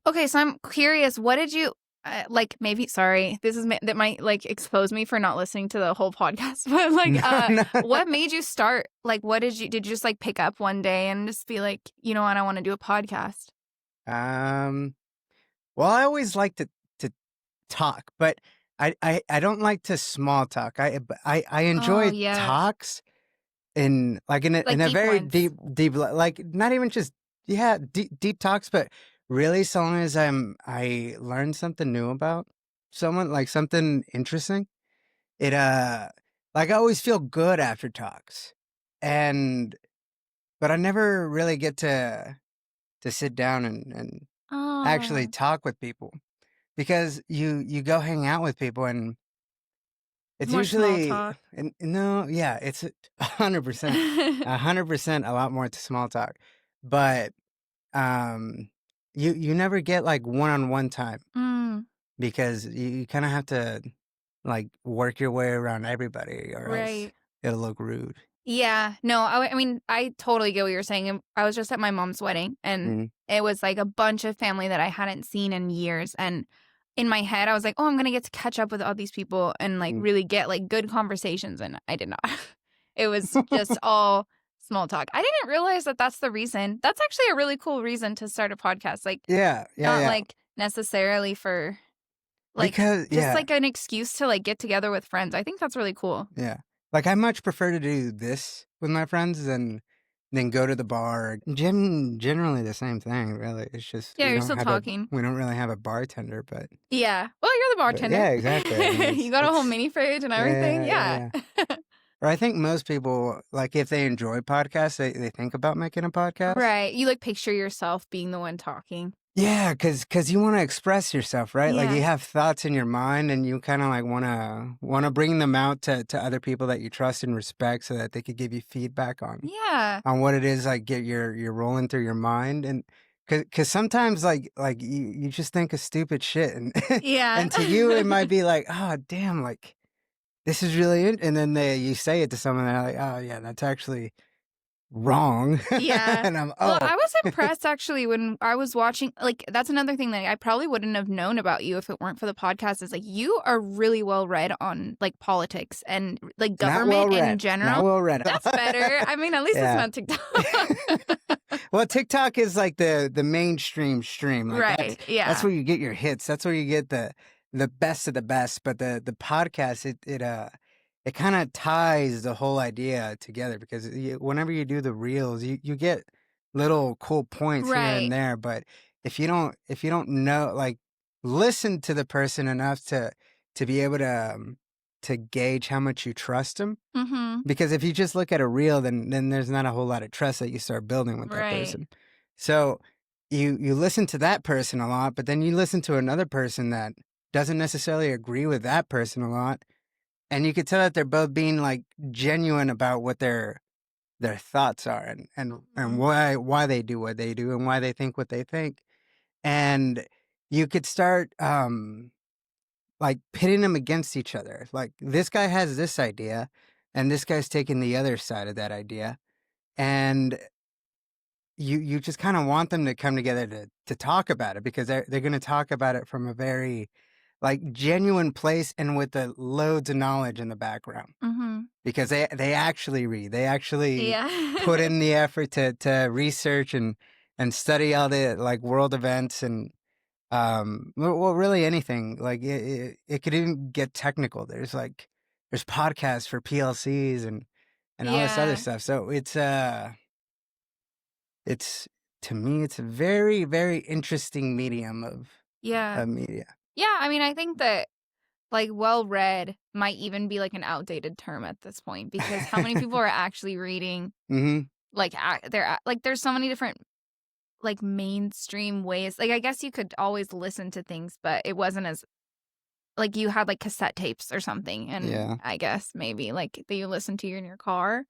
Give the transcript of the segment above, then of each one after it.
Okay, so I'm curious, what did you like maybe sorry, that might like expose me for not listening to the whole podcast, but like No. what made you start? Like what did you just like pick up one day and just be like, you know what, I want to do a podcast? Um, well, I always like to talk, but I don't like to small talk. I Oh, enjoy yeah. talks in Like a deep very ones. deep like not even just deep talks, but really so long as I learn something new about someone, like something interesting. It like I always feel good after talks, and but I never really get to sit down and actually Oh, talk with people because you go hang out with people and it's more small usually talk. and no, yeah, it's 100%, 100% a lot more to small talk, but um, you never get like one-on-one time Mm, because you kind of have to like work your way around everybody or else right. it'll look rude. Yeah, no, I mean, I totally get what you're saying. I was just at my mom's wedding, and Mhm, it was like a bunch of family that I hadn't seen in years. And in my head, I was like, oh, I'm going to get to catch up with all these people and like mm. really get like good conversations. And I did not. It was just all small talk. I didn't realize that that's the reason. That's actually a really cool reason to start a podcast. Like, Yeah, yeah, not yeah. like necessarily for like Because just yeah, like an excuse to like get together with friends. I think that's really cool. yeah. Like I much prefer to do this with my friends than go to the bar. Generally the same thing, really. It's just Yeah, you're still talking. we don't really have a bartender, Yeah. Well, you're the but bartender. yeah, exactly. I mean, You got a whole it's mini fridge and everything. yeah, yeah, Yeah. yeah. Or I think most people like if they enjoy podcasts, they think about making a podcast. Right. You like picture yourself being the one talking. Yeah, cause you wanna express yourself, right? Like, you Yeah. have thoughts in your mind, and you kinda, like, wanna bring them out to other people that you trust and respect so that they could give you feedback Yeah. on what it is, like, get you're rolling through your mind, and cause sometimes, like, you just think of stupid shit, and Yeah. and to you, it might be like, "Oh, damn, like, this is really in," and then you say it to someone, and they're like, "Oh, yeah, that's actually wrong." Yeah. And I'm, Well, "Oh." I was impressed actually when I was watching. Like, that's another thing that I probably wouldn't have known about you if it weren't for the podcast. Is like you are really well read on like politics and like Not well government in read. Not general. well read. That's better. I mean, at least it's Yeah. not TikTok. Well, TikTok is like the mainstream stream. Like Right. that's Yeah. where you get your hits. That's where you get the best of the best. But the podcast it kind of ties the whole idea together because whenever you do the reels, you get little cool points here and Right. there. But if you don't know like listen to the person enough to be able to gauge how much you trust them. Mm-hmm. Because if you just look at a reel, then there's not a whole lot of trust that you start building with that Right. person. So you listen to that person a lot, but then you listen to another person that doesn't necessarily agree with that person a lot, and you could tell that they're both being like genuine about what their thoughts are and Mhm. why they do what they do and why they think what they think. And you could start like pitting them against each other. Like this guy has this idea and this guy's taking the other side of that idea. And you just kind of want them to come together to talk about it because they're going to talk about it from a very like genuine place and with the loads of knowledge in the background Mhm. because they actually read. They actually Yeah. put in the effort to research and study all the like world events and well, really anything. Like it could even get technical. There's podcasts for PLCs and all this other Yeah. stuff. So it's to me it's a very very interesting medium Yeah. of media. Yeah, I mean, I think that, like, well-read might even be, like, an outdated term at this point because how many people are actually reading, Hmm. like, like, there's so many different, like, mainstream ways. Like, I guess you could always listen to things, but it wasn't as like, you had, like, cassette tapes or something, and Yeah. I guess maybe, like, that you listen to in your car.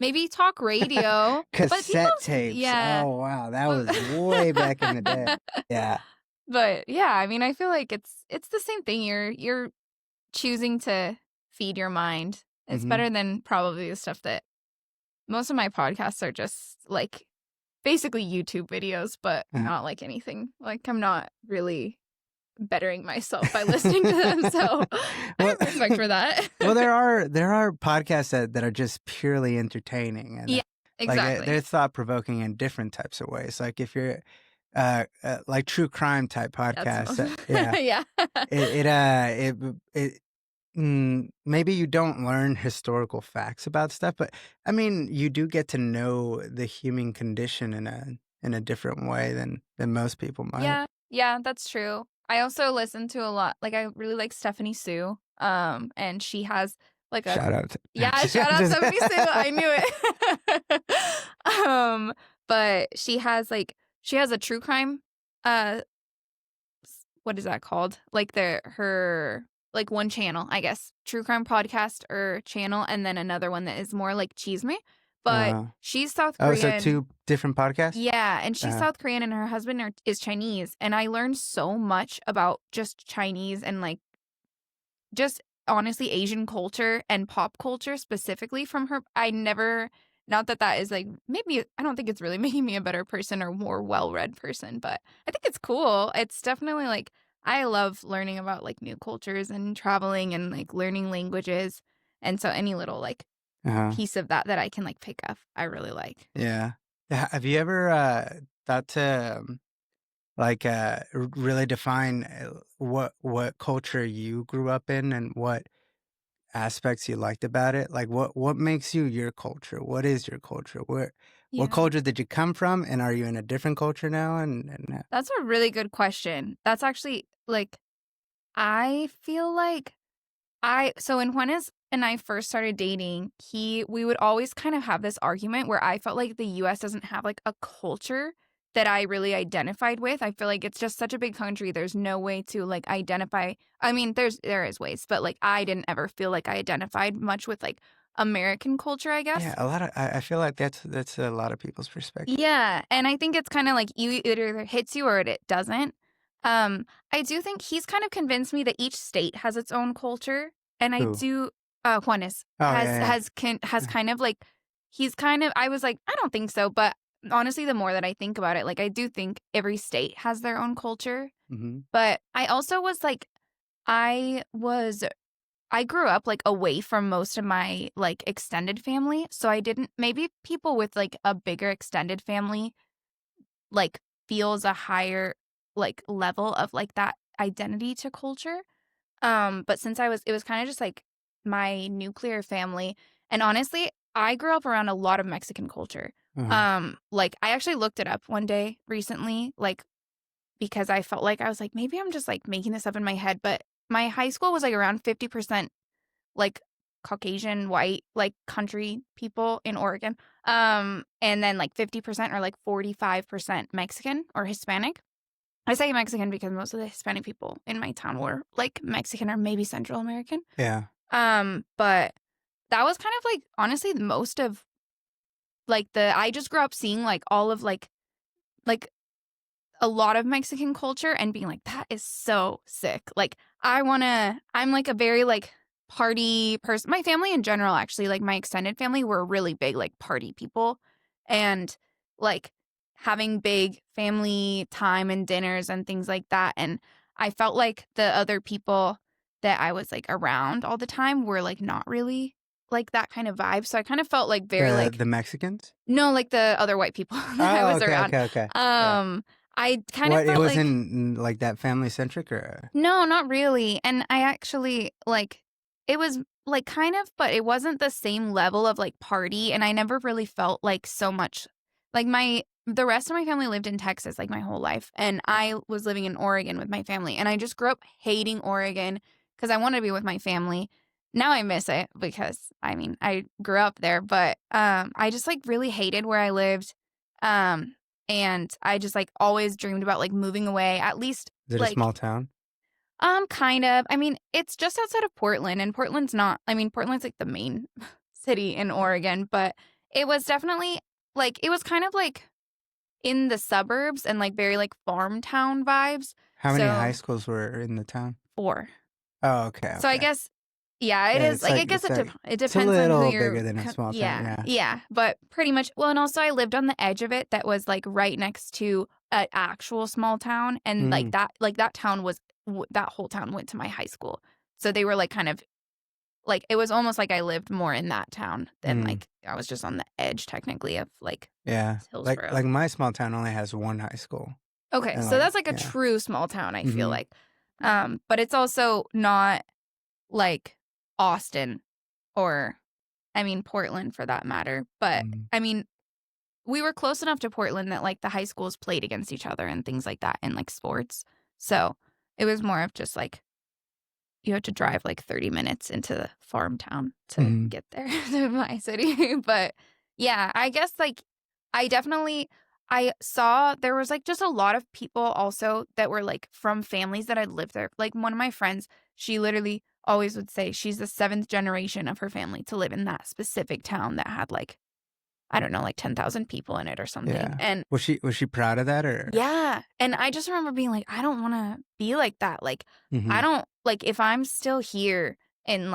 Maybe talk radio, but Cassette people's tapes. yeah. Oh wow, that But was way back in the day. Yeah. but, yeah, I mean, I feel like it's the same thing. You're choosing to feed your mind. It's Hmm. better than probably the stuff that most of my podcasts are just, like, basically YouTube videos, but Uh-huh. not like anything. Like I'm not really bettering myself by listening to them. So I Well, have respect for that. well, there are podcasts that are just purely entertaining and Yeah, they're exactly. thought provoking in different types of ways. Like if you're like true crime type That's the podcasts, most. yeah, Yeah. it maybe you don't learn historical facts about stuff, but I mean, you do get to know the human condition in a different way than most people might. Yeah. Yeah, that's true. I also listen to a lot. Like I really like Stephanie Sue. And she has like a Shout out to yeah, shout out just- Stephanie Sue. I knew it. But she has a true crime uh what is that called? Like her like one channel, I guess. True crime podcast or channel, and then another one that is more like chisme. But uh, she's South oh, so Korean. two different podcasts? Yeah, and she's Uh, South Korean and her husband is Chinese. And I learned so much about just Chinese and like just honestly Asian culture and pop culture specifically from her. I never, not that that is like, maybe, I don't think it's really making me a better person or more well-read person, but I think it's cool. It's definitely like, I love learning about like new cultures and traveling and like learning languages. And so any little like uh-huh. piece of that I can like pick up, I really like. Yeah. Have you ever thought to really define what culture you grew up in and what aspects you liked about it? Like what makes you your culture? What is your culture? What Yeah. culture did you come from, and are you in a different culture now? That's a really good question. That's actually like, I feel like so when Juanes and I first started dating, we would always kind of have this argument where I felt like the US doesn't have like a culture that I really identified with. I feel like it's just such a big country. There's no way to like identify. I mean, there is ways, but like I didn't ever feel like I identified much with like American culture, I guess. Yeah, I feel like that's a lot of people's perspective. Yeah, and I think it's kind of like it either hits you or it doesn't. I do think he's kind of convinced me that each state has its own culture, and I Who? do. Juanes Oh yeah, has yeah. kind of like he's kind of. I was like, I don't think so, but honestly, the more that I think about it, like I do think every state has their own culture. Mm-hmm. But I also was like, I was I grew up like away from most of my like extended family, so I didn't. Maybe people with like a bigger extended family like feels a higher like level of like that identity to culture. But since it was kind of just like my nuclear family, and honestly, I grew up around a lot of Mexican culture. Uh-huh. Like I actually looked it up one day recently, like because I felt like I was like maybe I'm just like making this up in my head, but my high school was like around 50% like Caucasian white like country people in Oregon. And then like 50% or like 45% Mexican or Hispanic. I say Mexican because most of the Hispanic people in my town were like Mexican or maybe Central American. Yeah. But that was kind of like honestly most of like I just grew up seeing like all of like a lot of Mexican culture and being like, that is so sick. Like, I'm like a very like party person. My family in general, actually, like my extended family, were really big like party people and like having big family time and dinners and things like that. And I felt like the other people that I was like around all the time were like not really like that kind of vibe. So I kind of felt like very like, The Mexicans? no, like the other white people that I Oh, was around. okay. Yeah. I kind of What, it felt like wasn't like that family centric or no, not really. And I actually like it was like kind of, but it wasn't the same level of like party. And I never really felt like so much like the rest of my family lived in Texas like my whole life. And I was living in Oregon with my family. And I just grew up hating Oregon because I wanted to be with my family. Now I miss it because I mean I grew up there, but I just like really hated where I lived. And I just like always dreamed about like moving away, at least is it a like small town? kind of. I mean, it's just outside of Portland, and Portland's not. I mean, Portland's like the main city in Oregon, but it was definitely like it was kind of like in the suburbs and like very like farm town vibes. How many high So schools were in the town? 4. Oh, okay, So I okay. guess Yeah, it Yeah, is. Like, I guess it it's a depends on who little you're bigger than a small town. yeah, Yeah. yeah, but pretty much well, and also I lived on the edge of it that was, like, right next to an actual small town, and, Mm, that town was that whole town went to my high school. So they were, like, kind of like, it was almost like I lived more in that town than, mm, like, I was just on the edge technically of, like, yeah. Hillsborough. Like my small town only has one high school, Okay, and so that's, like, a yeah. true small town, I feel Mhm. like. But it's also not, like, Austin or I mean, Portland for that matter. But Mhm. I mean, we were close enough to Portland that like the high schools played against each other and things like that in like sports. So it was more of just like you had to drive like 30 minutes into the farm town to Mhm. get there to my city. But yeah, I guess like I definitely I saw there was like just a lot of people also that were like from families that had lived there. Like one of my friends, she literally always would say she's the seventh generation of her family to live in that specific town that had like I don't know, like 10,000 people in it or something. Yeah. And Was she proud of that or? yeah, and I just remember being like, "I don't wanna be like that." Like, I Mhm. don't like, if I'm still here and,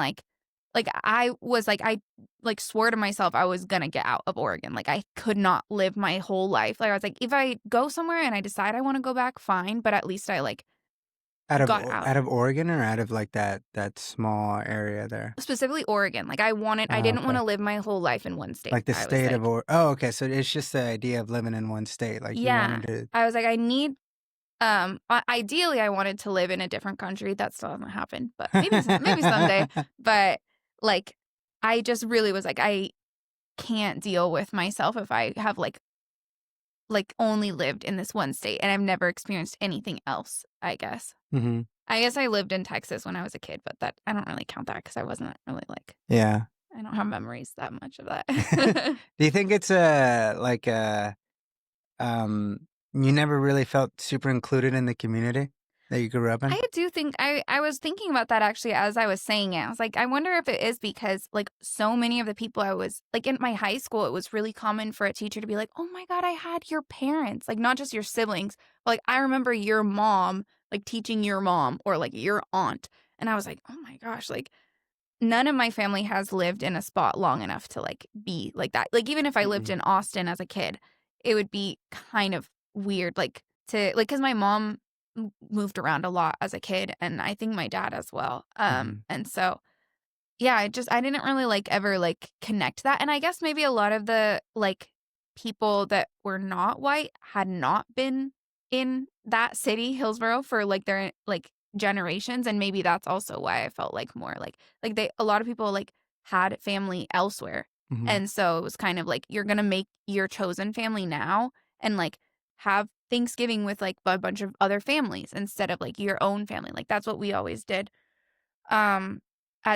I was like I, like, swore to myself I was gonna get out of Oregon. Like, I could not live my whole life. Like, I was like, "If I go somewhere and I decide I wanna go back, fine, but at least I, like, got out." Out of Oregon or out of, like, that small area there? Specifically Oregon. Like, I Oh, didn't okay. wanna live my whole life in one state. Like the I was state of like Or oh, okay, so it's just the idea of living in one state, like, you yeah. wanted to. I was like, "I need" ideally, I wanted to live in a different country. That still hasn't happened, but maybe someday. But like, I just really was like, I can't deal with myself if I have like only lived in this one state and I've never experienced anything else. I guess. Mhm. I guess I lived in Texas when I was a kid, but that I don't really count that because I wasn't really like Yeah. I don't have memories that much of that. Do you think it's like um, you never really felt super included in the community that you grew up in? I do think I was thinking about that actually as I was saying it. I was like, I wonder if it is because like so many of the people I was like in my high school, it was really common for a teacher to be like, "Oh my God, I had your parents, like not just your siblings, but like I remember your mom, like teaching your mom or like your aunt." And I was like, "Oh my gosh, like none of my family has lived in a spot long enough to like be like that." Like even if I lived Mhm. in Austin as a kid, it would be kind of weird like to like cuz my mom moved around a lot as a kid and I think my dad as well. Mhm. And so yeah, I didn't really like ever like connect that and I guess maybe a lot of the like people that were not white had not been in that city, Hillsborough for like their like generations and maybe that's also why I felt like more like they a lot of people like had family elsewhere. Mhm. And so it was kind of like you're going to make your chosen family now and like have Thanksgiving with like a bunch of other families instead of like your own family. Like that's what we always did. Um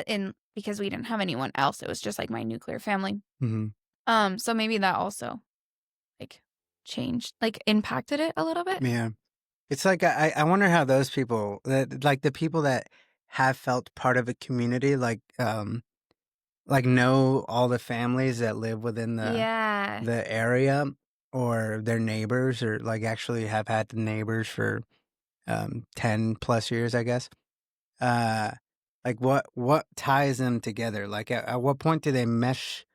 in because we didn't have anyone else. It was just like my nuclear family. Mhm. So maybe that also like changed like impacted it a little bit. Yeah. It's like I wonder how those people that like the people that have felt part of a community like know all the families that live within Yeah. the area or their neighbors or like actually have had the neighbors for 10 plus years, I guess. Uh like what ties them together? Like at what point do they mesh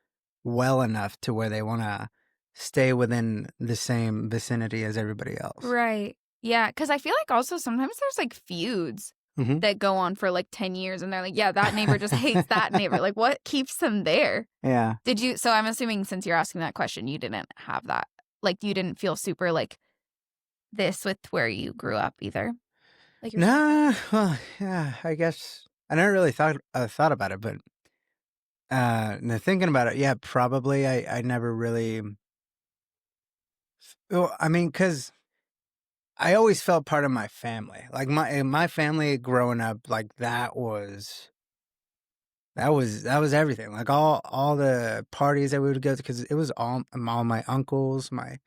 well enough to where they want to stay within the same vicinity as everybody else? Right. Yeah, cuz I feel like also sometimes there's like feuds Mhm. that go on for like 10 years and they're like, yeah, that neighbor just hates that neighbor. Like what keeps them there? Yeah. Did you so I'm assuming since you're asking that question, you didn't have that. Like you didn't feel super like this with where you grew up either. Like your Nah, well, yeah, I guess I never really thought about it, but now thinking about it, yeah, probably I never really. Well, I mean, because I always felt part of my family. Like my family growing up, like that was everything. Like all the parties that we would go to, because it was all my uncles, my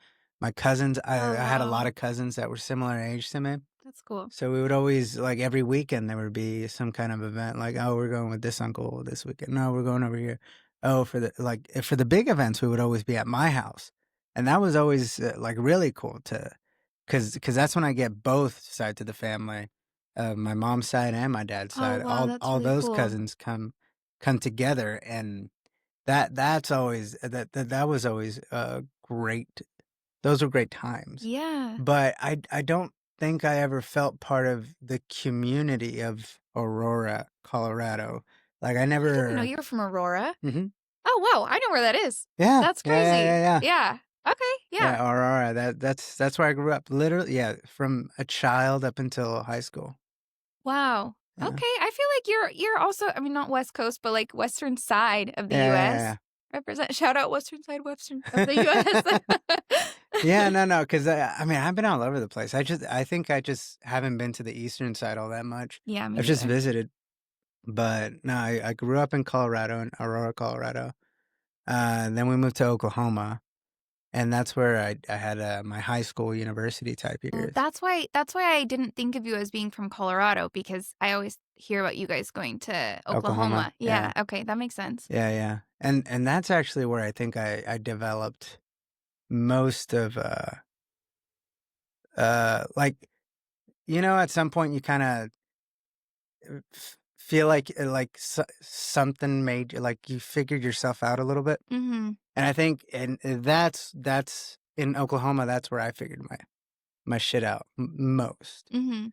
cousins. Oh, I had a lot wow. of cousins that were similar age to me. That's cool. So we would always like every weekend there would be some kind of event like, oh, we're going with this uncle this weekend. No, we're going over here. Oh, for the big events we would always be at my house. And that was always like really cool to cuz that's when I get both sides of the family. My mom's side and my dad's Oh, side. wow, that's All really those cool. cousins come. come together, and that was always great. Those were great times. Yeah. But I don't think I ever felt part of the community of Aurora, Colorado. Like I I didn't know never. you were from Aurora. Hmm. Oh, wow. I know where that is. Yeah, That's yeah, yeah, crazy. yeah, yeah. Yeah. Okay. Yeah. Yeah, Aurora. That's where I grew up. Literally, yeah, from a child up until high school. Wow. Yeah, Okay. I feel like you're also, I mean, not West Coast, but like Western side of the yeah, US. yeah, Represent, shout out Western side, Western of the US. yeah. Yeah, no, because I mean, I've been all over the place. I think I just haven't been to the eastern side all that much. Yeah, me I've just neither. visited, but no, I grew up in Colorado, in Aurora, Colorado. Then we moved to Oklahoma, and that's where I had my high school, university type Oh, years. that's why I didn't think of you as being from Colorado, because I always hear about you guys going to Oklahoma, Oklahoma. yeah, Yeah, okay, that makes sense. yeah, yeah, and that's actually where I think I developed most of like, at some point you kind of feel like something made you, like you figured yourself out a little bit, Mhm. and I think and that's in Oklahoma. That's where I figured my shit out most. Mhm.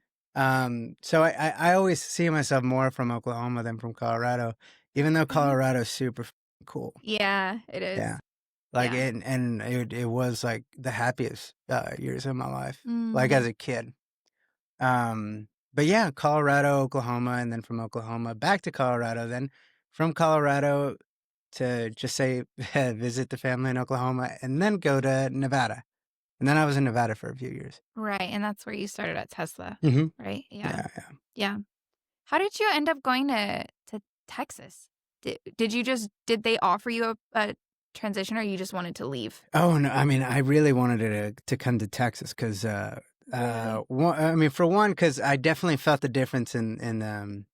So I always see myself more from Oklahoma than from Colorado, even though Okay. Colorado's super cool. Yeah, it Yeah. is. Like, Yeah. it was like the happiest years of my life, like Mm. as a kid. But yeah, Colorado, Oklahoma, and then from Oklahoma back to Colorado, then from Colorado to just say visit the family in Oklahoma, and then go to Nevada. And then I was in Nevada for a few years. Right, and that's where you started at Tesla, Hmm. right? Yeah. Yeah, yeah. Yeah. How did you end up going to Texas? Did they offer you a transition, or you just wanted to leave? Oh no, I mean, I really wanted to come to Texas because, Really? I mean, for one, because I definitely felt the difference in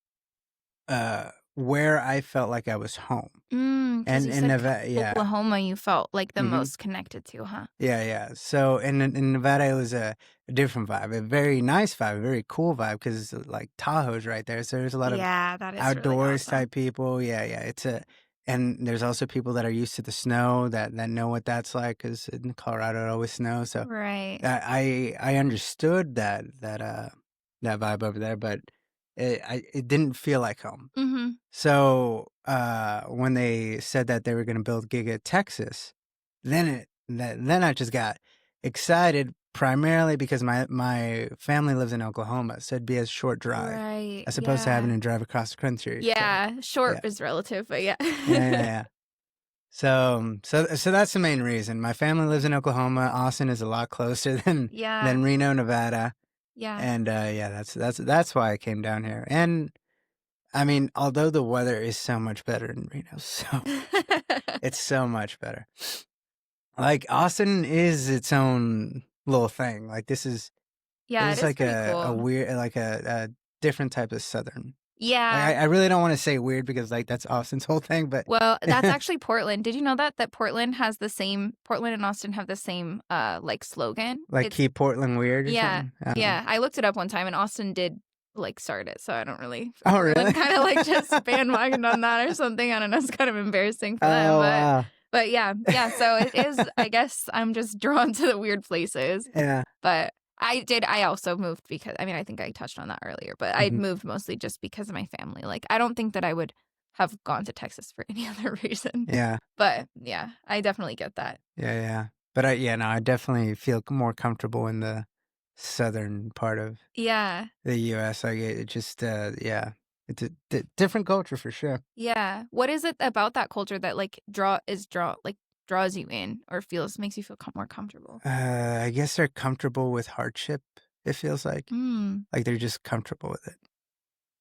where I felt like I was home, Because and you in said Nevada, yeah. Oklahoma you felt like the Hmm. most connected to, huh? Yeah, yeah. So in Nevada, it was a different vibe, a very nice vibe, a very cool vibe, because like Tahoe's right there, so there's a lot of Yeah, that is really outdoors awesome. type people. Yeah, yeah. And there's also people that are used to the snow that know what that's like, because in Colorado it always snows. So Right. I understood that vibe over there, but it didn't feel like home. Mm-hmm. So when they said that they were going to build Giga Texas, then I just got excited, primarily because my family lives in Oklahoma, so it'd be a short drive Right. as opposed to having Yeah. to drive across the country. Yeah. Short Yeah, is relative, but yeah. yeah, yeah, yeah. So that's the main reason. My family lives in Oklahoma. Austin is a lot closer Yeah. than Reno, Nevada, Yeah. and yeah, that's why I came down here. And I mean, although the weather is so much better in Reno, so it's so much better. Like Austin is its own little thing. Like Yeah, this it is is like pretty a cool. weird, like a different type of Southern. Like Yeah. I really don't want to say weird because like that's Austin's whole thing, but Well, that's actually Portland. Did you know that Portland and Austin have the same like slogan? like It's keep Portland weird or yeah. something. Yeah. I looked it up one time, and Austin did like start it, so I don't really, Oh, really? Portland kind of like just bandwagoned on that or something. I don't know. It's kind of embarrassing for them, Oh, wow. but yeah. Yeah, so it is, I guess I'm just drawn to the weird places. Yeah. But I also moved because, I mean, I think I touched on that earlier, but I Mhm. moved mostly just because of my family. Like, I don't think that I would have gone to Texas for any other reason. Yeah. But yeah, I definitely get that. Yeah, yeah. But no, I definitely feel more comfortable in the southern part of Yeah. the U.S. Like it just, yeah, it's a different culture for sure. Yeah. What is it about that culture that like draws you in, or makes you feel more comfortable? I guess they're comfortable with hardship. It feels Hmm. like they're just comfortable with it,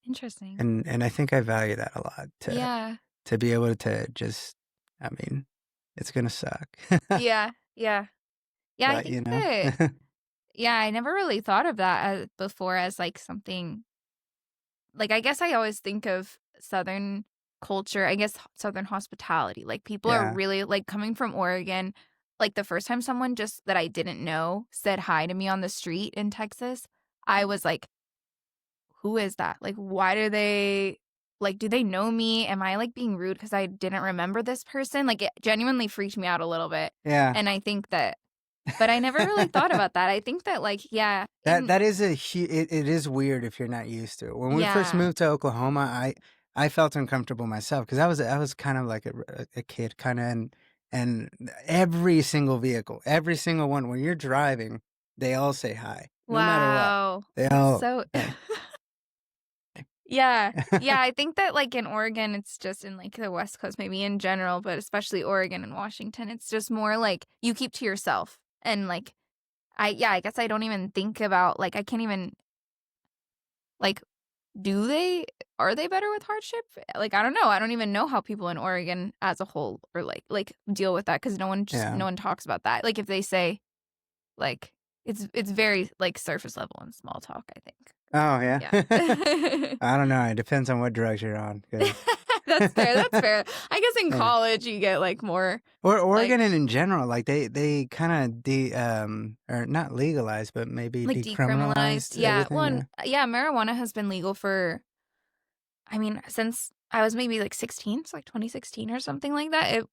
Interesting. and I think I value that a lot. Yeah. To be able to just, I mean, it's gonna suck, Yeah. Yeah. Yeah, I but think that, yeah, I never really thought of that before as like something. Like, I guess I always think of Southern culture, I guess Southern hospitality. Like, people are yeah. really, like, coming from Oregon. Like, the first time someone just that I didn't know said hi to me on the street in Texas, I was like, who is that? Like, why do they like, do they know me? Am I like being rude because I didn't remember this person? Like, it genuinely freaked me out a little bit. Yeah. And I think that, but I never really thought about that. I think that, like, yeah. That is it is weird if you're not used to it. When we first Yeah. moved to Oklahoma, I felt uncomfortable myself because I was kind of like a kid kind of, and every single vehicle, every single one, when you're driving, they all say hi, no matter what. Wow. They That's all so. hey. Yeah. Yeah. I think that, like, in Oregon, it's just in, like, the West Coast, maybe in general, but especially Oregon and Washington, it's just more like you keep to yourself. And, like, I guess I don't even think about, like, I can't even, like, are they better with hardship? Like, I don't know. I don't even know how people in Oregon as a whole or like deal with that, because no one talks about that. Like, if they say, like, it's very, like, surface level and small talk, I think. Oh yeah. Yeah. I don't know. It depends on what drugs you're on. 'Cause That's fair. That's fair. I guess in college you get, like, more. or Oregon like, and in general, like they kind of or not legalized, but maybe like, decriminalized. decriminalized Yeah. Well, everything. and, yeah, marijuana has been legal for, I mean, since I was maybe like 16, it's like 2016 or something like that.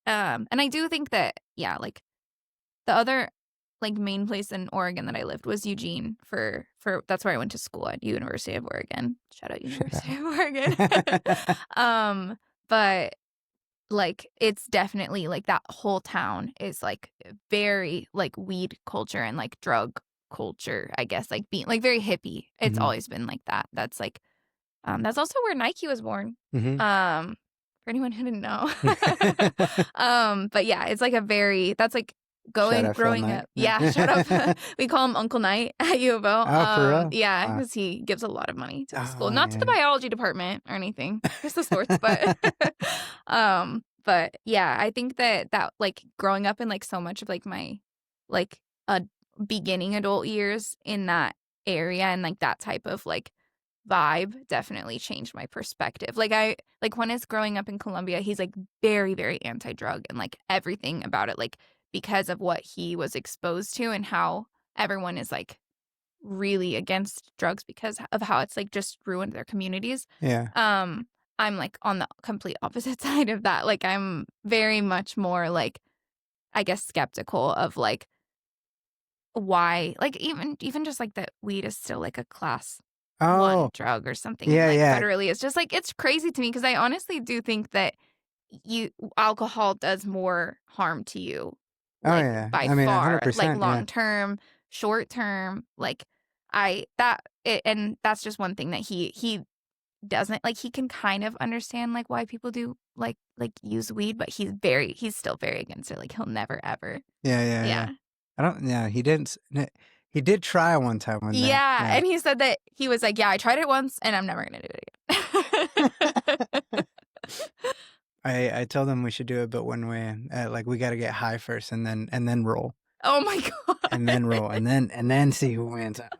And I do think that, yeah, like, the other, like, main place in Oregon that I lived was Eugene for that's where I went to school, at University of Oregon. Shout out University of Oregon. But, like, it's definitely, like, that whole town is, like, very, like, weed culture and, like, drug culture, I guess, like, being, like, very hippie. It's Mhm. always been like that. That's, like, that's also where Nike was born. Mhm. For anyone who didn't know. But yeah, it's like that's like Shout out Phil growing Knight. up. Yeah, shut up. We call him Uncle Knight at U of O. Oh, for real? Yeah, Wow. because he gives a lot of money to the school, Oh, not to the yeah. biology department or anything, just the sports, but but yeah, I think that like, growing up in, like, so much of, like, my, like, beginning adult years in that area and, like, that type of, like, vibe definitely changed my perspective. Like, when it's growing up in Colombia, he's, like, very, very anti-drug and, like, everything about it, like, because of what he was exposed to and how everyone is, like, really against drugs because of how it's, like, just ruined their communities. Yeah. I'm, like, on the complete opposite side of that. Like, I'm very much more, like, I guess, skeptical of, like, why, like, even just, like, that weed is still, like, a class one Oh, drug or something, yeah, like, yeah. federally. It's just, like, it's crazy to me because I honestly do think that alcohol does more harm to you, Oh, like, yeah. by I mean, far, like, 100%, yeah. long term, short term, like, and that's just one thing that he doesn't, like, he can kind of understand, like, why people do, like use weed, but he's still very against it. Like, he'll never ever. Yeah. I don't yeah, he did try one time when that Yeah, yeah. and he said that he was like, "Yeah, I tried it once, and I'm never gonna do it again." I told him we should do it, but when like, we gotta get high first and then roll. Oh my And then roll, god. and then see who wins out.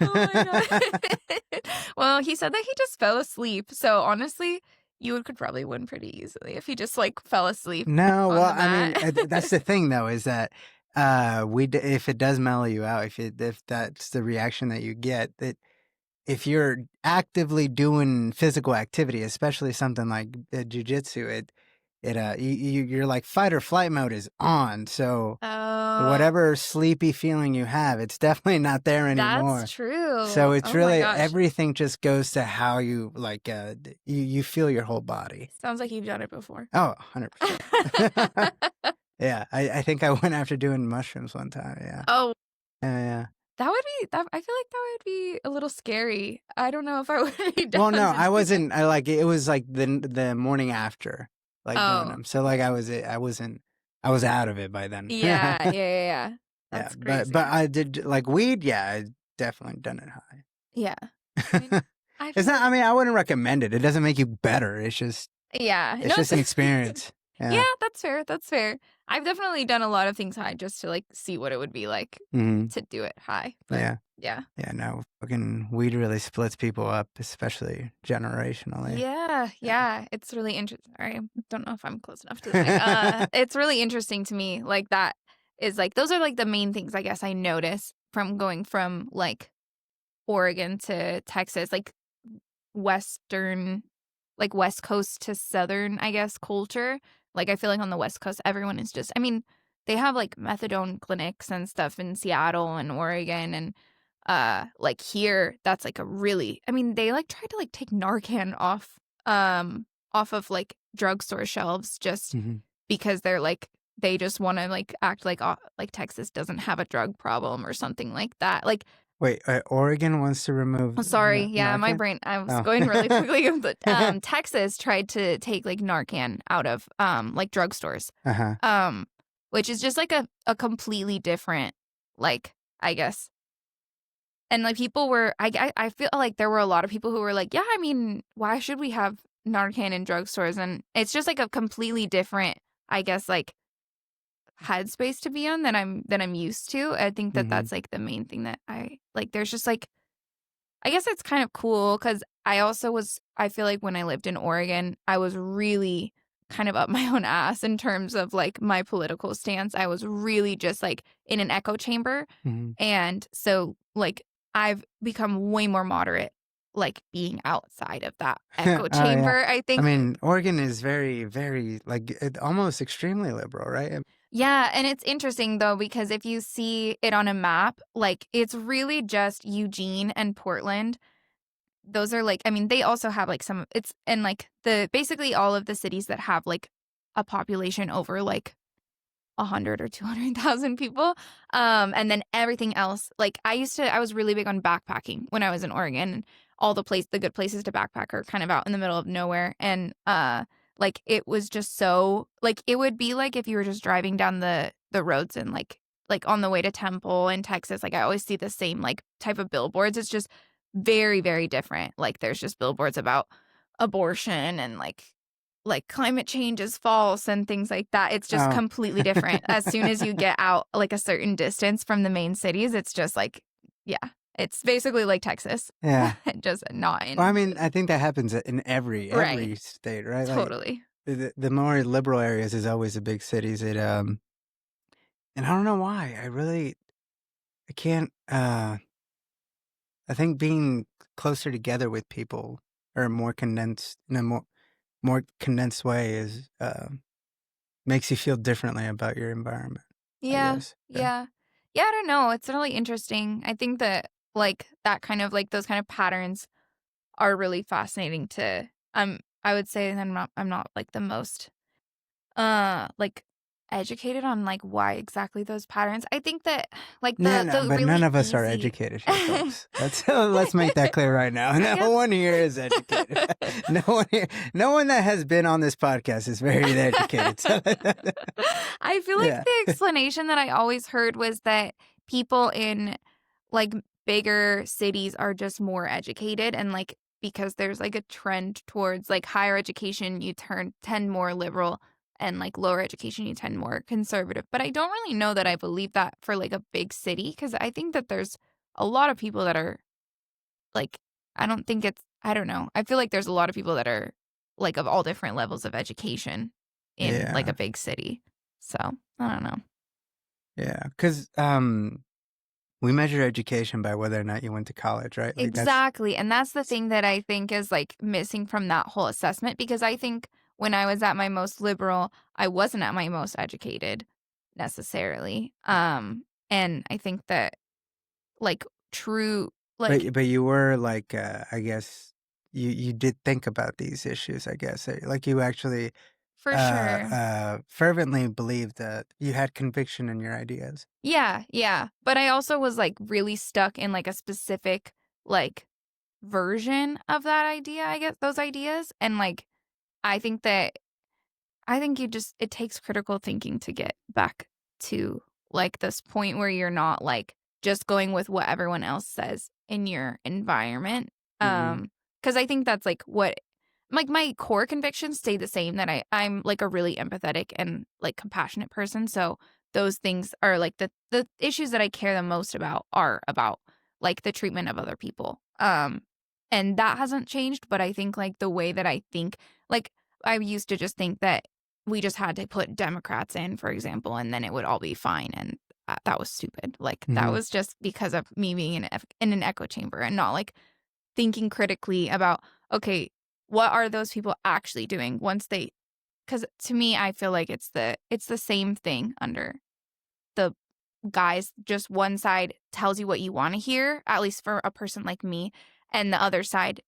Oh my god. Well, he said that he just fell asleep, so honestly, you could probably win pretty easily if he just, like, fell asleep No, on well, the I mean, mat. that's the thing though, is that, if it does mellow you out, if that's the reaction that you get, that if you're actively doing physical activity, especially something like jujitsu, you're like fight or flight mode is on. So Oh, whatever sleepy feeling you have, it's definitely not there that's anymore. So true. it's Oh my really gosh. everything just goes to how you like you feel your whole body. Sounds like you've done it before. Oh, 100%. Yeah, I think I went after doing mushrooms one time. Yeah, Oh, yeah. that would be that I feel like that would be a little scary. I don't know if I would be Well, down no, to I do that. wasn't. I like it was like the morning after, like doing Oh, them. So like I wasn't. I was out of it by then. yeah. Yeah, That's but crazy. I did like weed. Yeah, I definitely done it Yeah. I mean, high. I It's feel not. like, I mean, I wouldn't recommend it. It doesn't make you better. yeah. No, It's just it's an experience. yeah, Yeah. that's fair. That's fair. I've definitely done a lot of things high just to, like, see what it would be like Hmm. to do it high. But Yeah. yeah. Yeah. No, fucking weed really splits people up, especially generationally. Yeah. It's really interesting. Sorry, I don't know if I'm close enough to the mic. It's really interesting to me. Like, that is, like, those are, like, the main things I guess I notice from going from, like, Oregon to Texas, like, Western like West Coast to Southern, I guess, culture. Like I feel like on the West Coast, everyone is just, I mean, they have like methadone clinics and stuff in Seattle and Oregon, and like here that's like a really, I mean, they like tried to like take Narcan off of like drugstore shelves just Mm-hmm. because they're like they just want to like act like Texas doesn't have a drug problem or something like that. Like, Wait, Oregon wants to remove oh, sorry, yeah, my Narcan? brain, I was Oh. going really quickly, but Texas tried to take like Narcan out of like drugstores. Uh-huh. Which is just like a completely different, like, I guess. And like people were, I feel like there were a lot of people who were like, yeah, I mean, why should we have Narcan in drugstores? And it's just like a completely different, I guess, like headspace to be on than I'm used to. I think that Mm-hmm. that's like the main thing that I like. There's just like, I guess it's kind of cool because I feel like when I lived in Oregon, I was really kind of up my own ass in terms of like my political stance. I was really just like in an echo chamber. Mm-hmm. And so like I've become way more moderate, like being outside of that echo Oh, yeah. chamber, I I think. mean, Oregon is very, very, like, almost extremely liberal, right? Yeah, and it's interesting though because if you see it on a map, like it's really just Eugene and Portland. Those are like, I mean, they also have like some, it's, and like basically all of the cities that have like a population over like 100 or 200,000 people. And then everything else, like I was really big on backpacking when I was in Oregon. And all the good places to backpack are kind of out in the middle of nowhere. And like it was just so, like it would be like if you were just driving down the roads and like on the way to Temple in Texas, like I always see the same like type of billboards. It's just very, very different. Like there's just billboards about abortion and like climate change is false and things like that. It's just Oh. completely different. As soon as you get out like a certain distance from the main cities, it's just like, yeah, it's basically like Texas. Yeah. Just not in. Well, I mean, I think that happens in every Right. state, right? Like Totally. the more liberal areas is always the big cities. And I don't know why. I can't. I think being closer together with people or more condensed in a more condensed way is makes you feel differently about your environment. I Yeah. guess. Yeah. Yeah. Yeah, I don't know. It's really interesting. I think that like that kind of like those kind of patterns are really fascinating to I would say that I'm not like the most like educated on like why exactly those patterns. I think that like No, the but none really of us are easy educated here, folks. Let's make that clear right now. No guess- one here is educated. No one that has been on this podcast is very educated. So I feel like yeah. the explanation that I always heard was that people in like bigger cities are just more educated and like because there's like a trend towards like higher education you tend more liberal and like lower education you tend more conservative. But I don't really know that I believe that for like a big city because I think that there's a lot of people that are like I don't know. I feel like there's a lot of people that are like of all different levels of education in like Yeah. a big city. So, I don't know. Yeah. Because we measure education by whether or not you went to college, right? Like Exactly. And that's the thing that I think is like missing from that whole assessment because I think when I was at my most liberal, I wasn't at my most educated necessarily. And I think that like true like but you were like I guess you did think about these issues, I guess. Like you actually for sure. fervently believed that you had conviction in your ideas. Yeah, yeah. But I also was like really stuck in like a specific like version of that idea, I guess, those ideas. And like I think that it takes critical thinking to get back to like this point where you're not like just going with what everyone else says in your environment. Mm-hmm. Because I think that's like what like my core convictions stay the same that I'm like a really empathetic and like compassionate person. So those things are like the issues that I care the most about are about like the treatment of other people. And that hasn't changed, but I think like the way that I think like I used to just think that we just had to put Democrats in, for example, and then it would all be fine. And that was stupid. Like that Mm-hmm. was just because of me being in an echo chamber and not like thinking critically about, okay, what are those people actually doing once they, because to me, I feel like it's the same thing under the guys. Just one side tells you what you want to hear, at least for a person like me, and the other side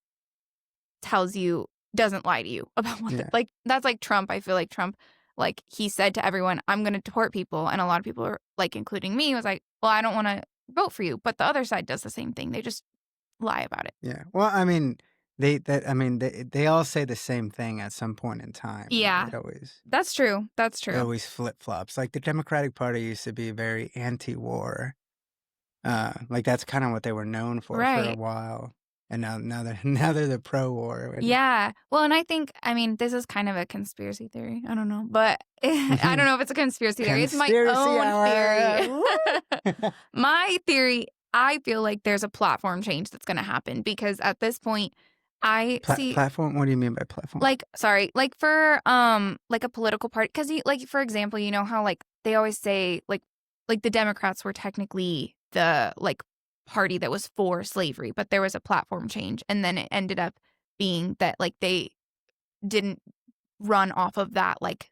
doesn't lie to you about what Yeah. like, that's like Trump. I feel like Trump, like, he said to everyone, I'm going to deport people, and a lot of people are like, including me, was like, well, I don't want to vote for you. But the other side does the same thing. They just lie about it. Yeah. Well, I mean, they all say the same thing at some point in time. Yeah, that's true. That's It true. always flip flops. Like the Democratic Party used to be very anti-war. Like that's kind of what they were known for a Right. while. And now they're the pro-war. Yeah. Well, and I think, I mean, this is kind of a conspiracy theory. I don't know. But I don't know if it's a conspiracy theory. It's my Conspiracy own hour. theory. My theory, I feel like there's a platform change that's going to happen because at this point, I see Platform? What do you mean by platform? like, sorry, like for like a political party, because like, for example, you know how like they always say like the Democrats were technically the like party that was for slavery, but there was a platform change, and then it ended up being that like they didn't run off of that, like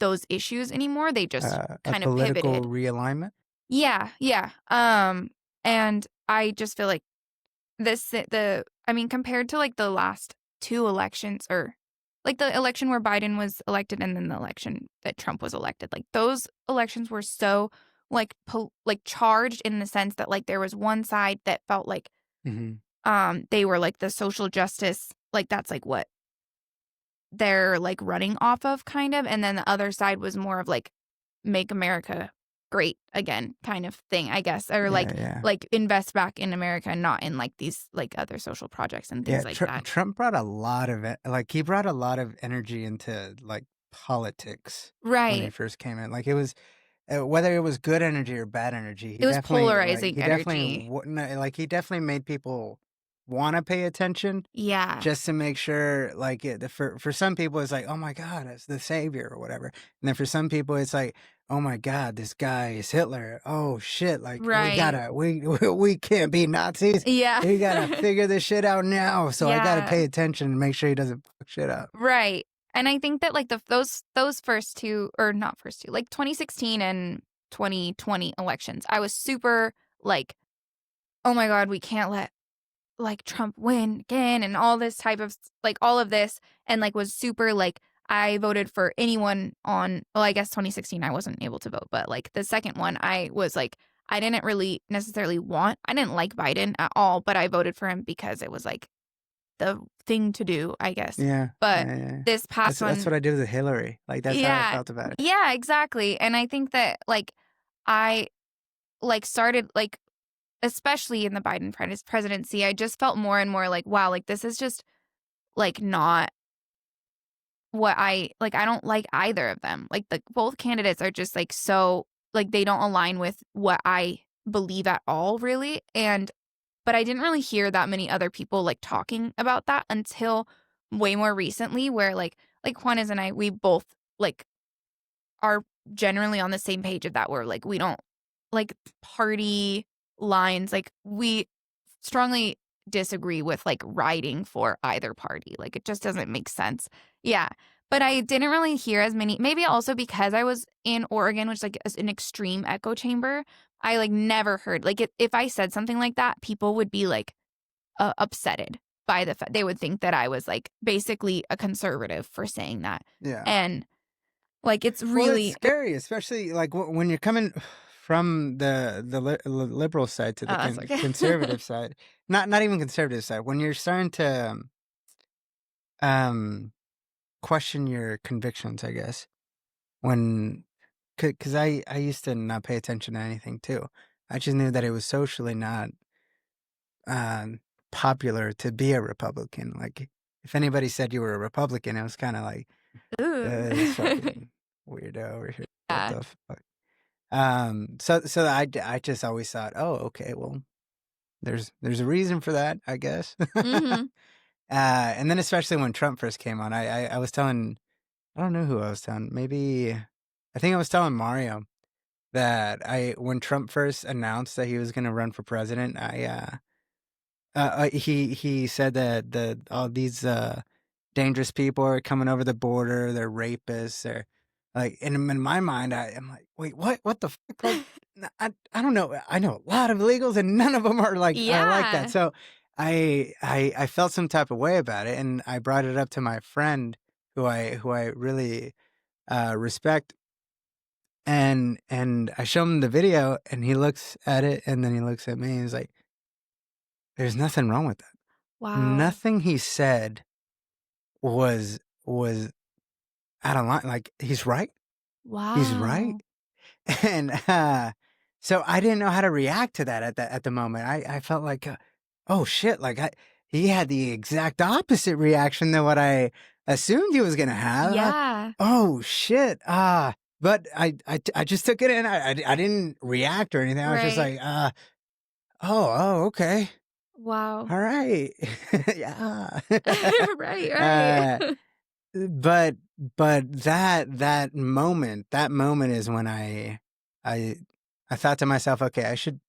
those issues anymore. They just kind of political pivoted. realignment. Yeah. And I just feel like I mean, compared to like the last two elections, or like the election where Biden was elected and then the election that Trump was elected, like those elections were so like charged in the sense that like there was one side that felt like they were like the social justice, like that's like what they're like running off of kind of, and then the other side was more of like make America great again kind of thing, I guess, or like invest back in America and not in like these like other social projects and things like that. Trump brought a lot of he brought a lot of energy into like politics when he first came in. Like it was whether it was good energy or bad energy, it was polarizing energy. He definitely made people want to pay attention. Yeah. Just to make sure, like, for some people, it's like, oh my God, it's the savior or whatever. And then for some people, it's like, oh my God, this guy is Hitler. Oh shit, like, we can't be Nazis. Yeah. We gotta figure this shit out now. So I gotta pay attention and make sure he doesn't fuck shit up. Right. And I think that like those first two, or not first two, like 2016 and 2020 elections, I was super like, oh my God, we can't let like Trump win again and all this type of like all of this, and like was super like I voted for anyone on, well, I guess 2016 I wasn't able to vote, but like the second one I was like I didn't really necessarily I didn't like Biden at all, but I voted for him because it was like the thing to do, I guess. Yeah. But this past one, that's what I did with Hillary. Like that's how I felt about it. Yeah, exactly. And I think that like I like started like, especially in the Biden presidency, I just felt more and more like, wow, like this is just like not what I don't like either of them. Like both candidates are just like so like they don't align with what I believe at all, really. But I didn't really hear that many other people like talking about that until way more recently, where like Juanes and I, we both like are generally on the same page of that, where like we don't like party lines, like we strongly disagree with like riding for either party. Like it just doesn't make sense. Yeah. But I didn't really hear as many, maybe also because I was in Oregon, which like is an extreme echo chamber. I like never heard like if I said something like that, people would be like upsetted by the fact, they would think that I was like basically a conservative for saying that. Yeah. And like it's really it's scary, especially like when you're coming from the liberal side to the conservative side. Not even conservative side. When you're starting to question your convictions, I guess. Because I used to not pay attention to anything too. I just knew that it was socially not popular to be a Republican. Like if anybody said you were a Republican, it was kind of like, this fucking weirdo over here. Yeah. What the fuck? So I just always thought, oh, okay, well, there's a reason for that, I guess. Mm-hmm. And then especially when Trump first came on, I was telling, I don't know who I was telling, maybe, I think I was telling Mario that when Trump first announced that he was going to run for president, He said that all these dangerous people are coming over the border. They're rapists. They're like, and in my mind, I'm like, wait, what? What the fuck? Like, I don't know. I know a lot of illegals, and none of them are like that. Yeah. So I felt some type of way about it, and I brought it up to my friend who I really respect, and I show him the video, and he looks at it, and then he looks at me, and he's like, "There's nothing wrong with that. Wow. Nothing he said was out of line. Like he's right. He's right." Wow. And so I didn't know how to react to that at the moment. I felt like, oh shit! Like he had the exact opposite reaction than what I assumed he was gonna have. Yeah. Oh shit! But I just took it in. I didn't react or anything. I was just Right. like, oh okay, Wow. all right, yeah. Right, uh, right. but that moment is when I I thought to myself, okay, I should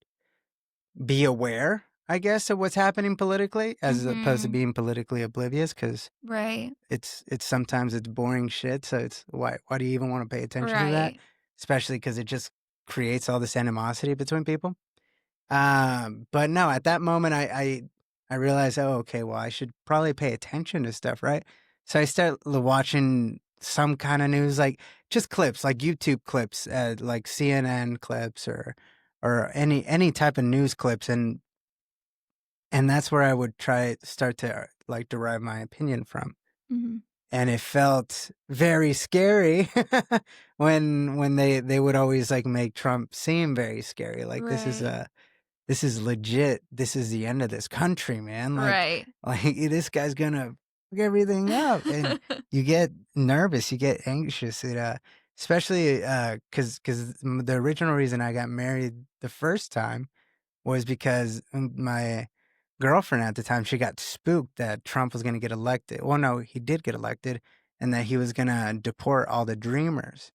be aware, I guess, of what's happening politically, as opposed to Mhm. being politically oblivious, because Right. it's sometimes it's boring shit. So it's why do you even want to pay attention to that? Right. Especially because it just creates all this animosity between people. But no, at that moment, I realized, oh, okay, well, I should probably pay attention to stuff, right? So I start watching some kind of news, like just clips, like YouTube clips, like CNN clips, or any type of news clips, and that's where I would start to like derive my opinion from. Mhm. And it felt very scary when they would always like make Trump seem very scary, like Right. this is legit. This is the end of this country, man. Right. Like this guy's gonna fuck everything up, and you get nervous, you get anxious. Especially because the original reason I got married the first time was because my girlfriend at the time, she got spooked that Trump was gonna get elected. Well, no, he did get elected, and that he was gonna deport all the Dreamers.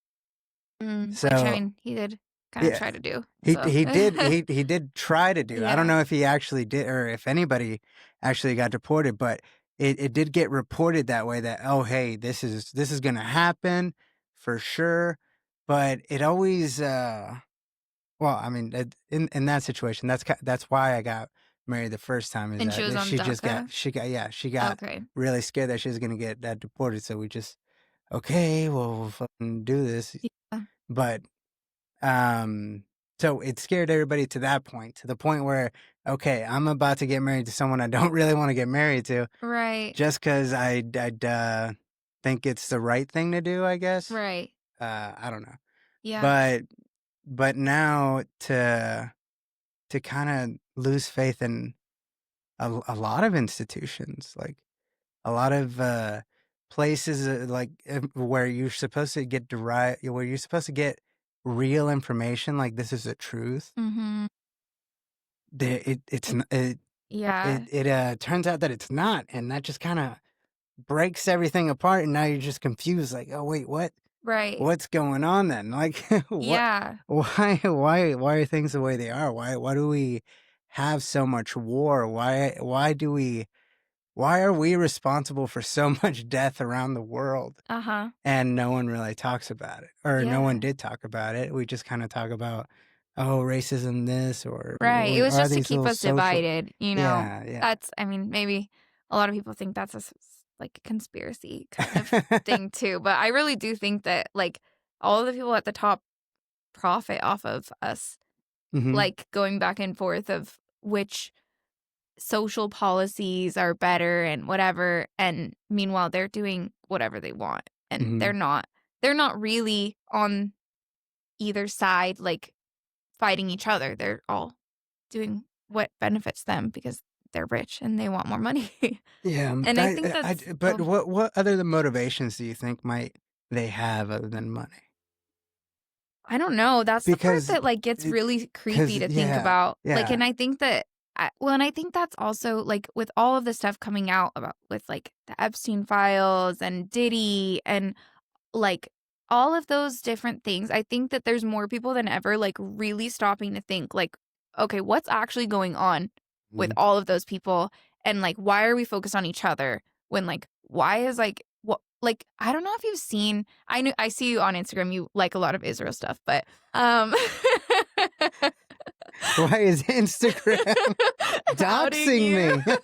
Which, I So mean, he did kinda yeah, try to do, he so he did he did try to do. I don't yeah. know if he actually did or if anybody actually got deported, but it did get reported that way, that, oh hey, this is gonna happen for sure. But it always well, I mean, in that situation, that's why I got married the first time, is And she was that on DACA? she got Okay. really scared that she was gonna get that deported. So we just, okay, well, we'll fucking do this. Yeah. But um, so it scared everybody to the point where, okay, I'm about to get married to someone I don't really want to get married to, Right. just because I'd think it's the right thing to do, I guess. Right. I don't know, Yeah. but now to kind of lose faith in a lot of institutions, like a lot of places, like where you're supposed to where you're supposed to get real information, like this is the truth. Mhm. It's It yeah. it turns out that it's not, and that just kind of breaks everything apart, and now you're just confused, like, oh wait, Right. what's going on then? Like, what, Yeah. why are things the way they are? Why do we have so much war? Why are we responsible for so much death around the world, Uh-huh. and no one really talks about it, or no one Yeah. did talk about it? We just kind of talk about, oh, racism this, Right. It was or just to these keep little us social. divided, you know? Yeah, yeah. That's I mean, maybe a lot of people think that's like a conspiracy kind of thing too, but I really do think that, like, all of the people at the top profit off of us, Hmm. like, going back and forth of which social policies are better and whatever, and meanwhile, they're doing whatever they want, and Hmm. they're not really on either side, like, fighting each other. They're all doing what benefits them because they're rich and they want more money. Yeah, And I think that's but what other the motivations do you think might they have other than money? I don't know. That's the part Because that, like, gets it, really creepy because to think about. Like, yeah. and I think that and I think that's also, like, with all of the stuff coming out about with, like, the Epstein files and Diddy and, like, all of those different things, I think that there's more people than ever, like, really stopping to think, like, "Okay, what's actually going on? with all of those people, and like why are we focused on each other when like why is like what like I don't know if you've seen I see you on Instagram, you like a lot of Israel stuff, but why is Instagram doxing me?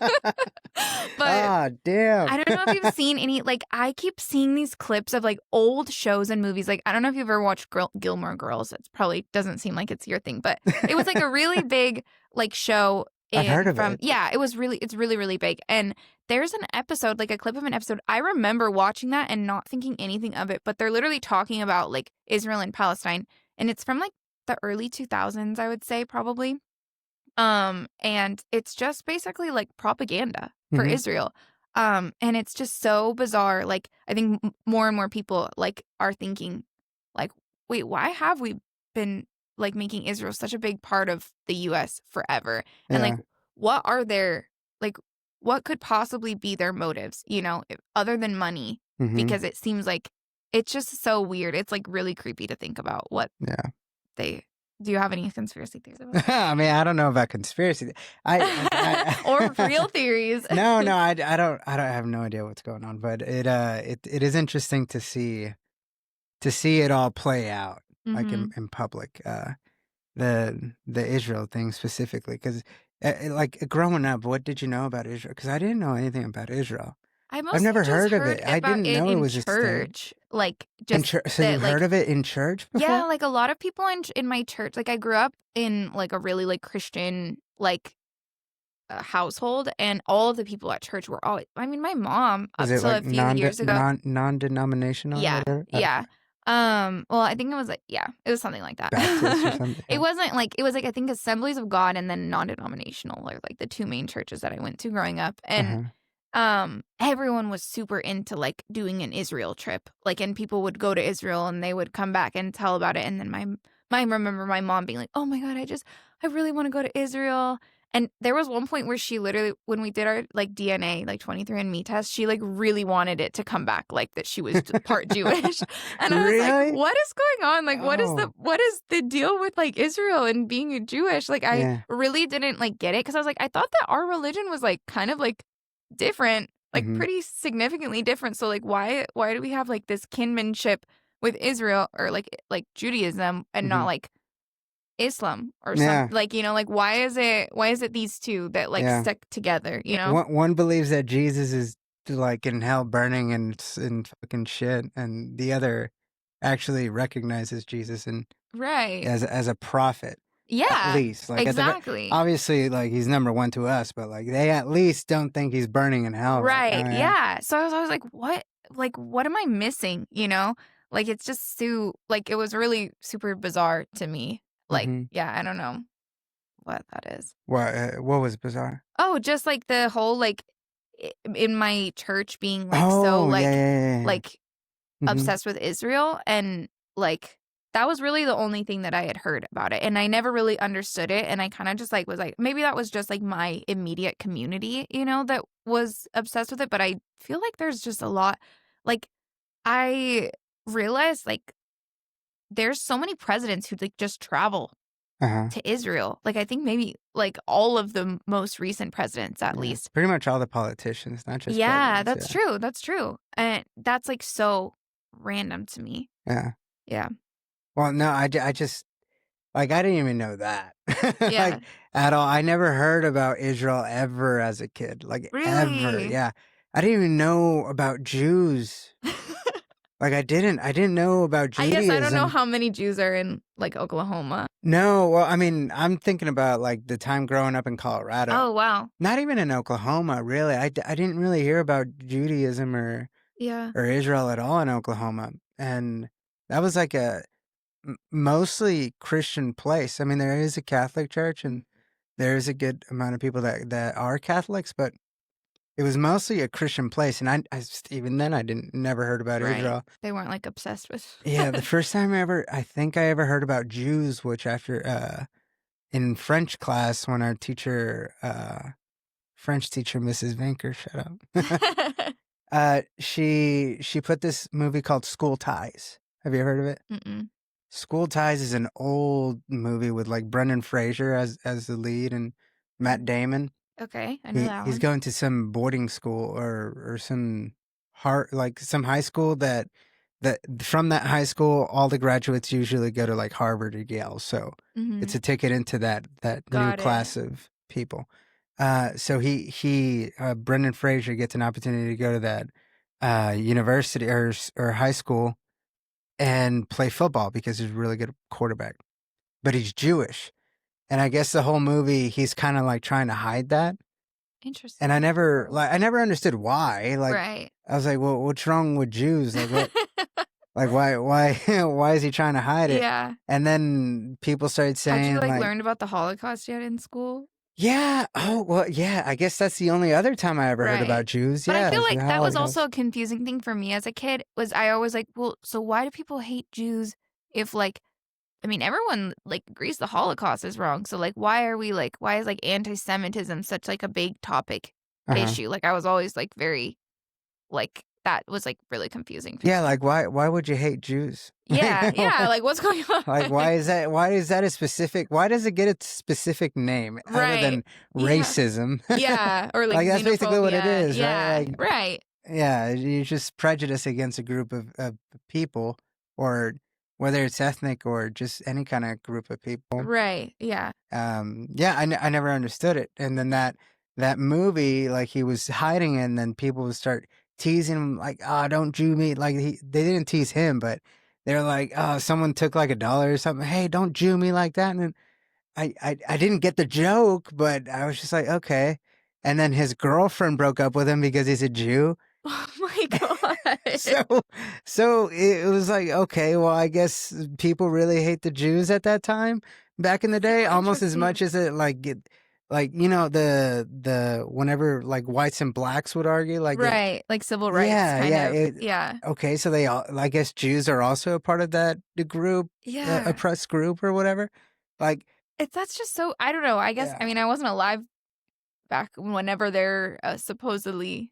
But damn. I don't know if you've seen any, like, I keep seeing these clips of, like, old shows and movies. Like, I don't know if you've ever watched Gilmore Girls. It's probably doesn't seem like it's your thing, but it was, like, a really big, like, show I've heard of from, it. yeah, it's really, really big. And there's an episode, like, a clip of an episode. I remember watching that and not thinking anything of it, but they're literally talking about, like, Israel and Palestine. And it's from, like, the early 2000s, I would say, probably. And it's just basically like propaganda for Israel. And it's just so bizarre. Like, I think more and more people like are thinking like, wait, why have we been like making Israel such a big part of the US forever? And like, what are their, like, what could possibly be their motives, other than money? Because it seems like it's just so weird. It's like really creepy to think about what do you have any conspiracy theories about that? I mean, I don't know about conspiracy. Or real theories. No, I don't. I have no idea what's going on. But it is interesting to see it all play out, like in public. The Israel thing specifically, because like growing up, what did you know about Israel? Because I didn't know anything about Israel. I've never heard of it. I didn't know it was a church. Like just so you heard of it in church before? Yeah, like a lot of people in my church. Like I grew up in like a really like Christian like household, and all of the people at church were always. I mean, my mom Was up it till like a few years ago. non-denominational? Yeah, or whatever? yeah. Well, I think it was like it was something like that. Baptist or something. It wasn't like it was like I think Assemblies of God and then non-denominational are like the two main churches that I went to growing up, and everyone was super into like doing an Israel trip, like, and people would go to Israel and they would come back and tell about it. And then I remember my mom being like, oh my God, I really want to go to Israel. And there was one point where she literally, when we did our like DNA, like 23andMe test, she like really wanted it to come back like that she was part Jewish. And I was like, what is going on? Like, what is the deal with like Israel and being Jewish? Like, I really didn't like get it, because I was like, I thought that our religion was like kind of like different, like pretty significantly different. So like, why do we have like this kinship with Israel or like Judaism and not like Islam or something? Like, like why is it these two that like stuck together, One believes that Jesus is like in hell burning and fucking shit, and the other actually recognizes Jesus and as a prophet. At least, like, exactly. Obviously, like, he's number one to us, but like they at least don't think he's burning in hell. Right. Yeah. So I was like, what? Like, what am I missing? Like, it's just like, it was really super bizarre to me. Like, I don't know what that is. What was bizarre? Oh, just like the whole, like, in my church being like so like, like obsessed with Israel, and like, that was really the only thing that I had heard about it. And I never really understood it. And I kind of just like was like, maybe that was just like my immediate community, that was obsessed with it. But I feel like there's just a lot, like, I realized like there's so many presidents who like just travel to Israel. Like, I think maybe like all of the most recent presidents, at least. Pretty much all the politicians, not just that's true. That's true. And that's like so random to me. Yeah. Well, no, I just, like, I didn't even know that. Like, at all. I never heard about Israel ever as a kid. Like, ever. Yeah. I didn't even know about Jews. Like, I didn't know about Judaism. I guess I don't know how many Jews are in, like, Oklahoma. No, well, I mean, I'm thinking about, like, the time growing up in Colorado. Oh, wow. Not even in Oklahoma, really. I didn't really hear about Judaism or Israel at all in Oklahoma. And that was, like, a mostly Christian place. I mean, there is a Catholic church, and there is a good amount of people that are Catholics, but it was mostly a Christian place, and I even then I never heard about Israel. They weren't like obsessed with. Yeah, the first time I think I ever heard about Jews, which after in French class when our teacher, French teacher Mrs. Vinker, shut up, she put this movie called School Ties. Have you ever heard of it? Mm-mm. School Ties is an old movie with like Brendan Fraser as the lead and Matt Damon. Okay, I know that He's one. going to some boarding school or some some high school that from that high school all the graduates usually go to like Harvard or Yale. So it's Mm-hmm. a ticket into that new Got it. class of people. So he Brendan Fraser gets an opportunity to go to that university or high school and play football because he's a really good quarterback. But he's Jewish. And I guess the whole movie he's kind of like trying to hide that. And Interesting. I never understood why. Like Right. I was like, well, what's wrong with Jews? Like what like why why is he trying to hide it? Yeah. And then people started Had you saying like like, learned about the Holocaust yet in school? yeah, oh well, yeah, I guess that's the only other time I ever heard Right. about Jews. But I Yeah, feel is the like that was also Holocaust. a confusing thing for me as a kid was I always like, well, so why do people hate Jews if like I mean everyone like agrees the Holocaust is wrong. So like why is like anti-Semitism such like a big topic Uh-huh. issue? Like I was always like very like that was like really confusing for Yeah, me. like why would you hate Jews? Yeah, yeah, like what's going on? Like why is that a specific why does it get a specific name other Right. than Yeah. racism? Yeah, or like Like that's basically what it xenophobia. is, right? Yeah, Like right. yeah, you're just prejudice against a group of people, or whether it's ethnic or just any kind of group of people. Right. Yeah. Yeah, I never understood it. And then that movie, like he was hiding it, and then people would start teasing him, like, "Ah, don't Jew me!" Like they didn't tease him, but they're like, "Oh, someone took like $1 or something. Hey, don't Jew me like that." And then I didn't get the joke, but I was just like, okay. And then his girlfriend broke up with him because he's a Jew. Oh my god. So, so it was like, okay, well, I guess people really hate the Jews at that time, back in the day, So almost as interesting. much as it like the whenever like whites and blacks would argue, like Right. Like civil rights yeah, kind yeah, of. Yeah. okay, so they all, I guess Jews are also a part of that the group, Yeah. oppressed group or whatever, like That's just so I don't know. I guess I yeah, mean I wasn't alive back whenever they're supposedly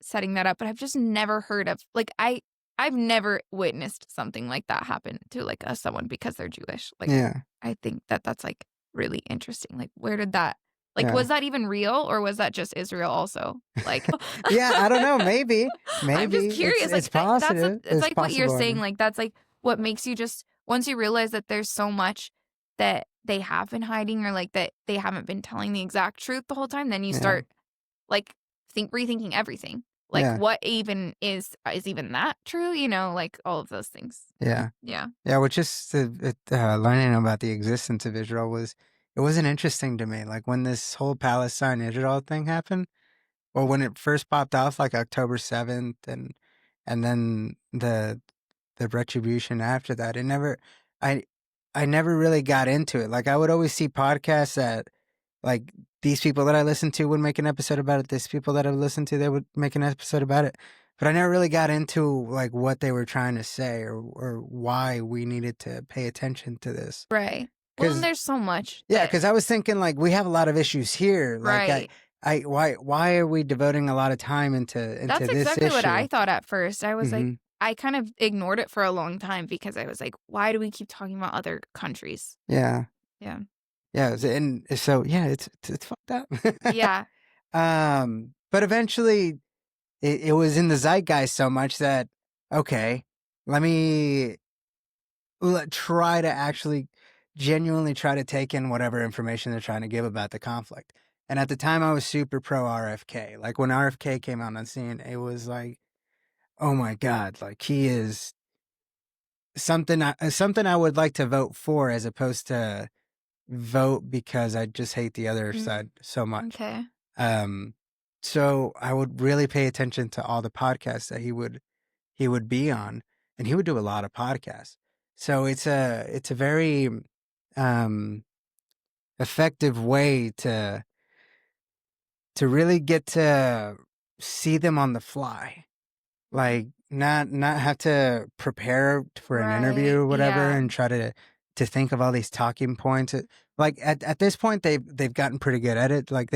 setting that up, but I've just never heard of like I've never witnessed something like that happen to like someone because they're Jewish. Like yeah, I think that that's like really interesting. Like where did that like yeah. was that even real or was that just Israel also? Like Yeah, I don't know. I'm just Maybe curious. it's Like that's positive. it's It's like what you're possible. I saying. mean, Like that's like what makes you just once you realize that there's so much that they have been hiding or like that they haven't been telling the exact truth the whole time, then you yeah, start like rethinking everything. Like yeah, what even is even that true? You know, like all of those things. yeah, Yeah. yeah. Which is learning about the existence of Israel it wasn't interesting to me. Like when this whole Palestine Israel thing happened, or when it first popped off, like October 7th, and then the retribution after that. I I never really got into it. Like I would always see podcasts that like these people that I listen to would make an episode about it. These people that I listened to, they would make an episode about it. But I never really got into like what they were trying to say or why we needed to pay attention to this. Right. Well, and Cause there's so much yeah, that cause I was thinking like we have a lot of issues here. Like right. why are we devoting a lot of time into That's this exactly what issue? I thought at first. I was like Hmm. I kind of ignored it for a long time because I was like, why do we keep talking about other countries? Yeah. Yeah. Yeah. And so yeah, it's fucked up. Yeah. But eventually it was in the zeitgeist so much that okay, let me try to actually genuinely try to take in whatever information they're trying to give about the conflict. And at the time, I was super pro RFK. Like when RFK came out on scene, it was like, oh my god, like he is something I would like to vote for as opposed to vote because I just hate the other Mm, side so much. okay. Um, so I would really pay attention to all the podcasts that he would be on, and he would do a lot of podcasts. So it's a very um, effective way to really get to see them on the fly, Mhm. like not have to prepare for an interview Right. or whatever, Yeah. and try to think of all these talking points. Like at this point, they've gotten pretty good at it. Like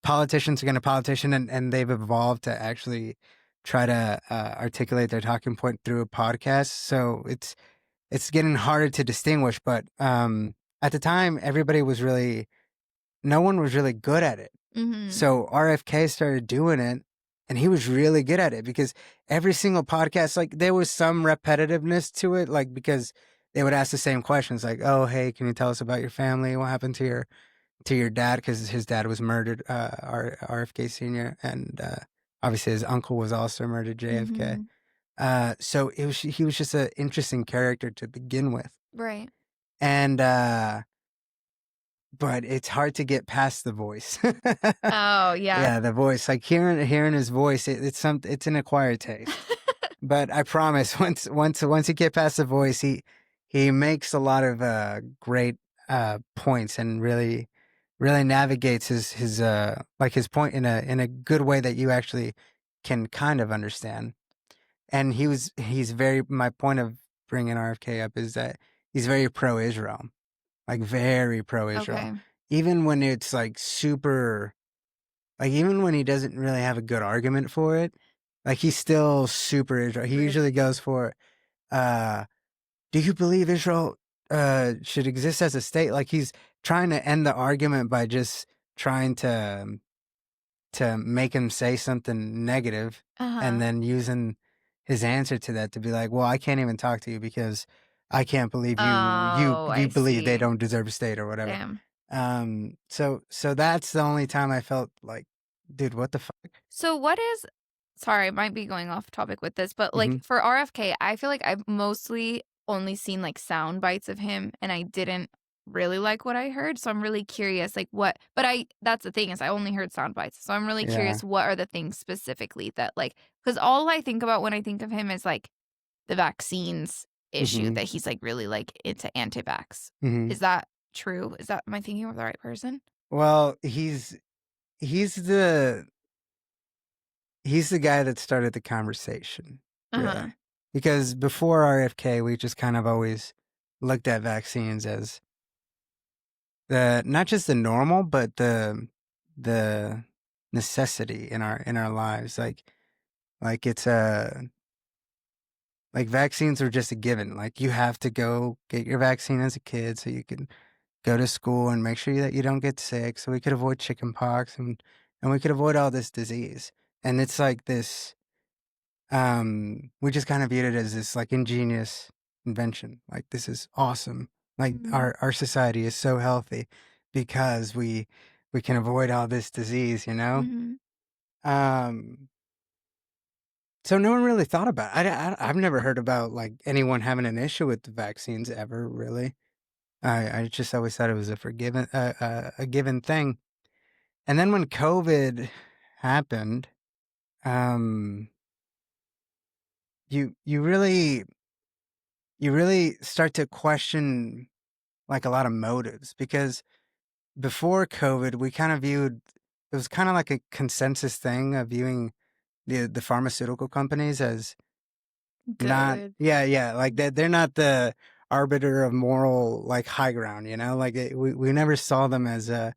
politicians are going to politician, and they've evolved to actually try to articulate their talking point through a podcast. So it's getting harder to distinguish. But at the time, no one was really good at it. Mm-hmm. So RFK started doing it, and he was really good at it because every single podcast, like there was some repetitiveness to it, like because they would ask the same questions, like, "Oh, hey, can you tell us about your family? What happened to your dad?" Because his dad was murdered, RFK Senior, and obviously his uncle was also murdered, JFK. Mm-hmm. So he was just an interesting character to begin with, Right. and but it's hard to get past the voice. Oh, yeah. Yeah, the voice, like hearing his voice, it's an acquired taste. But I promise, once you get past the voice, he makes a lot of great points and really navigates his like his point in a good way that you actually can kind of understand. And he's very, my point of bringing RFK up is that he's very pro Israel, like very pro Israel, Okay. even when it's like super, like even when he doesn't really have a good argument for it, like he's still super Israel. He Really? usually goes for, uh, "Do you believe Israel should exist as a state?" Like he's trying to end the argument by just trying to make him say something negative, and Uh-huh. then using his answer to that to be like, "Well, I can't even talk to you because I can't believe Oh, I you believe they see. don't deserve a state or whatever." Damn. So that's the only time I felt like, dude, what the fuck? So what is sorry, I might be going off topic with this, but like Hmm. for RFK, I feel like I've mostly only seen like sound bites of him and I didn't really like what I heard. So I'm really curious like what but I that's the thing is I only heard sound bites. So I'm really Yeah. curious what are the things specifically that like cuz all I think about when I think of him is like the vaccines issue Hmm. that he's like really like into anti-vax. Hmm. Is that true? Is that am I thinking of the right person? Well, he's the he's the guy that started the conversation, Uh-huh. really. Because before RFK, we just kind of always looked at vaccines as the not just the normal, but the necessity in our lives. Like it's a like vaccines are just a given. Like you have to go get your vaccine as a kid so you can go to school and make sure that you don't get sick, so we could avoid chicken pox and we could avoid all this disease. And it's like this we just kind of viewed it as this like ingenious invention. Like this is awesome. Like Mhm. our society is so healthy because we can avoid all this disease, you know? Mhm. Um so no one really thought about it. I've never heard about like anyone having an issue with the vaccines ever, really. I just always thought it was a forgiven a given thing. And then when COVID happened, um, you you really you really start to question like a lot of motives because before COVID, we kind of viewed it was kind of like a consensus thing of viewing the pharmaceutical companies as not, Good. yeah, like they're not the arbiter of moral like high ground, you know, like we never saw them as a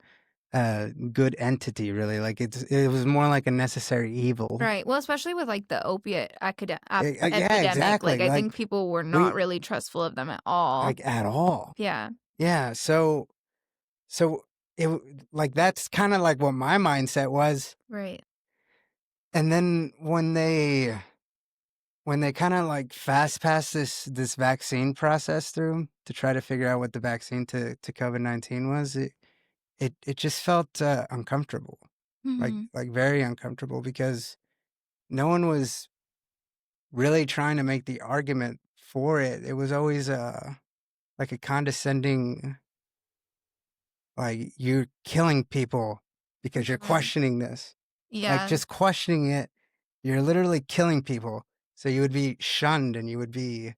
good entity, really. Like it was more like a necessary evil. Right. Well, especially with like the opiate Yeah, epidemic, like exactly. I Like think people were not we really trustful of them at all. like at all. Yeah. Yeah. So like that's kind of like what my mindset was. Right. And then when they kind of like fast pass this vaccine process through to try to figure out what the vaccine to COVID-19 was, it just felt uncomfortable, Mhm. like very uncomfortable because no one was really trying to make the argument for it. It was always like a condescending, like you're killing people because you're Right. questioning this. Like Yeah. just questioning it, you're literally killing people. So you would be shunned and you would be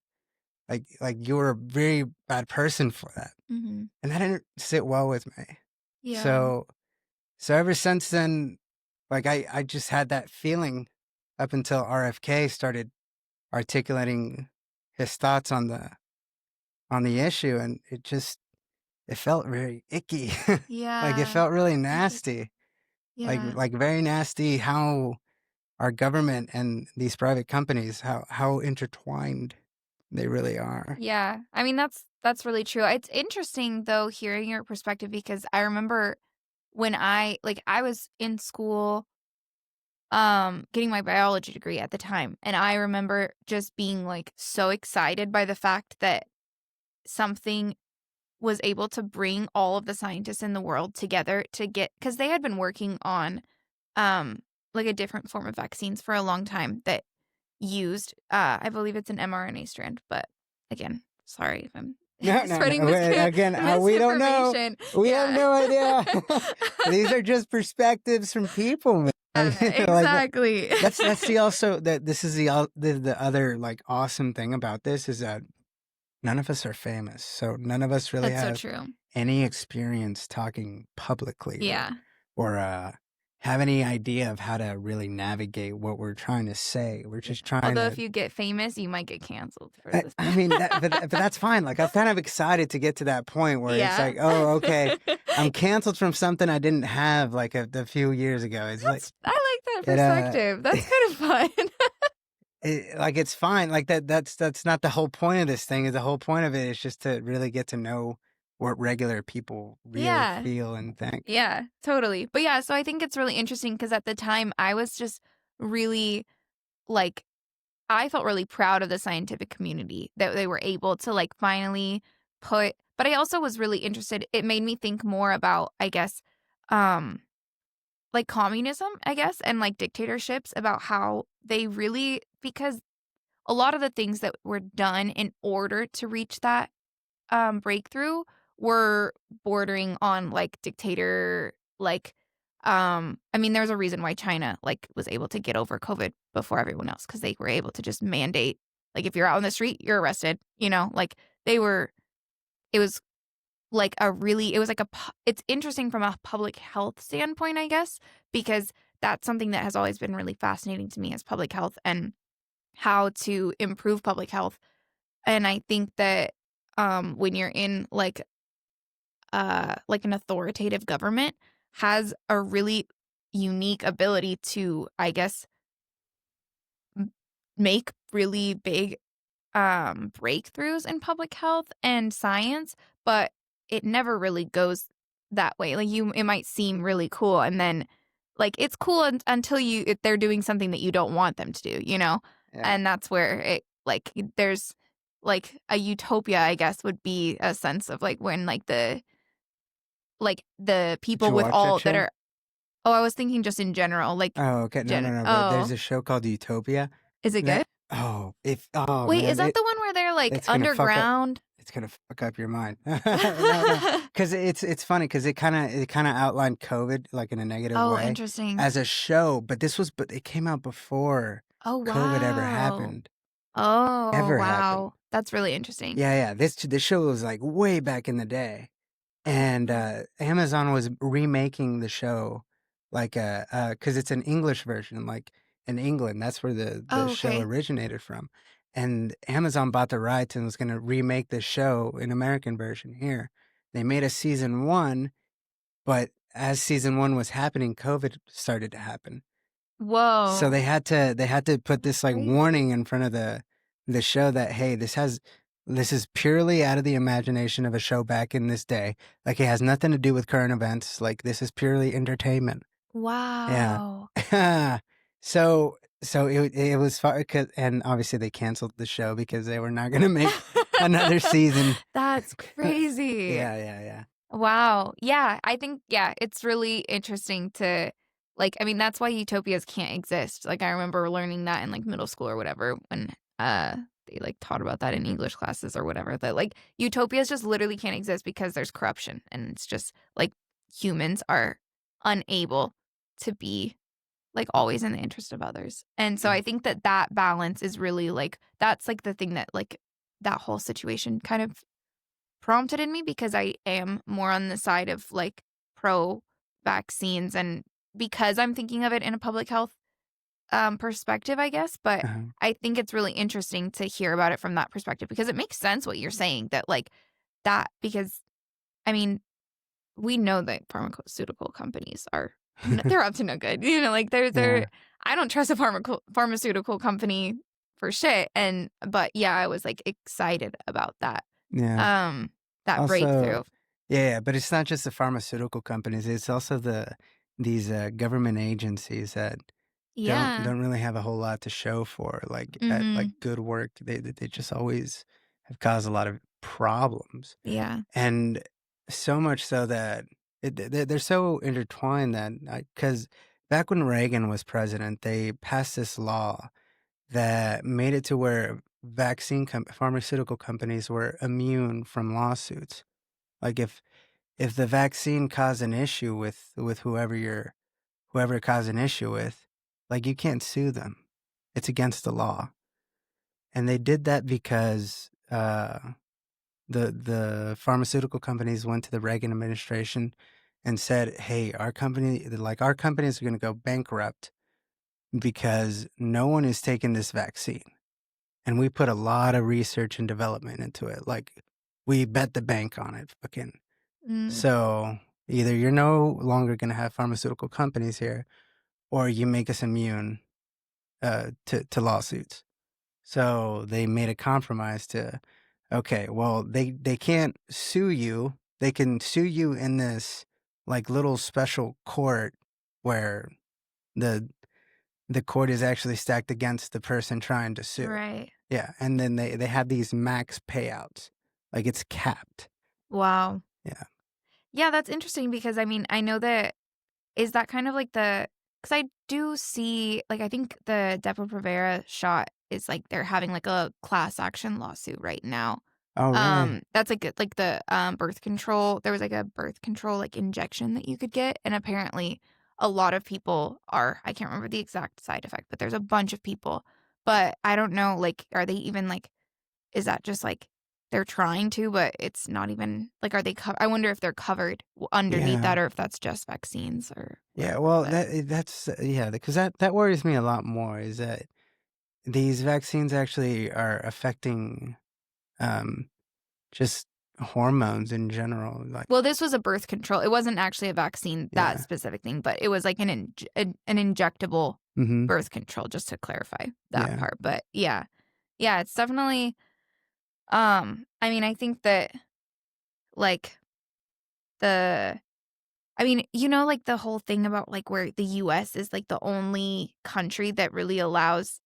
like you were a very bad person for that. Mhm. And that didn't sit well with me. Yeah. So so ever since then, like I just had that feeling up until RFK started articulating his thoughts on the issue, and it felt very icky. Like it Yeah. felt really Interesting. nasty. Yeah. Like very nasty how our government and these private companies, how intertwined they really are. Yeah. I mean that's really true. It's interesting though hearing your perspective because I remember when I was in school getting my biology degree at the time, and I remember just being like so excited by the fact that something was able to bring all of the scientists in the world together to get, because they had been working on like a different form of vaccines for a long time that used I believe it's an mRNA strand, but again, sorry if I'm No, no, no. spreading Again, we don't know. misinformation. We have Yeah. no idea. These are just perspectives from people, man. Like, Exactly. that's the also that this is the other like awesome thing about this is that none of us are famous, so none of us really That's so have true. any experience talking publicly Yeah. or have any idea of how to really navigate what we're trying to say. We're just trying Although to. if you get famous, you might get canceled for this. I mean, but that's fine. Like, I'm kind of excited to get to that point where it's Yeah. like, oh, okay, I'm canceled from something I didn't have like a few years ago. It's like, I like that perspective. That's kind of fun. like it's fine. Like that's not the whole point of this thing. The whole point of it is just to really get to know what regular people really Yeah. feel and think. Yeah, totally. But yeah, so I think it's really interesting because at the time I was just really like, I felt really proud of the scientific community that they were able to like finally but I also was really interested. It made me think more about, I guess, like communism, I guess, and like dictatorships, about how they really, because a lot of the things that were done in order to reach that breakthrough were bordering on like dictator, like I mean, there's a reason why China like was able to get over COVID before everyone else, because they were able to just mandate, like, if you're out on the street, you're arrested, like they were, it was like it was like it's interesting from a public health standpoint, I guess, because that's something that has always been really fascinating to me, as public health and how to improve public health. And I think that when you're in like an authoritative government, has a really unique ability to, I guess, make really big breakthroughs in public health and science, but it never really goes that way. Like, it might seem really cool, and then like it's cool until if they're doing something that you don't want them to do, Yeah. and that's where it, like, there's like a utopia, I guess, would be a sense of like when the Did people you with watch all that that show? are. Oh, I was thinking just in general, like Oh, okay. No. But there's Oh, a show called Utopia. is it That good? man, Wait, is that the one where they're like it's gonna fuck up. underground? It's gonna fuck up your mind. No, because it's funny because it kind of outlined COVID like in a negative Oh, way interesting. as a show, but it came out before Oh, COVID ever wow. happened. Oh, Ever happened. wow. That's really interesting. Yeah. This show was like way back in the day, and Amazon was remaking the show like because it's an English version, like in England. That's where the Oh, show okay. originated from. And Amazon bought the rights and was going to remake the show in American version here. They made a season 1, but as season 1 was happening, COVID started to happen. So Whoa. they had to put this like Crazy. warning in front of the show that, hey, this is purely out of the imagination of a show back in this day. Like, it has nothing to do with current events. Like, this is purely entertainment. Yeah. Wow. So it was fun, and obviously they canceled the show because they were not going to make another season. That's crazy. Yeah. Wow. Yeah, I think, yeah, it's really interesting to, like, I mean, that's why utopias can't exist. Like, I remember learning that in like middle school or whatever, when they like taught about that in English classes or whatever, that like utopias just literally can't exist because there's corruption, and it's just like humans are unable to be like always in the interest of others. And so I think that balance is really like, that's like the thing that like that whole situation kind of prompted in me, because I am more on the side of like pro vaccines, and because I'm thinking of it in a public health perspective, I guess. But Uh-huh. I think it's really interesting to hear about it from that perspective, because it makes sense what you're saying, that like that, because I mean, we know that pharmaceutical companies are they're up to no good. Like they're Yeah. I don't trust a pharmaceutical company for shit. But yeah, I was like excited about that Yeah. that Also, breakthrough. Yeah, but it's not just the pharmaceutical companies. It's also these government agencies that Yeah. don't really have a whole lot to show for like Mhm. good work. They just always have caused a lot of problems, Yeah. and so much so that they're so intertwined that because back when Reagan was president, they passed this law that made it to where pharmaceutical companies were immune from lawsuits. Like if the vaccine caused an issue with whoever it caused an issue with, like you can't sue them. It's against the law. And they did that because the pharmaceutical companies went to the Reagan administration and said, "Hey, our companies are going to go bankrupt because no one is taking this vaccine." And we put a lot of research and development into it. Like we bet the bank on it, fucking. Mm. So either you're no longer going to have pharmaceutical companies here, or you make us immune to lawsuits. So they made a compromise to, okay, well they can't sue you. They can sue you in this like little special court where the the court is actually stacked against the person trying to sue. Right. Yeah, and then they have these max payouts, like it's capped. Wow. Yeah. Yeah, that's interesting because I mean, I know that is that kind of like because I do see, like, I think the Depo-Provera shot is like they're having like a class action lawsuit right now. Oh, really? That's like like the birth control. There was like a birth control like injection that you could get, and apparently a lot of people are. I can't remember the exact side effect, but there's a bunch of people. But I don't know, like, are they even like? Is that just like they're trying to, but it's not even like, are they? I wonder if they're covered underneath Yeah. that, or if that's just vaccines or Yeah, whatever. well, But that's yeah, because that worries me a lot more is that these vaccines actually are affecting um just hormones in general. Like, well, this was a birth control. It wasn't actually a vaccine, that yeah. specific thing, but it was like an injectable Mhm. birth control, just to clarify that Yeah. part. But yeah. Yeah, it's definitely I mean, I think that like the I mean, like the whole thing about like where the US is like the only country that really allows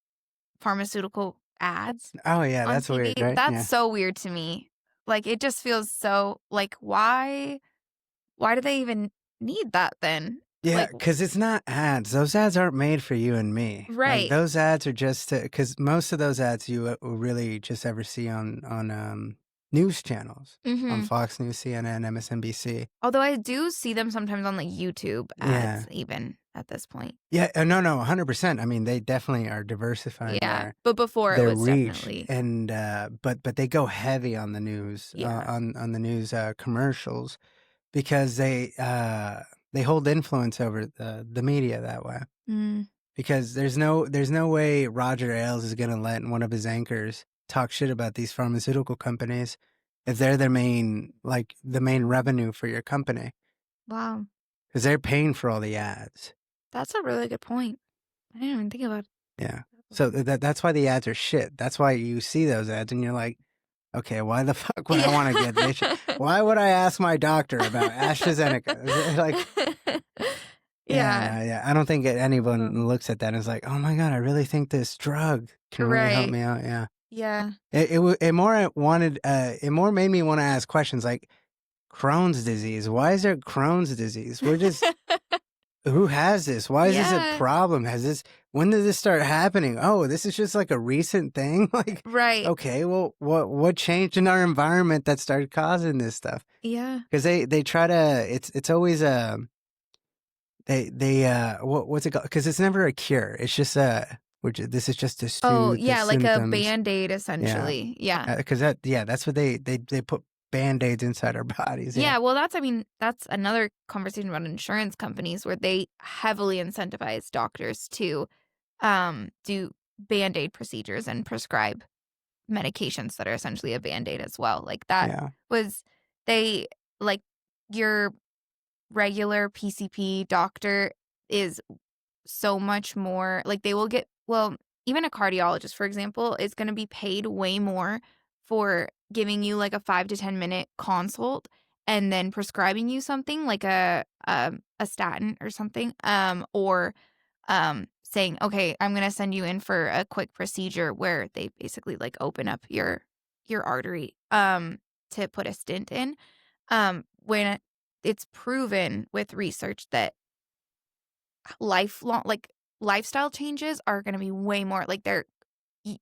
pharmaceutical ads Oh, yeah, on that's TV. weird, right? That's Yeah. so weird to me. Like it just feels so like why do they even need that then? Yeah, Like because it's not ads. Those ads aren't made for you and me. Like right. those ads are just because most of those ads you will really just ever see on news channels on Mhm. Fox News, CNN, MSNBC. Although I do see them sometimes on like YouTube Yeah, ads even at this point. yeah. No, 100%. I mean, they definitely are diversifying Yeah. But before it their was reach, definitely and but they go heavy on the news yeah. on the news commercials because they hold influence over the media that way. Mm, Because there's no way Roger Ailes is gonna let one of his anchors talk shit about these pharmaceutical companies if they're the main revenue for your company wow. because they're paying for all the ads. That's a really good point. I didn't even think about Yeah. that So before. that's why the ads are shit. That's why you see those ads and you're like, okay, why the fuck would I Yeah. want to get this? Why would I ask my doctor about AstraZeneca? Like, yeah, Yeah. no, yeah. I don't think Oh, anyone looks at that and is like, oh my god, I really think this drug can really help right. me out. Yeah. Yeah. It more made me want to ask questions like Crohn's disease. Why is there Crohn's disease? Who has this? Why is this a Yeah. problem? When did this start happening? Oh, this is just like a recent thing. Like, Right. okay, well, what changed in our environment that started causing this stuff? Yeah. Because they try to, it's always what's it called? Because it's never a cure. It's just this is just to Oh, soothe the yeah, like a symptoms. Band-Aid Yeah. essentially. Yeah. Because that's what they put band-aids inside our bodies. Yeah. Yeah, well, I mean, that's another conversation about insurance companies where they heavily incentivize doctors to do Band-Aid procedures and prescribe medications that are essentially a Band-Aid as well. Like that Yeah. was they like your regular PCP doctor is so much more like they will get well, even a cardiologist, for example, is going to be paid way more for giving you like a 5 to 10 minute consult and then prescribing you something like a statin or something, or saying, okay, I'm gonna send you in for a quick procedure where they basically like open up your artery to put a stent in. When it's proven with research that lifelong like lifestyle changes are gonna be way more like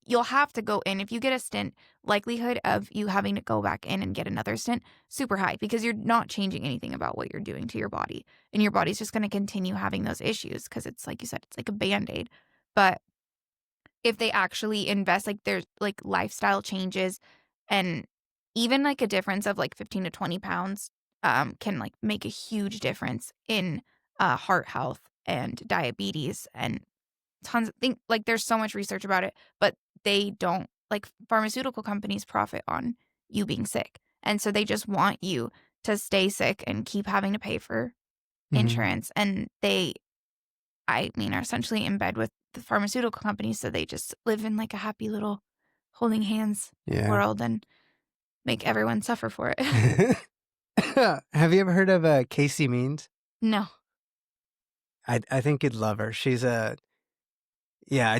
you'll have to go in. If you get a stent, likelihood of you having to go back in and get another stent, super high, because you're not changing anything about what you're doing to your body. And your body's just going to continue having those issues because it's like you said, it's like a Band-Aid. But if they actually invest, like there's like lifestyle changes and even like a difference of like 15 to 20 pounds can like make a huge difference in heart health and diabetes and tons of things. Like there's so much research about it, but they don't, like pharmaceutical companies profit on you being sick. And so they just want you to stay sick and keep having to pay for Mhm. insurance. And are essentially in bed with the pharmaceutical companies. So they just live in like a happy little holding hands Yeah. world and make everyone suffer for it. Have you ever heard of Casey Means? No. I think you'd love her. She's a yeah.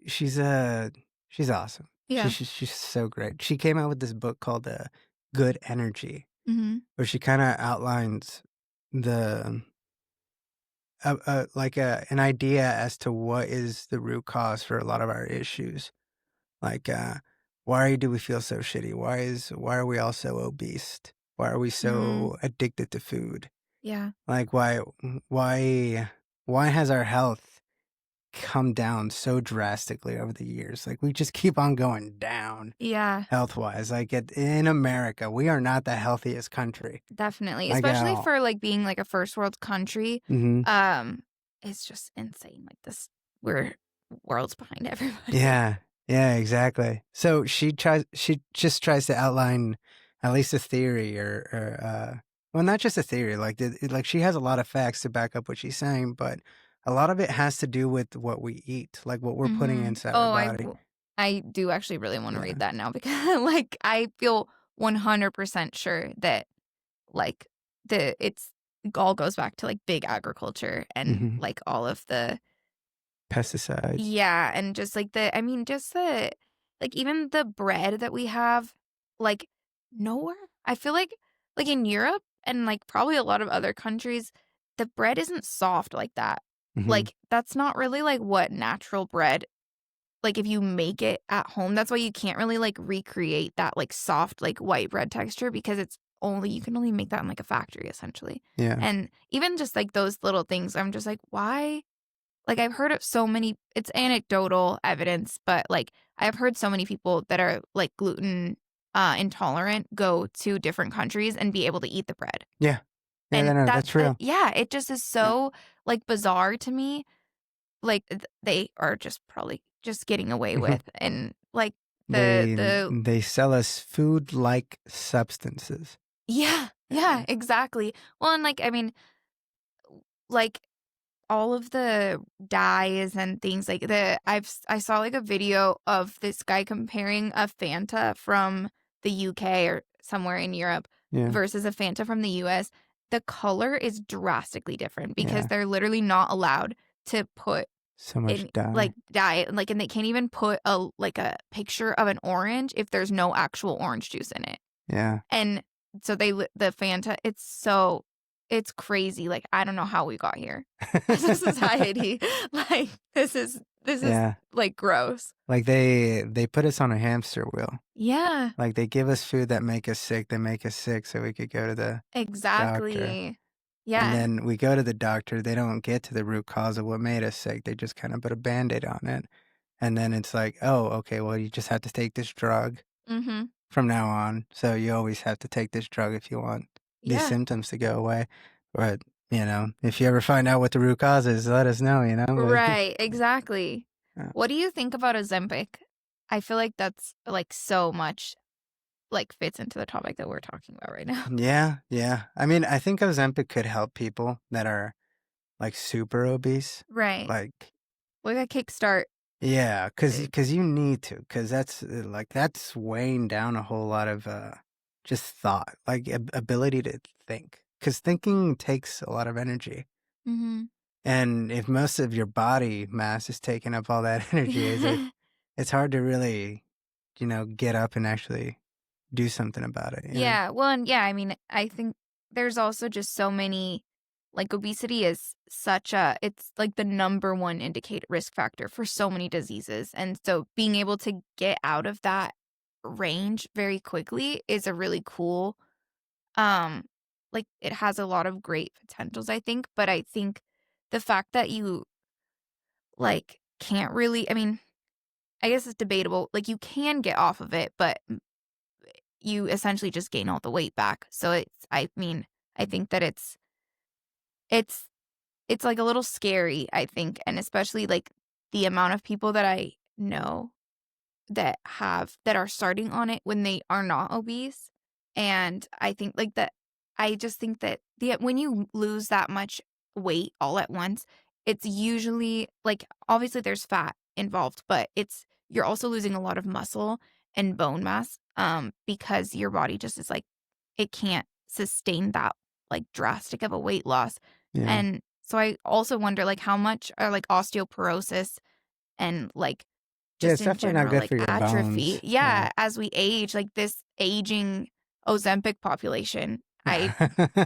She's a she's awesome. Yeah. She's so great. She came out with this book called Good Energy, Mm-hmm. where she kind of outlines the an idea as to what is the root cause for a lot of our issues. Like, why do we feel so shitty? Why are we all so obese? Why are we Mm, so addicted to food? yeah. Like, why has our health come down so drastically over the years? Like, we just keep on going down Yeah. health wise. Like, in America, we are not the healthiest country. Definitely, Like, especially for, like, being, like, a first world country, mm-hmm. it's just insane, like, we're worlds behind everybody. Yeah, yeah, exactly. So she just tries to outline at least a theory well, not just a theory, like she has a lot of facts to back up what she's saying, but a lot of it has to do with what we eat, like what we're putting Mhm. inside our Oh, body. I do actually really wanna Yeah. read that now because, like, I feel 100% sure that, like, it all goes back to, like, big agriculture and, Hmm. like, all of the Pesticides. yeah, and just like just the like even the bread that we have, like nowhere. I feel like in Europe and like probably a lot of other countries, the bread isn't soft like that. Hmm. Like that's not really like what natural bread, like if you make it at home, that's why you can't really like recreate that like soft like white bread texture because you can only make that in like a factory essentially. Yeah. And even just like those little things, I'm just like, why like, I've heard of so many it's anecdotal evidence, but, like, I've heard so many people that are, like, gluten, intolerant go to different countries and be able to eat the bread. Yeah. Yeah. And No, that's real. yeah, it just is Yeah. so, like, bizarre to me. Like, they are just probably just getting away with and, like, the They sell us food like substances. yeah, yeah, Yeah. exactly. Well, and, like, I mean, like all of the dyes and things like I saw like a video of this guy comparing a Fanta from the UK or somewhere in Europe Yeah. versus a Fanta from the US. The color is drastically different because Yeah. they're literally not allowed to put So much in dye. like dye like and they can't even put a picture of an orange if there's no actual orange juice in it. Yeah. And so the Fanta, it's crazy. Like, I don't know how we got here as a society. Like, this is Yeah. like gross. Like they put us on a hamster wheel. Yeah, Like they give us food that make us sick, they make us sick so we could go to the doctor. exactly. And Yeah. then we go to the doctor, they don't get to the root cause of what made us sick. They just kind of put a band-aid on it. And then it's like, "Oh, okay, well you just have to take this drug Mhm. from now on. So you always have to take this drug if you want these Yeah. symptoms to go away." But, if you ever find out what the root cause is, let us know, Like, Right, exactly. uh, What do you think about Ozempic? I feel like that's like so much like fits into the topic that we're talking about right now. yeah, yeah. I mean, I think Ozempic could help people that are like super obese. Right. Like, Like a kickstart. yeah, uh, cause you need to, cause that's weighing down a whole lot of just thought, like ability to think, because thinking takes a lot of energy. Mm-hmm. And if most of your body mass is taking up all that energy, it's hard to really, get up and actually do something about it, Yeah. Well, and yeah, I mean, I think there's also just so many, like obesity is it's like the number one indicator risk factor for so many diseases. And so being able to get out of that range very quickly is a really cool, um, like it has a lot of great potentials, I think. But I think the fact that you like can't really, I mean, I guess it's debatable. Like you can get off of it, but you essentially just gain all the weight back. So I mean, I think that it's it's like a little scary, I think, and especially like the amount of people that I know that are starting on it when they are not obese. And I think like that I just think that when you lose that much weight all at once, it's usually like obviously there's fat involved, but you're also losing a lot of muscle and bone mass because your body just is like it can't sustain that like drastic of a weight loss. yeah. And so I also wonder like how much are like osteoporosis and like Yeah, just it's in definitely not general, good like for your atrophy. bones. Yeah. Yeah, as we age, like this aging Ozempic population, I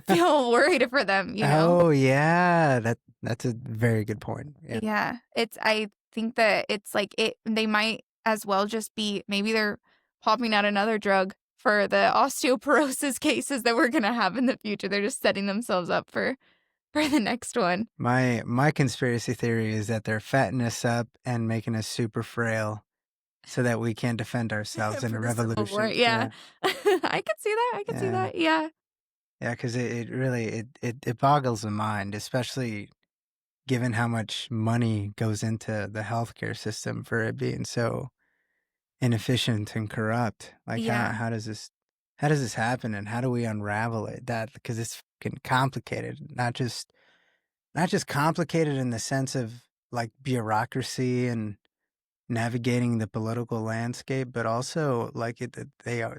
feel worried for them, you know? Oh yeah, that's a very good point. Yeah. Yeah, I think that it's like they might as well just be, maybe they're popping out another drug for the osteoporosis cases that we're gonna have in the future. They're just setting themselves up for the next one. My conspiracy theory is that they're fattening us up and making us super frail so that we can't defend ourselves in For a the Civil War, revolution. yeah. Yeah. I could see that, I could see Yeah. that, yeah. Yeah, because it really it boggles the mind, especially given how much money goes into the healthcare system for it being so inefficient and corrupt. Like Yeah. how does this happen, and how do we unravel it? That because it's fucking complicated, not just complicated in the sense of like bureaucracy and navigating the political landscape, but also like they are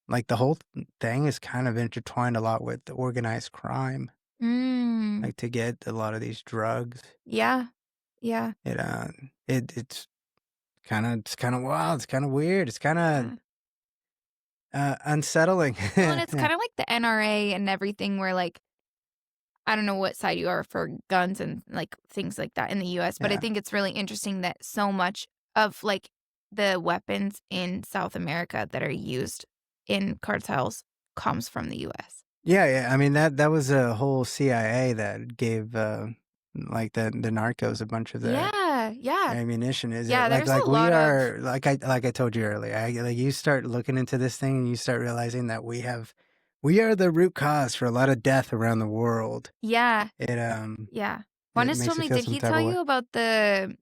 like the whole thing is kind of intertwined a lot with the organized crime. Mm. Like to get a lot of these drugs, Yeah. Yeah. it's kind of wild. It's kind of weird. It's kind of Yeah. unsettling. Well, and it's Yeah, kind of like the NRA and everything where like I don't know what side you are for guns and like things like that in the US, but I yeah. think it's really interesting that so much of like the weapons in South America that are used in cartels comes from the US. Yeah, yeah. I mean that was a whole CIA that gave like the narcos a bunch of their Yeah, yeah. ammunition. Is it Yeah, there's a like we lot of are like I told you earlier? Like you start looking into this thing and you start realizing that we are the root cause for a lot of death around the world. yeah. It Yeah. it Juanes told makes you me, feel did some he type tell of way. you about the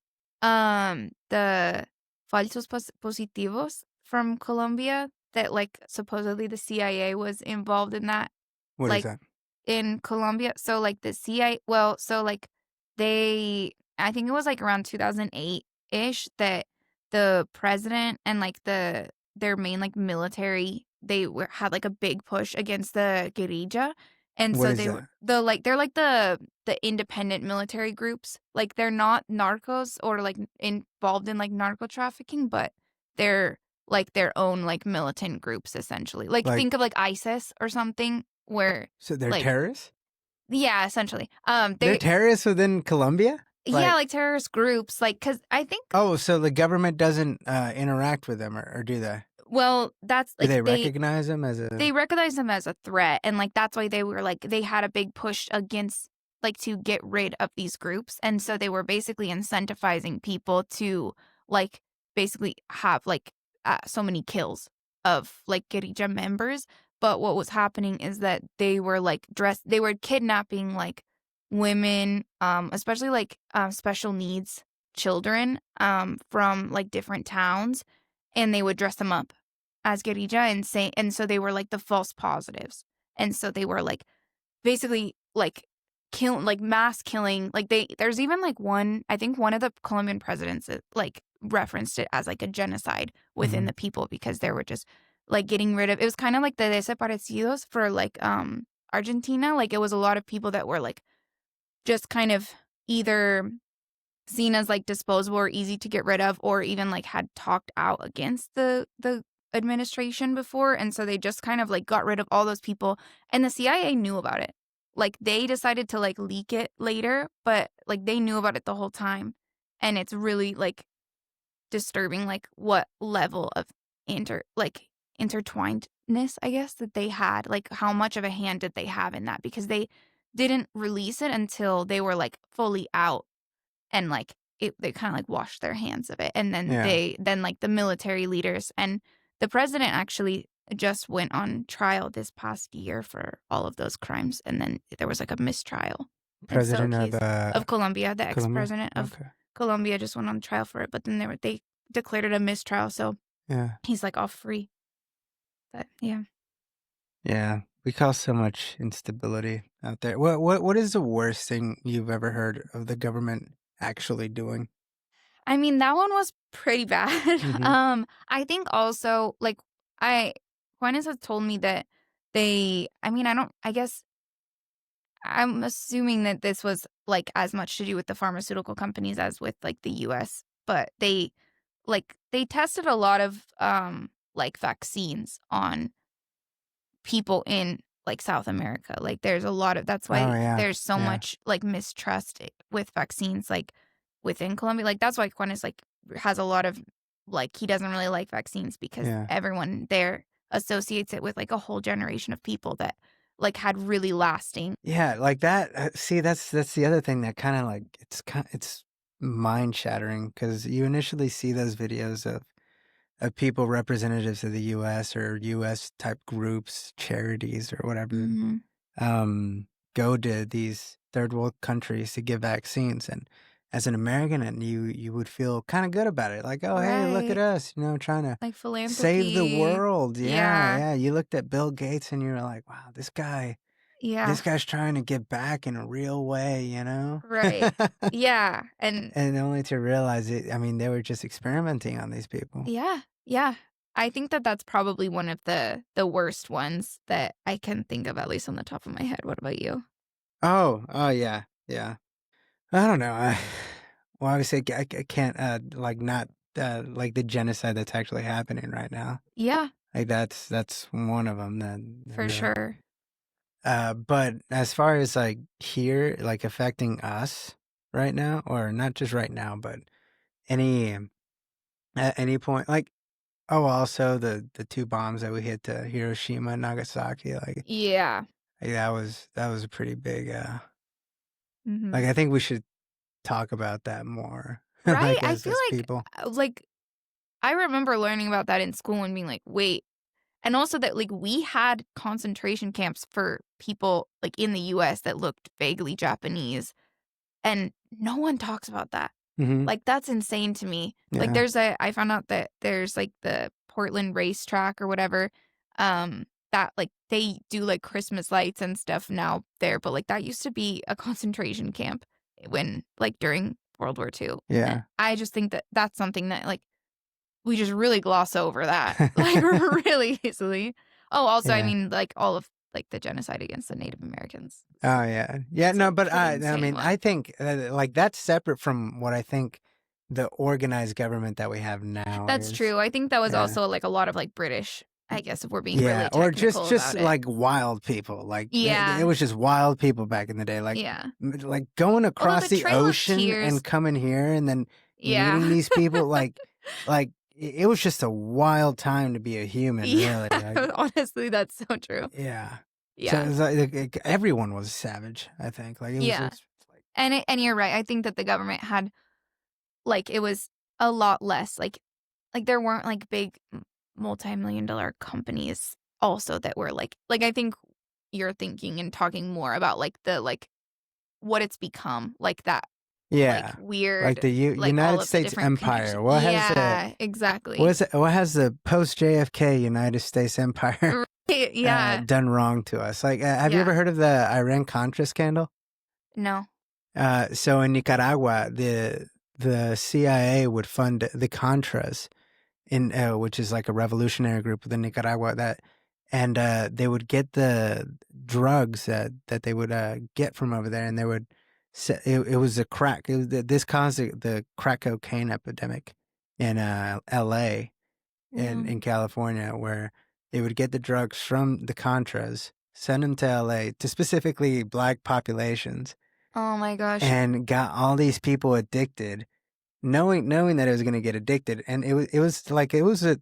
falsos positivos from Colombia that like supposedly the CIA was involved in that What is like that? in Colombia? So like the CIA, well, so like I think it was like around 2008-ish that the president and like their main like military, had like a big push against the guerrilla. And What so is that? they're like the independent military groups. Like they're not narcos or like involved in like narco trafficking, but they're like their own like militant groups essentially. Like Like think of like ISIS or something where so they're like terrorists? yeah, essentially. They're They terrorists within Colombia? yeah, like terrorist groups like cuz I think Oh, so the government doesn't interact with them, or do they? well, that's Do like they recognize them as a they recognize them as a threat, and like that's why they were like they had a big push against like to get rid of these groups, and so they were basically incentivizing people to like basically have like so many kills of like guerrilla members. But what was happening is that they were like they were kidnapping like women, especially like special needs children from like different towns, and they would dress them up as guerrilla and so they were like the false positives. And so they were like basically like like mass killing. Like there's even like I think one of the Colombian presidents like referenced it as like a genocide within Mhm. the people because there were just like getting rid of, it was kind of like the desaparecidos for like Argentina. Like it was a lot of people that were like just kind of either seen as like disposable or easy to get rid of, or even like had talked out against the administration before, and so they just kind of like got rid of all those people, and the CIA knew about it. Like they decided to like leak it later, but like they knew about it the whole time, and it's really like disturbing like what level of intertwinedness, I guess, that they had. Like how much of a hand did they have in that, because they didn't release it until they were like fully out, and like they kind of like washed their hands of it, and then Yeah. then like the military leaders and the president actually just went on trial this past year for all of those crimes, and then there was like a mistrial, and so President he's of Colombia, the Colombia? ex-president of Okay. Colombia just went on trial for it, but then they declared it a mistrial, so Yeah. he's like off free. But yeah. Yeah. We cause so much instability out there. What is the worst thing you've ever heard of the government actually doing? I mean, that one was pretty bad. Mm-hmm. I think also, like, Juanes has told me that I guess I'm assuming that this was, like, as much to do with the pharmaceutical companies as with, like, the US, but they tested a lot of, like, vaccines on people in like South America. Like there's a lot of, that's Oh why yeah. there's so Yeah. much like mistrust with vaccines like within Colombia. Like that's why Juanes like has a lot of like, he doesn't really like vaccines because Yeah. everyone there associates it with like a whole generation of people that like had really lasting. Yeah, like that. See, that's the other thing that kind of like it's mind shattering, because you initially see those videos of people representatives of the U.S. or U.S. type groups, charities or whatever, Mm-hmm. go to these third world countries to give vaccines, and as an American, and you would feel kind of good about it, like, oh hey, look at Right. us, trying to Like save the philanthropy. world. Yeah, Yeah. yeah. You looked at Bill Gates and you were like, wow, Yeah. this guy's trying to give back in a real way. Right. Yeah. And And only to realize it, I mean, they were just experimenting on these people. yeah, yeah. I think that that's probably one of the worst ones that I can think of, at least on the top of my head. What about you? Oh, yeah, yeah. I don't know. Well, obviously, I can't, like, not, like, the genocide that's actually happening right now. Yeah, Like, that's one of them that for really. sure. But as far as, like, here, like, affecting us right now, or not just right now, but any, at any point, like, oh, also the two bombs that we hit to Hiroshima and Nagasaki, Yeah. like that was a pretty big, like, Hmm. I think we should talk about that more, Right? like, I as feel people. like I remember learning about that in school and being like, wait. And also that like we had concentration camps for people like in the US that looked vaguely Japanese, and no one talks about that. Mhm. Like, that's insane to me. Like, Yeah. I found out that there's, like, the Portland racetrack or whatever, that, like, they do, like, Christmas lights and stuff now there, but, like, that used to be a concentration camp when, like, during World War II. And Yeah. I just think that that's something that, like, we just really gloss over that, like, really easily. Oh, also, I Yeah. mean, like, all of, like, the genocide against the Native Americans. Oh, yeah. Yeah, It's a no, but pretty I insane mean, one. I think, like, that's separate from what I think the organized government that we have now That's is. true. I think that was Yeah. also, like, a lot of, like, British, I guess, if we're being Yeah, really or just technical just about it. like wild people. Like it Yeah. was just wild people back in the day. Like Yeah. like going Although across the the Trail of ocean Tears, and coming here and then meeting yeah. these people. Like it was just a wild time to be a human. Yeah. Really. Like Honestly, that's so true. yeah. So it Yeah. was like everyone was savage. I think like it was Yeah. just like And you're right. I think that the government had, like, it was a lot less, like, there weren't, like, big multi-million-dollar companies also that were, I think you're thinking and talking more about, like, what it's become, like, that, like, yeah. Like weird, the like, all United of the States different Empire. connections. Yeah, exactly. What has the post JFK United States Empire Right, yeah, done wrong to us? Like, have you ever yeah. heard of the Iran-Contra scandal? No. So in Nicaragua, the CIA would fund the Contras in which is like a revolutionary group within Nicaragua, and they would get the drugs that they would get from over there, and they would it was a crack. This caused the crack cocaine epidemic in L.A. in California, where they would get the drugs from the Contras, send them to L.A. to specifically black populations, Oh my gosh. and got all these people addicted, knowing that it was going to get addicted, and it was like it was a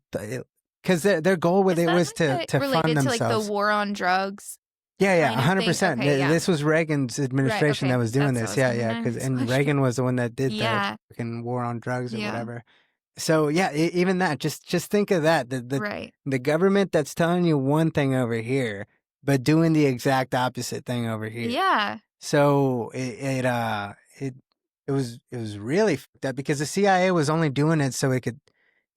because their goal with Is it that was like to fund related to like the themselves. war on drugs Yeah, kind of thing? 100%. Okay, yeah. This was Reagan's Right, administration okay. that was doing That's what this. I was Yeah, thinking. because Next and question. Reagan was the one that did the Yeah, fucking war on drugs or yeah, whatever. So yeah, even that. Just think of that. right. The government that's telling you one thing over here, but doing the exact opposite thing over here. Yeah, So it was really fucked up because the CIA was only doing it so it could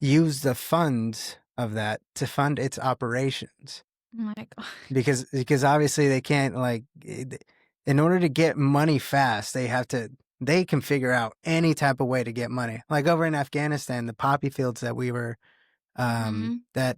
use the funds of that to fund its operations. oh my god. Because obviously they can't in order to get money fast, they can figure out any type of way to get money. Like over in Afghanistan, the poppy fields that we were that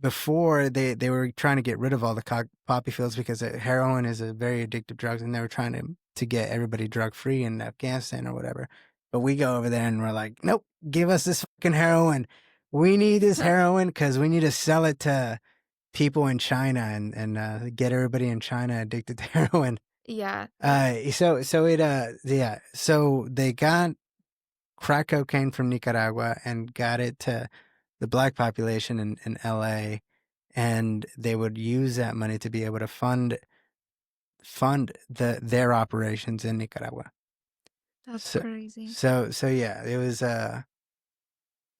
before they were trying to get rid of all the poppy fields because heroin is a very addictive drug, and they were trying to get everybody drug free in Afghanistan or whatever. But we go over there and we're like, nope, give us this fucking heroin. We need this heroin because we need to sell it to people in China and get everybody in China addicted to heroin. Yeah. So they got crack cocaine from Nicaragua and got it to the black population in LA, and they would use that money to be able to fund their operations in Nicaragua. That's So crazy. so yeah, it was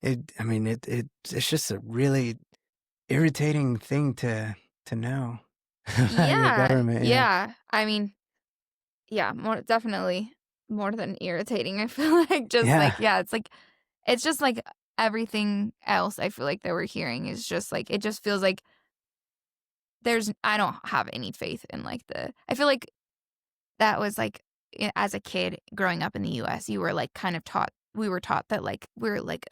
it's just a really irritating thing to know about your Yeah, government, yeah. yeah. I mean, yeah, definitely more than irritating. I feel like just Yeah. like, yeah, it's just like everything else I feel like that we're hearing is just like, it just feels like I don't have any faith in like I feel like that was like, as a kid growing up in the US, you were like kind of we were taught that like we're like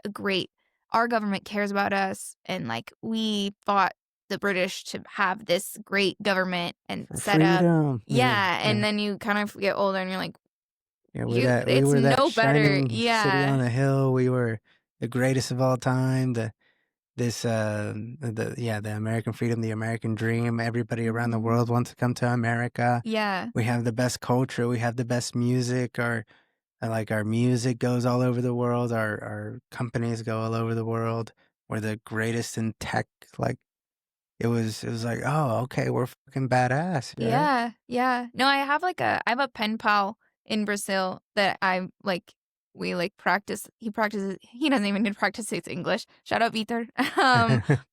our government cares about us, and like we fought the British to have this great government and For set up. freedom. Yeah, and Yeah. then you kind of get older and you're like, Yeah, we it's were that no better. shining city on Yeah. the hill. We were the greatest of all time. The American freedom, the American dream. Everybody around the world wants to come to America. Yeah. We have the best culture. We have the best music. Our music goes all over the world. Our companies go all over the world. We're the greatest in tech. Like it was like, oh, okay, we're fucking badass, right? Yeah, yeah. No, I have a pen pal in Brazil that we like practice. He doesn't even need to practice his English. Shout out Vitor.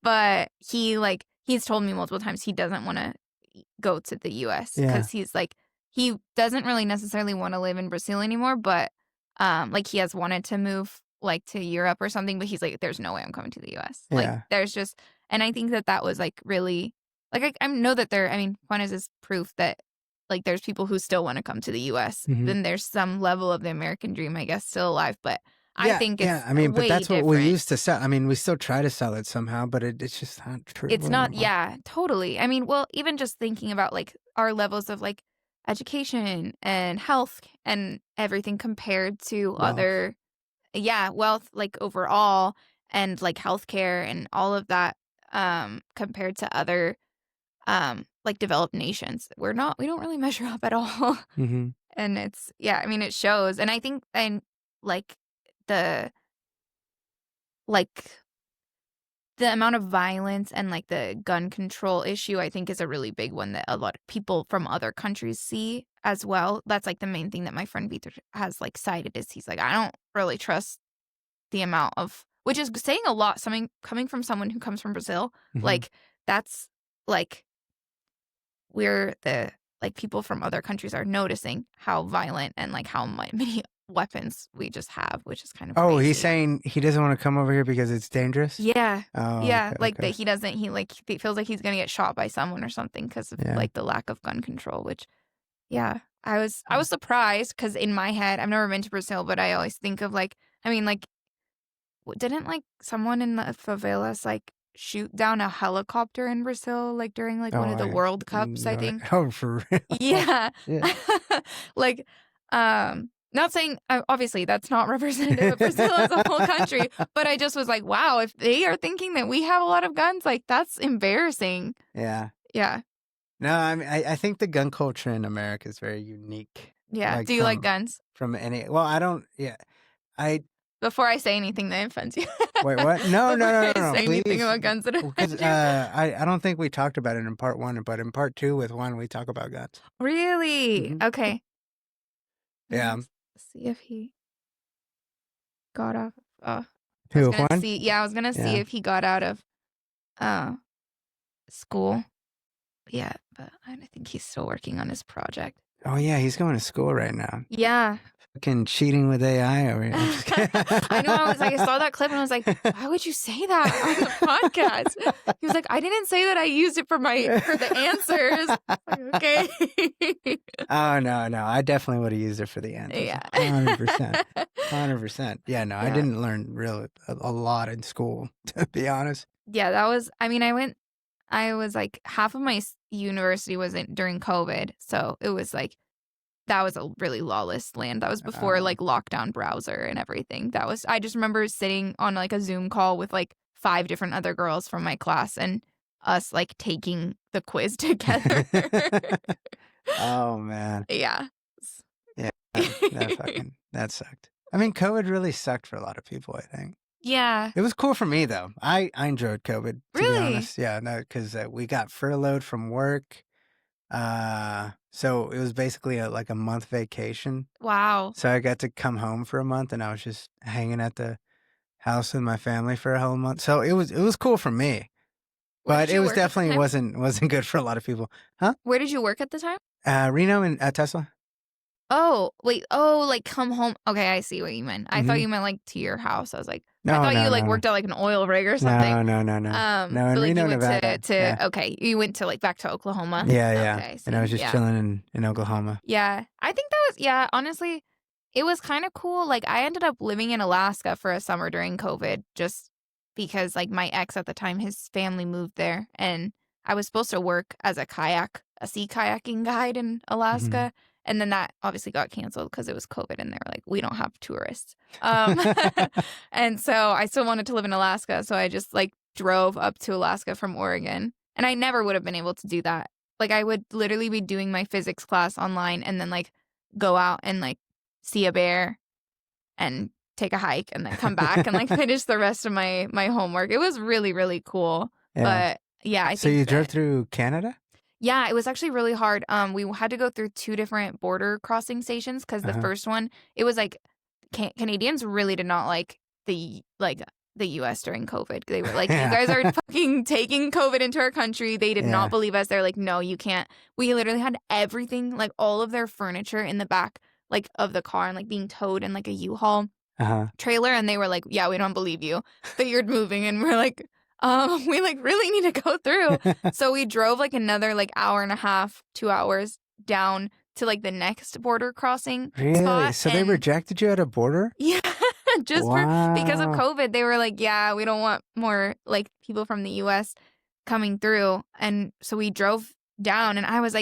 But he's told me multiple times he doesn't want to go to the US Yeah. because he's like, he doesn't really necessarily want to live in Brazil anymore, but like he has wanted to move like to Europe or something, but he's like, there's no way I'm coming to the US. Like Yeah. there's just, and I think that was like really, like I know that Juanes is proof that like there's people who still want to come to the US. Then there's some level of the American dream, I guess, still alive, but I think it's I mean, but way that's what different. we used to sell. I mean, we still try to sell it somehow, but it's just not true. It's not, anymore. yeah, totally. I mean, well, even just thinking about like our levels of like education and health and everything compared to Wealth. wealth like overall, and like healthcare and all of that compared to other like developed nations. We don't really measure up at all. And it's, yeah, I mean, it shows. And I think, and like the like the amount of violence and like the gun control issue, I think, is a really big one that a lot of people from other countries see as well. That's like the main thing that my friend Vitor has like cited, is he's like, I don't really trust the amount of, which is saying a lot, something coming from someone who comes from Brazil. Like that's like, we're the, like, people from other countries are noticing how violent and like how many weapons we just have, which is kind of Oh, crazy. he's saying he doesn't want to come over here because it's dangerous? Yeah. Oh, yeah. okay, Like okay. that he feels like he's going to get shot by someone or something because of like the lack of gun control, which, yeah, I was surprised because in my head, I've never been to Brazil, but I always think of like, I mean, like didn't like someone in the favelas like shoot down a helicopter in Brazil like during like one of the World Cups, I think. Oh, for real? Yeah. Yeah. Like, not saying obviously that's not representative of Brazil as a whole country, but I just was like, wow, if they are thinking that we have a lot of guns, like that's embarrassing. Yeah. Yeah. No, I mean, I think the gun culture in America is very unique. Yeah. Like Do you like guns? From any, well, I don't, yeah. Before I say anything that offends you. Wait, what? No, Before I say please. anything about guns that offend you. I don't think we talked about it in part 1, but in part 2 with 1, we talk about guns. Really? Mhm. Okay. Yeah. Let's see if he got off. I Two was of gonna 1? see. Yeah, I was gonna see Yeah. if he got out of school. Yeah, but I think he's still working on his project. Oh, yeah, he's going to school right now. Yeah. Fucking cheating with AI over here. I'm just kidding. I know. I was like, I saw that clip and I was like, why would you say that on the podcast? He was like, I didn't say that I used it for the answers. Like, okay. Oh, no. I definitely would have used it for the answers. Yeah. 100%. 100%. Yeah, no, I Yeah. didn't learn really a lot in school, to be honest. Yeah, that was, I mean, I was like, half of my university was during COVID. So it was like, that was a really lawless land. That was before like lockdown browser and everything. I just remember sitting on like a Zoom call with like 5 different other girls from my class and us like taking the quiz together. Oh, man. Yeah. Yeah, that sucked. I mean, COVID really sucked for a lot of people, I think. Yeah. It was cool for me, though. I enjoyed COVID, to Really? be honest. Yeah, no, because we got furloughed from work. So it was basically like a month vacation. Wow. So I got to come home for a month, and I was just hanging at the house with my family for a whole month. So it was cool for me, but it was definitely wasn't good for a lot of people. Huh? Where did you work at the time? Reno and Tesla. Oh, wait. Oh, like come home. Okay, I see what you meant. I thought you meant like to your house. I was like, I thought you like worked at like an oil rig or something. No. No, but, in like, Reno, you went Nevada. Okay, you went to like back to Oklahoma. Yeah. Okay, And I was just chilling in Oklahoma. Yeah, I think that was, honestly, it was kind of cool. Like I ended up living in Alaska for a summer during COVID just because like my ex at the time, his family moved there and I was supposed to work as a sea kayaking guide in Alaska. Mm-hmm. And then that obviously got canceled because it was COVID and they were like, we don't have tourists. And so I still wanted to live in Alaska. So I just like drove up to Alaska from Oregon. And I never would have been able to do that. Like I would literally be doing my physics class online and then like go out and like see a bear and take a hike and then come back and like finish the rest of my homework. It was really, really cool. Yeah. But yeah, I think so you drove through Canada? Yeah, it was actually really hard. We had to go through 2 different border crossing stations because the first one, it was like Canadians really did not like the U.S. during COVID. They were like, you guys are fucking taking COVID into our country. They did not believe us. They're like, no, you can't. We literally had everything, like all of their furniture in the back like of the car and like being towed in like a U-Haul trailer. And they were like, yeah, we don't believe you that you're moving. And we're like, we like really need to go through. So we drove like another like hour and a half, 2 hours down to like the next border crossing spot. So they rejected you at a border? Yeah. Just because of COVID, they were like, yeah, we don't want more like people from the US coming through. And so we drove down and I was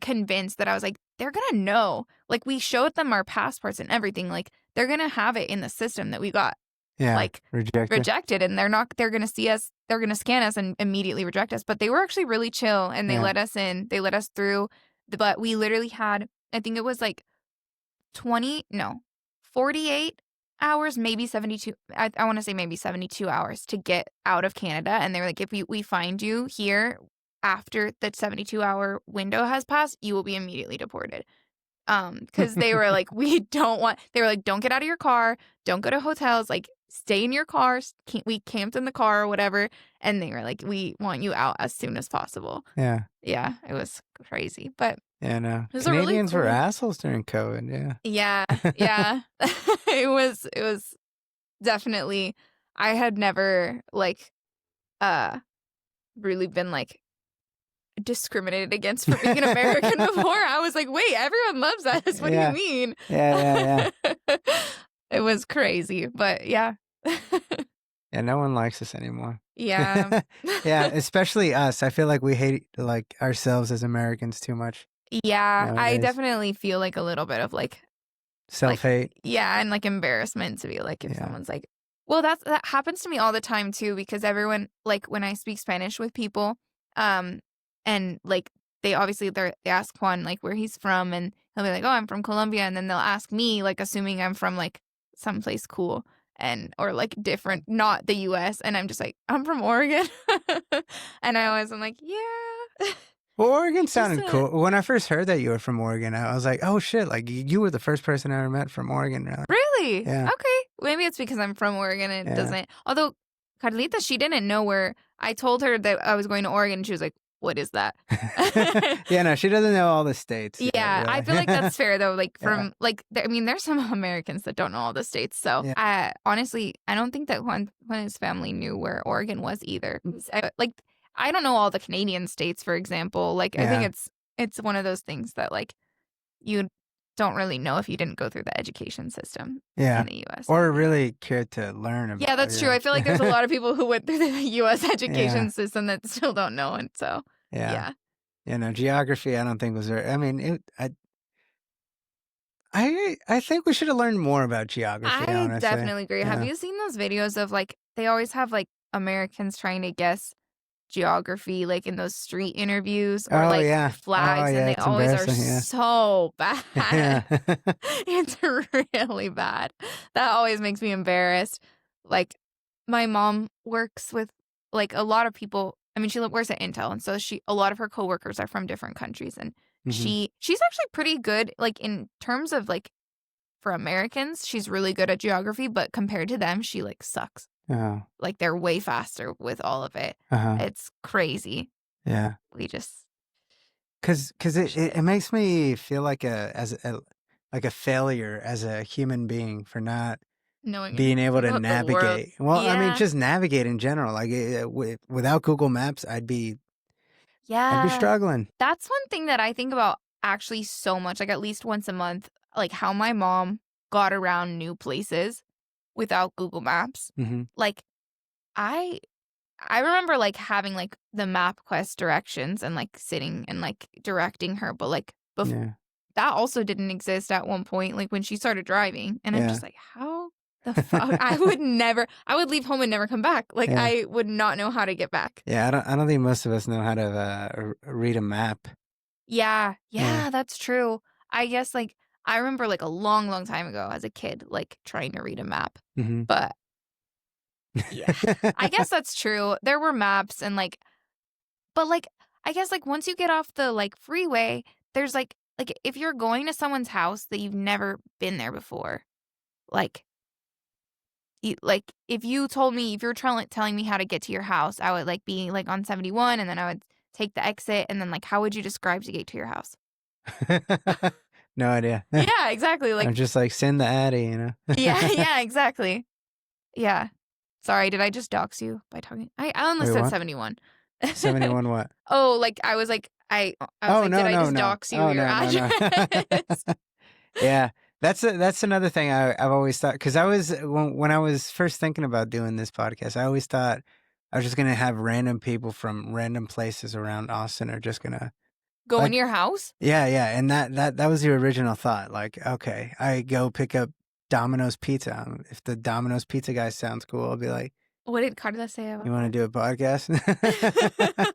convinced that I was like, they're going to know. Like we showed them our passports and everything. Like they're going to have it in the system that we got. Yeah, like rejected and they're going to see us, they're going to scan us and immediately reject us. But they were actually really chill and they let us in, they let us through. But we literally had, I think it was like 48 hours, maybe 72. I want to say maybe 72 hours to get out of Canada. And they were like, if we find you here after the 72-hour window has passed, you will be immediately deported. Because they were like, they were like, don't get out of your car, don't go to hotels, like stay in your car. We camped in the car or whatever. And they were like, we want you out as soon as possible. Yeah. Yeah, it was crazy. But yeah, no. Canadians were assholes during COVID, yeah. Yeah. It was definitely, I had never like really been like discriminated against for being an American before. I was like, wait, everyone loves us. What do you mean? Yeah. It was crazy, but yeah. Yeah, no one likes us anymore. Yeah. Yeah, especially us. I feel like we hate like ourselves as Americans too much Yeah, I nowadays. definitely feel like a little bit of like Self-hate. yeah, and like embarrassment to be like if Yeah. someone's like, well, that happens to me all the time too because everyone like when I speak Spanish with people, and like they obviously they ask Juan like where he's from, and he'll be like, oh, I'm from Colombia, and then they'll ask me like assuming I'm from like someplace cool and or like different, not the U.S., and I'm just like I'm from Oregon, and I always am like yeah. Well, Oregon Just sounded cool. When I first heard that you were from Oregon, I was like, oh shit, like you were the first person I ever met from Oregon. Really? Yeah. Okay. Maybe it's because I'm from Oregon and it Yeah. doesn't. Although Carlita, she didn't know where I told her that I was going to Oregon. And she was like, "What is that?" Yeah, no, she doesn't know all the states yet, Yeah, I feel like really. that's fair though. Like Yeah. from like, I mean, there's some Americans that don't know all the states. So, Yeah. I honestly, I don't think that Juan and his family knew where Oregon was either. Like, I don't know all the Canadian states, for example. Like, I think Yeah. it's one of those things that like you don't really know if you didn't go through the education system Yeah. in the U.S. Or really cared to learn about. Yeah, that's true. I feel like there's a lot of people who went through the U.S. education Yeah. system that still don't know it. So, Yeah. yeah. You know, geography, I don't think was very, I mean, I think we should have learned more about geography, I honestly. definitely agree. Have Yeah. you seen those videos of like, they always have like Americans trying to guess geography, like in those street interviews or Oh, like yeah. flags, Oh, and yeah, they it's always are embarrassing, yeah. so bad. Yeah. It's really bad. That always makes me embarrassed. Like, my mom works with like a lot of people. I mean, she works at Intel, and so a lot of her coworkers are from different countries, and Mhm. she's actually pretty good. Like in terms of like for Americans, she's really good at geography, but compared to them, she like sucks. Oh. Like they're way faster with all of it. Uh-huh. It's crazy. Yeah. We just 'Cause it shit. makes me feel like a failure as a human being for not Knowing being anything able to about the world. navigate. Well, I mean, Yeah. just navigate in general. Like, without Google Maps, I'd be Yeah. struggling. That's one thing that I think about actually so much, like at least once a month, like how my mom got around new places without Google Maps. Mhm. Like I I remember like having like the MapQuest directions and like sitting and like directing her, but like Yeah. that also didn't exist at one point, like when she started driving. And I'm Yeah. just like, how the fuck? I would leave home and never come back. Like Yeah. I would not know how to get back. Yeah, I don't think most of us know how to read a map. Yeah, Yeah. yeah, that's true. I guess like I remember like a long, long time ago as a kid, like trying to read a map. Mhm. But yeah, I guess that's true. There were maps and like, but like, I guess like once you get off the like freeway, there's like if you're going to someone's house that you've never been there before, like, like if you told me if you're telling me how to get to your house, I would like be like on 71, and then I would take the exit, and then like how would you describe to get to your house? No idea. Yeah, exactly. I'm Like just like, send the Addy, you know? yeah, yeah, exactly. Yeah. Sorry, did I just dox you by talking? I only Wait, said what? 71. 71 what? Oh, like I was like I was Oh, like, no, did I no, just no. dox you Oh, your no, no, address? no. Yeah, that's another thing I've always thought, because I was when I was first thinking about doing this podcast, I always thought I was just gonna have random people from random places around Austin are just gonna Go in like, your house? yeah, and that was the original thought. Like, okay, I go pick up Domino's Pizza. If the Domino's Pizza guy sounds cool, I'll be like, What did Carla say you about want to do a podcast? that?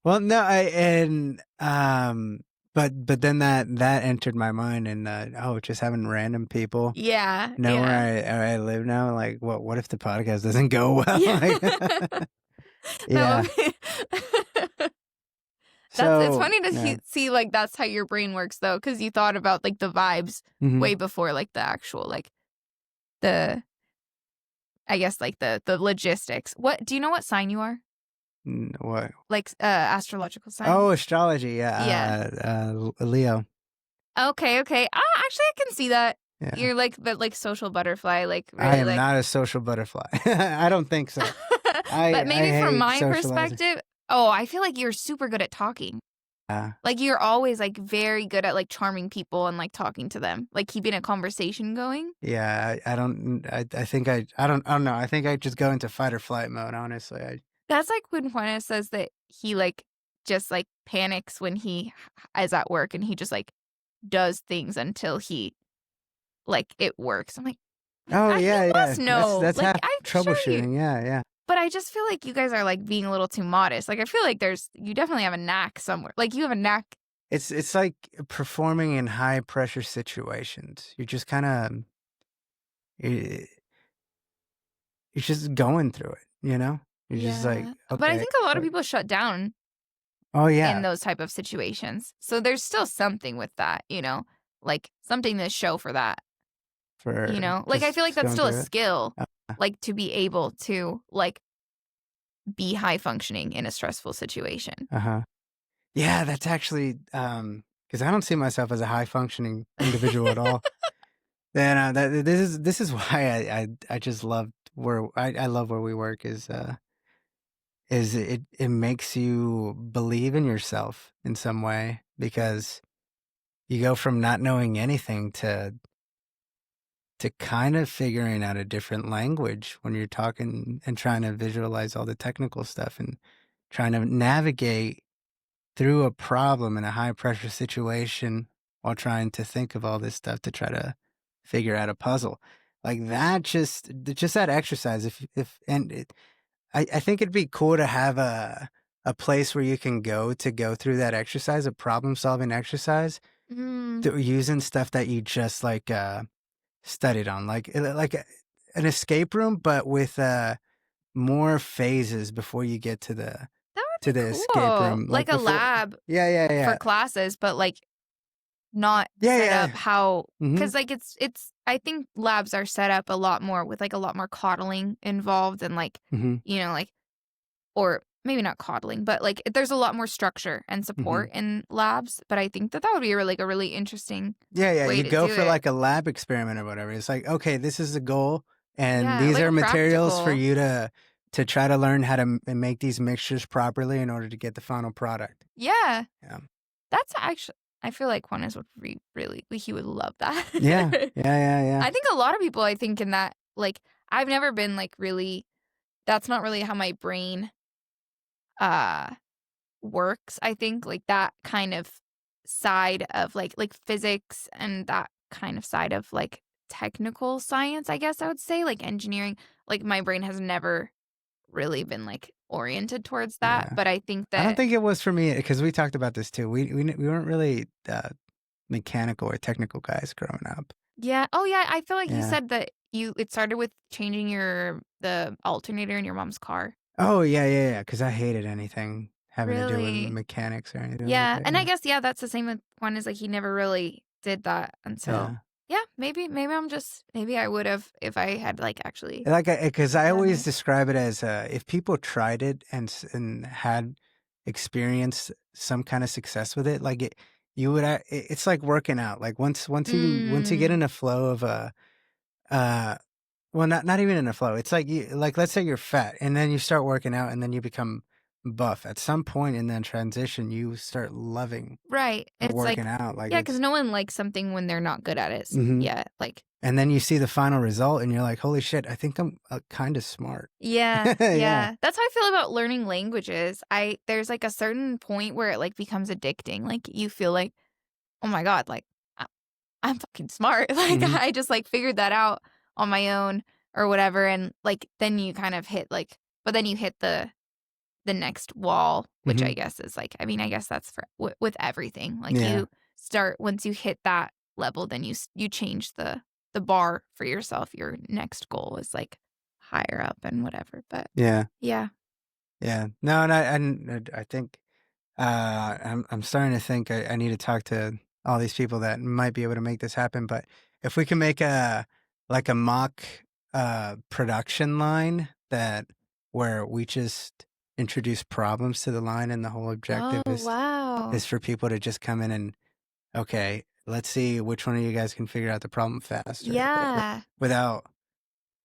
Well, no, but then that entered my mind, and just having random people Yeah, know yeah. where I live now. Like, what if the podcast doesn't go well? Yeah. Like, That yeah. would be it's So funny to yeah. see like that's how your brain works though, because you thought about like the vibes Mhm. way before like the actual like the I guess like the logistics. What do you know what sign you are? What? Like astrological sign? Oh, astrology. Yeah. Yeah. Leo. Okay, okay. Actually I can see that. Yeah. You're like the like social butterfly, like really I am like not a social butterfly. I don't think so. But maybe I from hate my socializing. perspective, I feel like you're super good at talking. Like, you're always, like, very good at, like, charming people and, like, talking to them, like, keeping a conversation going. Yeah, I think I don't know. I think I just go into fight or flight mode, honestly. That's like when Juana says that he, like, just, like, panics when he is at work and he just, like, does things until he like, it works. I'm like, Oh, he yeah, yeah. must That's know. that's Like, half I'm sure you troubleshooting. Yeah, yeah. but I just feel like you guys are, like, being a little too modest. Like, I feel like you definitely have a knack somewhere. Like, you have a knack. It's like performing in high pressure situations. You're just kinda you're just going through it, you know? You're just like, Yeah. But I "Okay." think a lot of Like, people shut down oh, in yeah, those type of situations. So there's still something with that, you know? Like, something to show for that, you for know? Like, I feel like just that's going still a through it. skill, Uh, like, to be able to, like, be high functioning in a stressful situation. uh-huh. Yeah, that's actually, because I don't see myself as a high functioning individual at all. Then, this is why I just loved where I love where we work is it makes you believe in yourself in some way because you go from not knowing anything to kind of figuring out a different language when you're talking and trying to visualize all the technical stuff and trying to navigate through a problem in a high pressure situation while trying to think of all this stuff to try to figure out a puzzle. Like that just that exercise if and it, I think it'd be cool to have a place where you can go through that exercise, a problem solving exercise, Mm, using stuff that you just like studied on, like an escape room, but with more phases before you get that to would be the escape cool. room. Like Like a before, lab yeah, yeah, for yeah, classes, but, like, not yeah, set yeah. up how Mm-hmm. because like, it's I think labs are set up a lot more with, like, a lot more coddling involved and, like, Mm-hmm. you know, like or maybe not coddling, but, like, there's a lot more structure and Mm-hmm. support in labs, but I think that would be like, a really interesting Yeah, yeah. way You to go do for it. like a lab experiment or whatever. It's like, okay, this is the goal, and Yeah, these like are a materials for practical. you to try to learn how to make these mixtures properly in order to get the final product. Yeah. Yeah. That's actually I feel like Juanes would be really he would love that. Yeah. Yeah. Yeah. Yeah. I think a lot of people I think in that like I've never been like really that's not really how my brain uh works. I think like that kind of side of like physics and that kind of side of like technical science, I guess I would say, like engineering, like my brain has never really been like oriented towards that, Yeah. but I think I don't that think it was for me because we talked about this too. We weren't really mechanical or technical guys growing up. yeah. Oh, yeah, I feel like you Yeah. said that it started with changing the alternator in your mom's car. Oh yeah, yeah, yeah. Because I hated anything having to do with Really? mechanics or anything like Yeah, that. and I Yeah. guess, yeah, that's the same with one is, like, he never really did that until Yeah. yeah, maybe I'm just maybe I would've if I had, like, actually Like, because I done always it. describe it as if people tried it and had experienced some kind of success with it, like you would. It's like working out. Like once you get Mm, in a flow of uh, well, not even in a flow. It's like let's say you're fat and then you start working out and then you become buff. At some point in that transition, you start loving right, it's working like out. Like yeah, because it's. no one likes something when they're not good at it Mhm. yet, like And then you see the final result and you're like, holy shit, I think I'm kind of smart. yeah, Yeah. yeah. That's how I feel about learning languages. There's, like, a certain point where it, like, becomes addicting, like, you feel like, "Oh my god," like, I'm fucking smart. Like, Hmm. I just, like, figured that out on my own or whatever, and, like, then you kind of hit, like but then you hit the next wall, which Hmm. I guess is, like I mean, I guess that's for with everything. Like, Yeah. you start once you hit that level, then you change the bar for yourself. Your next goal is, like, higher up and whatever, but Yeah. yeah. Yeah. No, and I think I'm starting to think I need to talk to all these people that might be able to make this happen. But if we can make a mock production line that where we just introduce problems to the line and the whole objective Oh, wow. is for people to just come in and okay, let's see which one of you guys can figure out the problem faster or whatever Yeah. without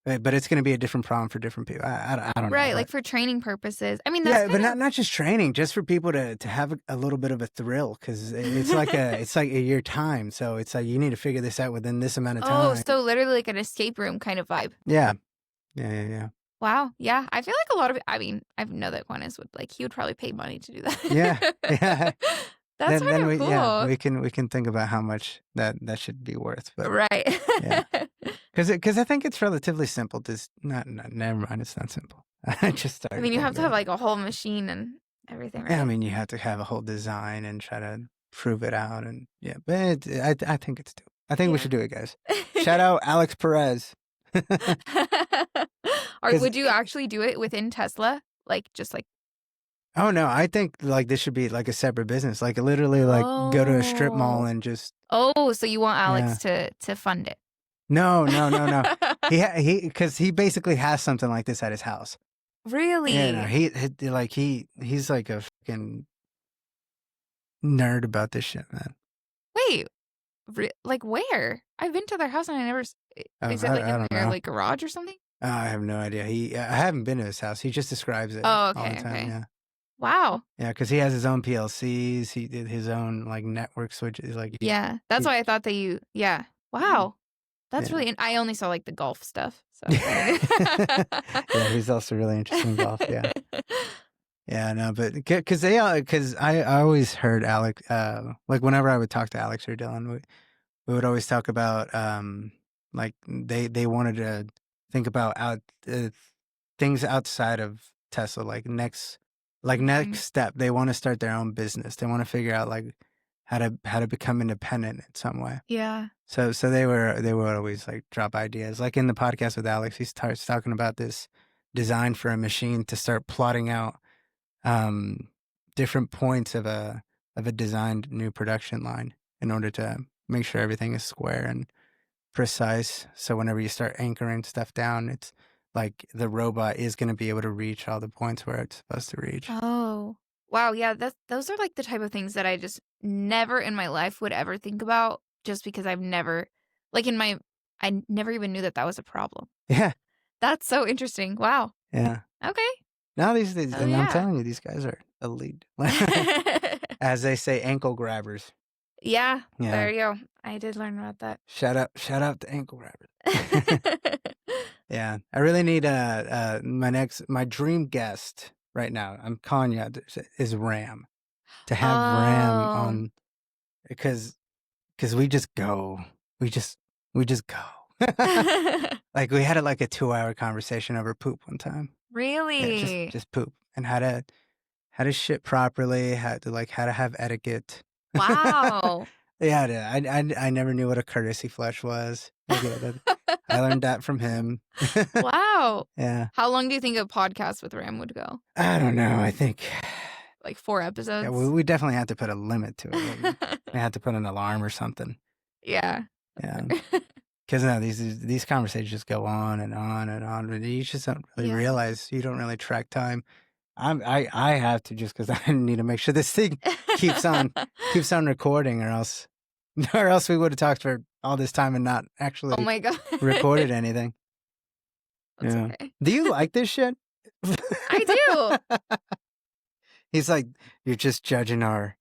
but it's going to be a different problem for different people. I don't know. Right, but- like for training purposes. I mean, that's yeah, but kind of... not just training, just for people to have a little bit of a thrill, because it's like a year time. So it's like you need to figure this out within this amount of Oh, time. so literally like an escape room kind of vibe. Yeah. Yeah. Wow. Yeah. I feel like a lot of... I mean, I know that Juanes would like... He would probably pay money to do that. Yeah. That's kind of cool. Yeah, we can think about how much that should be worth. But Right. yeah. Because I think it's relatively simple. Never mind. It's not simple. I just started. I mean, you have to thinking have about like a whole machine and everything, it. right? Yeah, I mean, you have to have a whole design and try to prove it out, and yeah. But I think it's doable. I think we should do it, guys. Shout out Alex Perez. Or would you actually do it within Tesla? Like, just like... Oh no, I think like this should be like a separate business. Like literally, like go to a strip mall and just. Oh, so you want Alex to fund it? No. He because he basically has something like this at his house. Really? Yeah, no, he's like a fucking nerd about this shit, man. Wait, like where? I've been to their house and I never... Is it like I in don't their know. like garage or something? I have no idea. I haven't been to his house. He just describes it Oh, all okay, the time. okay. Yeah. Wow. Yeah, because he has his own PLCs. He did his own like network switches. Like Yeah, that's why I thought that you... Yeah. Wow. That's Yeah. really... And I only saw like the golf stuff. So. Yeah, he's also really interested in golf. Yeah. Yeah, no, but because I always heard Alex, like whenever I would talk to Alex or Dylan, we would always talk about, like they wanted to think about things outside of Tesla, like next step. They want to start their own business. They want to figure out like how to become independent in some way. Yeah. So they would always like drop ideas. Like in the podcast with Alex, he starts talking about this design for a machine to start plotting out different points of a designed new production line in order to make sure everything is square and precise. So whenever you start anchoring stuff down, it's like the robot is going to be able to reach all the points where it's supposed to reach. Oh. Wow, yeah, those are like the type of things that I just never in my life would ever think about, just because I've never, like I never even knew that was a problem. Yeah. That's so interesting. Wow. Yeah. Okay. Now these and yeah. I'm telling you, these guys are elite. As they say, ankle grabbers. Yeah, Yeah. there you go. I did learn about that. Shout out to ankle grabbers. Yeah, I really need my dream guest right now. I'm calling you, is Ram, to have Ram on, because we just go, we just go. Like we had like a 2-hour conversation over poop one time. Really? Yeah, just poop and how to shit properly, how to have etiquette. Wow. Yeah, I never knew what a courtesy flush was. I learned that from him. Wow. Yeah. How long do you think a podcast with Ram would go? I don't know. I think like 4 episodes. Yeah, we definitely have to put a limit to it. We have to put an alarm or something. Yeah. Yeah. Because no, these conversations just go on and on and on. And you just don't really realize, you don't really track time. I have to, just because I need to make sure this thing keeps on recording, or else we would have talked for all this time and not actually oh my God. recorded anything. That's Yeah. okay. Do you like this shit? I do. He's like, you're just judging our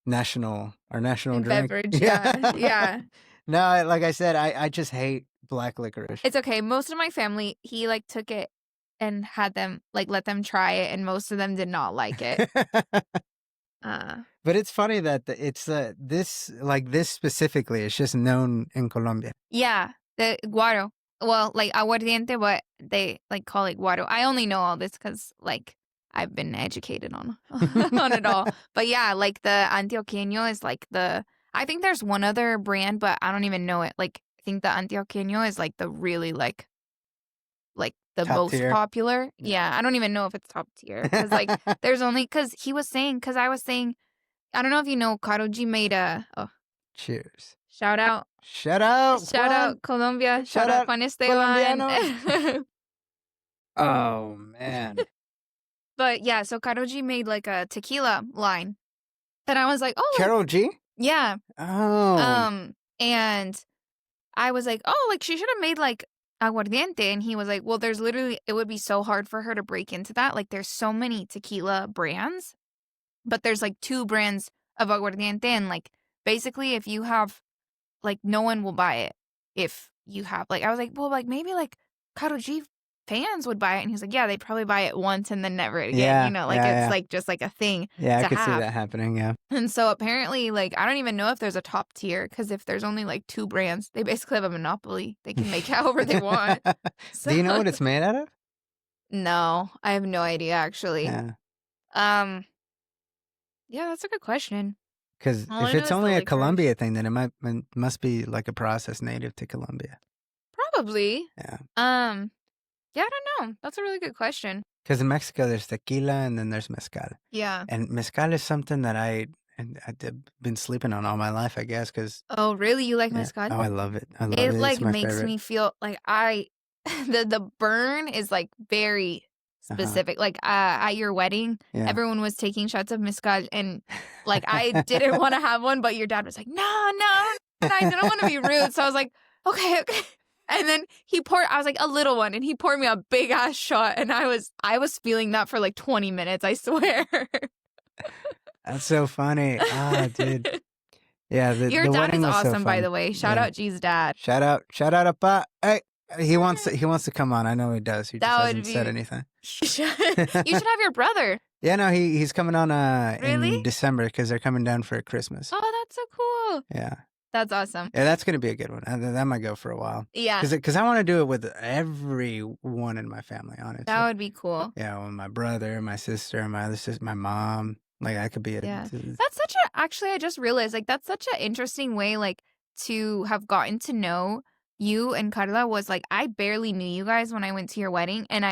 national drink. Beverage. Yeah. No, like I said, I just hate black licorice. It's okay. Most of my family, he like took it and had them like let them try it, and most of them did not like it. But it's funny that it's this specifically, it's just known in Colombia. Yeah, the guaro. Well, like aguardiente, but they like call it guaro. I only know all this because like I've been educated on on it all. But yeah, like the Antioqueño is like I think there's one other brand, but I don't even know it. Like I think the Antioqueño is like the really like the top most tier. popular. Yeah, I don't even know if it's top tier because like there's only because I was saying, I don't know if you know, Karol G made Cheers. Shout out Colombia. Shout out Juan Esteban. Oh man. But yeah, so Karol G made like a tequila line. And I was like, oh, Karol G? Yeah. Oh. And I was like, oh, like she should have made like aguardiente, and he was like, well, there's literally, it would be so hard for her to break into that. Like, there's so many tequila brands, but there's like 2 brands of aguardiente, and like basically if you have, like, no one will buy it if you have, like, I was like, well, like, maybe like Karol G fans would buy it, and he's like, yeah, they'd probably buy it once and then never again, Yeah, you know, like yeah, it's yeah. like just like a thing Yeah, I to could see have. that happening, yeah. And so apparently, like, I don't even know if there's a top tier, because if there's only like 2 brands, they basically have a monopoly. They can make however they want. So Do you know what it's made out of? no, I have no idea actually. Yeah. Um, yeah, that's a good question. Because All I if know it's is the only a licorice. Colombia thing, then it must be like a process native to Colombia. Probably. Yeah. Yeah, I don't know. That's a really good question. Because in Mexico, there's tequila and then there's mezcal. Yeah. And mezcal is something that I've been sleeping on all my life, I guess. Because Oh, really? You like yeah. mezcal? Oh, I love it. I love It it. like It's my makes favorite. me feel like the burn is like very specific. Like at your wedding, Yeah. everyone was taking shots of mezcal, and like I didn't want to have one, but your dad was like, no, and I didn't want to be rude, so I was like, okay. And then I was like, a little one, and he poured me a big ass shot, and I was feeling that for like 20 minutes, I swear. That's so funny. Ah, dude. Yeah, Your the dad wedding is was so awesome, by fun. the way. Shout Yeah. out G's dad. Shout out, Appa. Hey, he wants to come on. I know he does. He just That would hasn't said anything. You should have your brother. Yeah, no, he's coming on Really? in December because they're coming down for Christmas. Oh, that's so cool. Yeah. That's awesome. Yeah, that's gonna be a good one. That might go for a while. Yeah, Because I want to do it with everyone in my family, honestly. that would be cool. Yeah, with my brother, my sister, my other sister, my mom. Like I could be a Yeah. That's such a, actually, I just realized, like, that's such an interesting way, like, to have gotten to know you and Carla. Was like, I barely knew you guys when I went to your wedding, and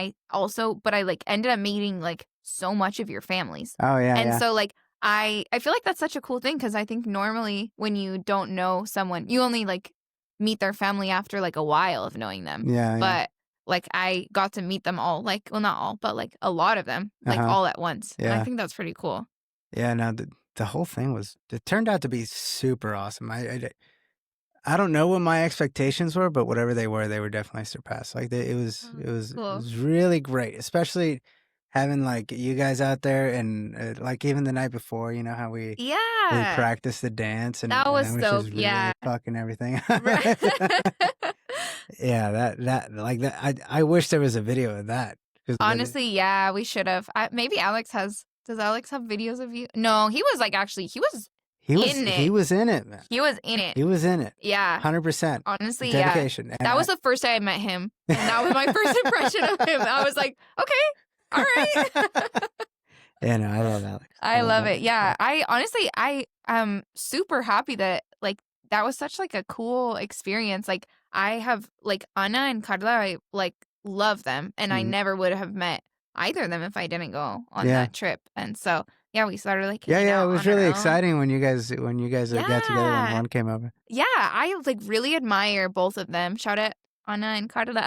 but I like ended up meeting like so much of your families. Oh yeah, And yeah. so like I feel like that's such a cool thing, because I think normally when you don't know someone, you only like meet their family after like a while of knowing them. Yeah, But like I got to meet them all, like, well, not all, but like a lot of them, like all at once. And I Yeah. think that's pretty cool. Yeah, no, the whole thing it turned out to be super awesome. I don't know what my expectations were, but whatever they were definitely surpassed. Like it was Cool. really great, especially having like you guys out there, and like even the night before, you know how we Yeah. practiced the dance, and That was so- just really yeah. fucking everything. Right. Yeah, that like that. I wish there was a video of that. 'Cause Honestly, yeah, we should have. Maybe Alex has. Does Alex have videos of you? No, he was like, actually, he was he was in it. he was in it, man. He was in it. He was in it. Yeah. 100%. Honestly, yeah. Dedication. And That was the first day I met him. And that was my first impression of him. I was like, okay, all right. Yeah, no, I love Alex. I love it. Yeah. I am super happy that like that was such like a cool experience. Like I have like Ana and Carla, I like love them, and I Mhm. never would have met either of them if I didn't go on Yeah. that trip. And so yeah, we started like Yeah, hanging yeah, out it was on our really own. exciting when you guys got together when Yeah. one came over. Yeah, I like really admire both of them. Shout out Ana and Carla.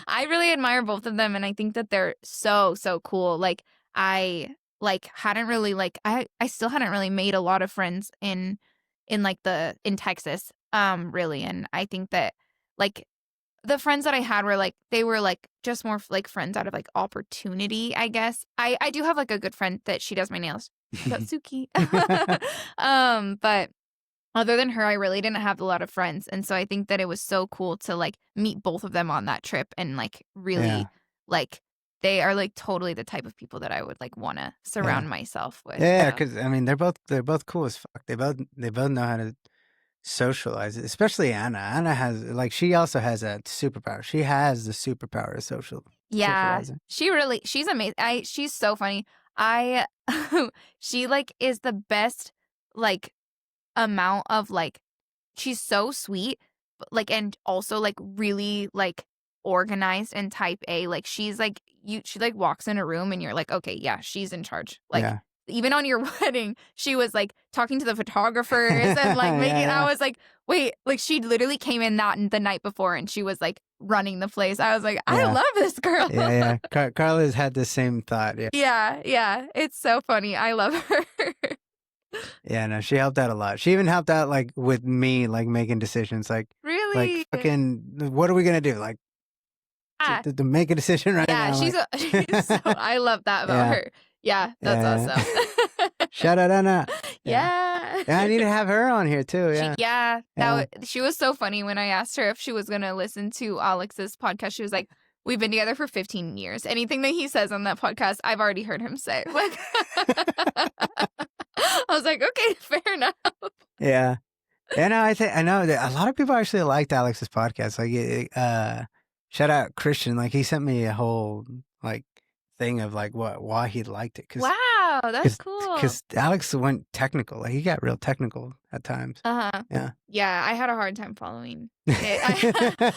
I really admire both of them, and I think that they're so cool. Like I like hadn't really like I still hadn't really made a lot of friends in Texas really, and I think that like the friends that I had were like they were like just more like friends out of like opportunity, I guess. I do have like a good friend that she does my nails. That's Suki. But other than her, I really didn't have a lot of friends. And so I think that it was so cool to like meet both of them on that trip, and like really Yeah. like they are like totally the type of people that I would like want to surround myself with. Yeah, So, because I mean they're both cool as fuck. They both know how to socialize, especially Anna. Anna has like she also has a superpower. She has the superpower of yeah, socializing. she's amazing. She's so funny. She like is the best like amount of like she's so sweet, but like and also like really like organized and type A. Like she's like she like walks in a room and you're like, okay, yeah, she's in charge. Like Yeah. even on your wedding, she was like talking to the photographers and like making. Yeah. I was like, wait, like she literally came in the night before and she was like running the place. I was like, I Yeah. love this girl. Yeah. Carla's had the same thought. Yeah. Yeah, it's so funny. I love her. Yeah, no, she helped out a lot. She even helped out like with me, like making decisions. Like, Really? Exactly. fucking, what are we gonna do? Like, Yeah. to make a decision right Yeah, now? she's Like, she's so I love that about yeah, her. Yeah, that's yeah. awesome. Shout out Anna. Yeah, Yeah. yeah. I need to have her on here too. Yeah, yeah. She was so funny when I asked her if she was gonna listen to Alex's podcast. She was like, "We've been together for 15 years. Anything that he says on that podcast, I've already heard him say." Like, I was like, "Okay, fair enough." Yeah. Yeah, no, I know that a lot of people actually liked Alex's podcast. Like, shout out Christian. Like, he sent me a whole like thing of like why he liked it. Wow, that's cool. Because Alex went technical. Like, he got real technical at times. Uh-huh. Yeah. Yeah, I had a hard time following it.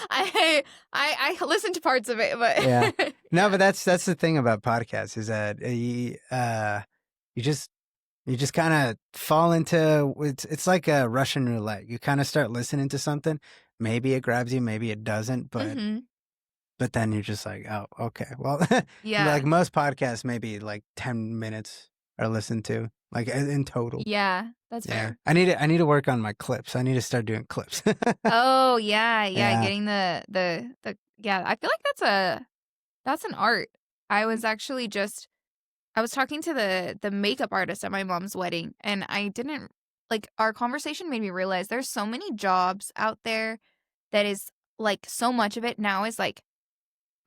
I listened to parts of it, but Yeah. No, but that's the thing about podcasts is that you just kind of fall into it's like a Russian roulette. You kind of start listening to something, maybe it grabs you, maybe it doesn't, Mhm. but then you're just like, oh, okay. Well, Yeah. like most podcasts, maybe like 10 minutes are listened to, like in total. Yeah, that's Yeah. fair. I need to work on my clips. I need to start doing clips. Oh, yeah, Yeah. getting the yeah, I feel like that's an art. I was actually just I was talking to the makeup artist at my mom's wedding, and I didn't like our conversation made me realize there's so many jobs out there that is like so much of it now is like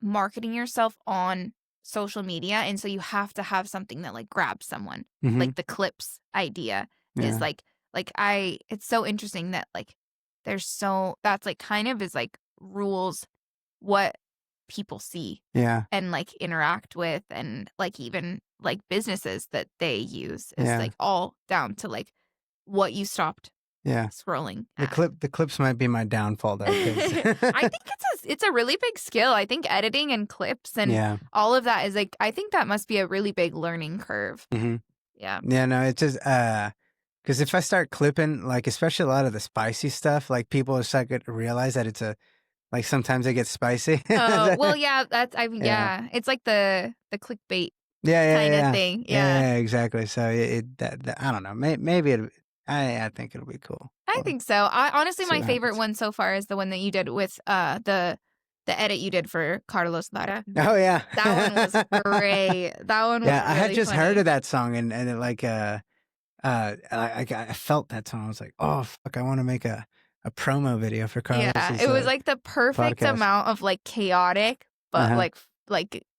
marketing yourself on social media, and so you have to have something that like grabs someone. Mhm. Like the clips idea is Yeah. like I it's so interesting that like that's like kind of is like rules what people see Yeah. and like interact with, and like even like businesses that they use is Yeah. like all down to like what you stopped Yeah. scrolling The at. clips might be my downfall though. 'Cause I think it's a really big skill. I think editing and clips and yeah. all of that is like I think that must be a really big learning curve. Mm-hmm. Yeah. Yeah, no, it's just because if I start clipping, like especially a lot of the spicy stuff, like people are start to realize that it's like sometimes it gets spicy. Oh, well, yeah, that's I mean, Yeah. yeah. It's like the clickbait Yeah, kind of yeah. thing. Yeah, Yeah. yeah, exactly. So that I don't know. Maybe I think it'll be cool. I We'll think so. I honestly see my what favorite happens. one so far is the one that you did with the edit you did for Carlos Lara. Oh yeah, That one was great. That one was yeah. I had really just funny. heard of that song and it like I felt that song. I was like, oh fuck, I want to make a promo video for Carlos's. Yeah, it was like the perfect podcast. amount of like chaotic, but Uh-huh.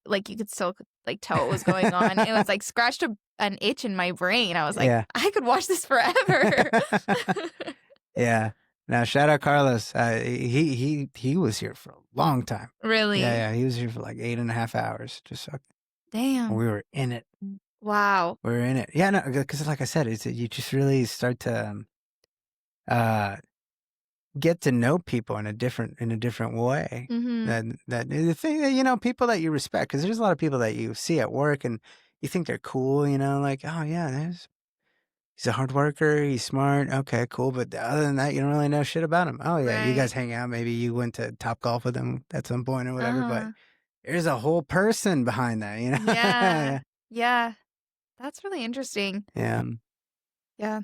like you could still like tell what was going on. It was like scratched an itch in my brain. I was like, Yeah. I could watch this forever. Yeah. Now shout out Carlos. He was here for a long time. Really? Yeah. He was here for like 8.5 hours. Just Damn. we were in it. Wow. We were in it. Yeah, no, because like I said, you just really start to get to know people in a different way. Mm-hmm. That the thing that people that you respect, because there's a lot of people that you see at work and you think they're cool. Like, oh yeah, he's a hard worker, he's smart. Okay, cool. But other than that, you don't really know shit about him. Oh yeah, you guys Right. hang out. Maybe you went to Top Golf with him at some point or whatever. But Uh-huh. there's a whole person behind that. Yeah. Yeah. That's really interesting. Yeah. Yeah.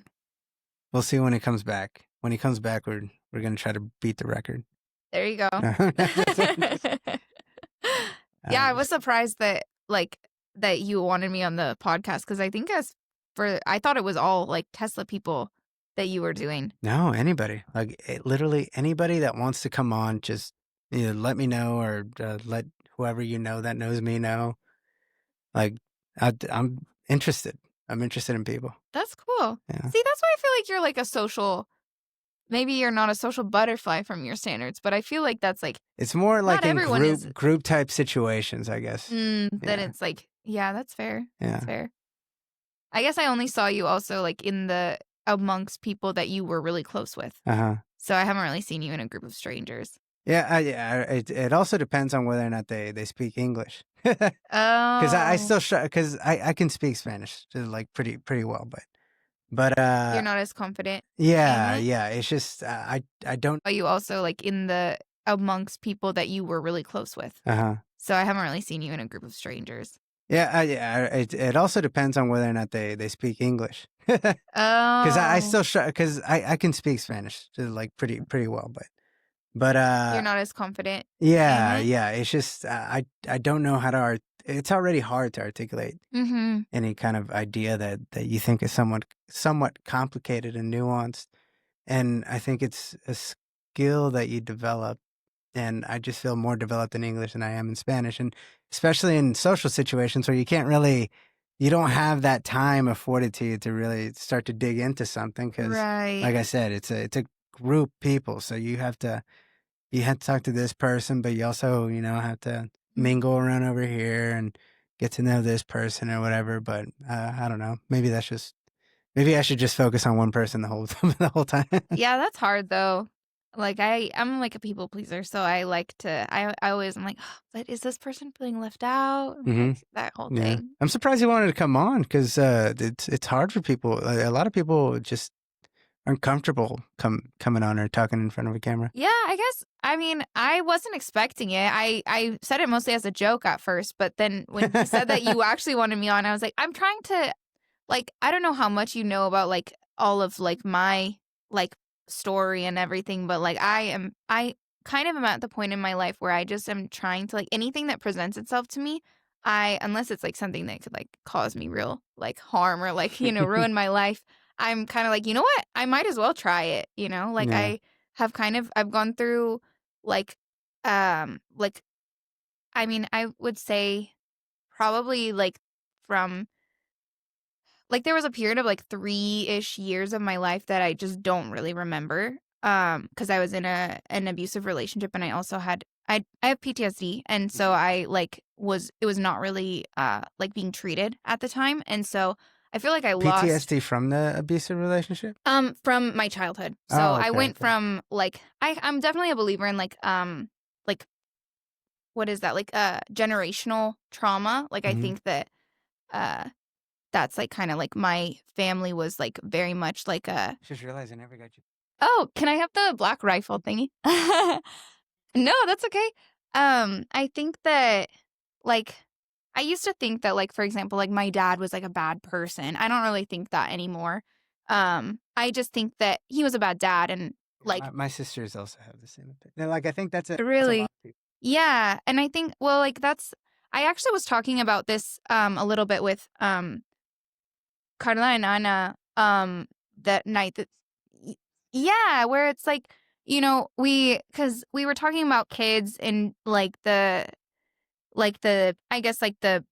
We'll see when he comes back. When he comes back, we're gonna try to beat the record. There you go. Um, Yeah, I was surprised that that you wanted me on the podcast because I think I thought it was all like Tesla people that you were doing. No, anybody. Like literally anybody that wants to come on, just let me know or let whoever that knows me know. Like I'm interested. I'm interested in people. That's cool. Yeah. See, that's why I feel like you're like a social. Maybe you're not a social butterfly from your standards, but I feel like that's like It's more like in everyone is. group type situations, I guess. Then Yeah. it's like, yeah, that's fair. Yeah. That's fair. I guess I only saw you also like amongst people that you were really close with. Uh-huh. So I haven't really seen you in a group of strangers. Yeah, it also depends on whether or not they speak English. Oh. Because I still because I can speak Spanish like pretty well, but You're not as confident. yeah, in it? yeah. It's just I don't. Are you also like amongst people that you were really close with? Uh-huh. So I haven't really seen you in a group of strangers. Yeah, it also depends on whether or not they speak English. Oh. Because I still because I can speak Spanish like pretty well, But You're not as confident in yeah, it. yeah. It's just I don't know how to it's already hard to articulate Mm-hmm. any kind of idea that you think is somewhat complicated and nuanced. And I think it's a skill that you develop. And I just feel more developed in English than I am in Spanish. And especially in social situations where you don't have that time afforded to you to really start to dig into something. Cause Right. like I said, it's a group people. So you have to talk to this person, but you also, have to mingle around over here and get to know this person or whatever. But I don't know. Maybe I should just focus on one person the whole the whole time. Yeah, that's hard though. Like I'm like a people pleaser, so I like to I always I'm like, but is this person feeling left out? Hmm. Like that whole Yeah, thing. I'm surprised he wanted to come on because it's hard for people. A lot of people just aren't comfortable coming on or talking in front of a camera. Yeah, I guess I mean, I wasn't expecting it. I said it mostly as a joke at first, but then when he said that you actually wanted me on, I was like, I'm trying to like I don't know how much you know about like all of like my like story and everything, but like I kind of am at the point in my life where I just am trying to like anything that presents itself to me, I unless it's like something that could like cause me real like harm or like, ruin my life, I'm kind of like, you know what? I might as well try it, Like Yeah. I've gone through like like I mean, I would say probably like from like, there was a period of, like, 3-ish years of my life that I just don't really remember, because I was in an abusive relationship, and I also had I have PTSD, and so I, like, it was not really, like, being treated at the time, and so I feel like I lost, PTSD from the abusive relationship. from my childhood. So Oh, I okay, went okay. from, like I'm definitely a believer in, like, what is that? Like, generational trauma. Like, I Hmm. think that, uh that's, like, kinda like my family was, like, very much like a Just realized I never got you. oh, can I have the black rifle thingy? No, that's okay. I think that, like, I used to think that, like, for example, like, my dad was, like, a bad person. I don't really think that anymore. I just think that he was a bad dad and, Yeah, like my sisters also have the same opinion. Like I think that's a lot really of people. yeah, and I think well, like, that's I actually was talking about this, a little bit with, Carla and Anna, that night that y yeah, where it's like, because we were talking about kids and, like the I guess, like, the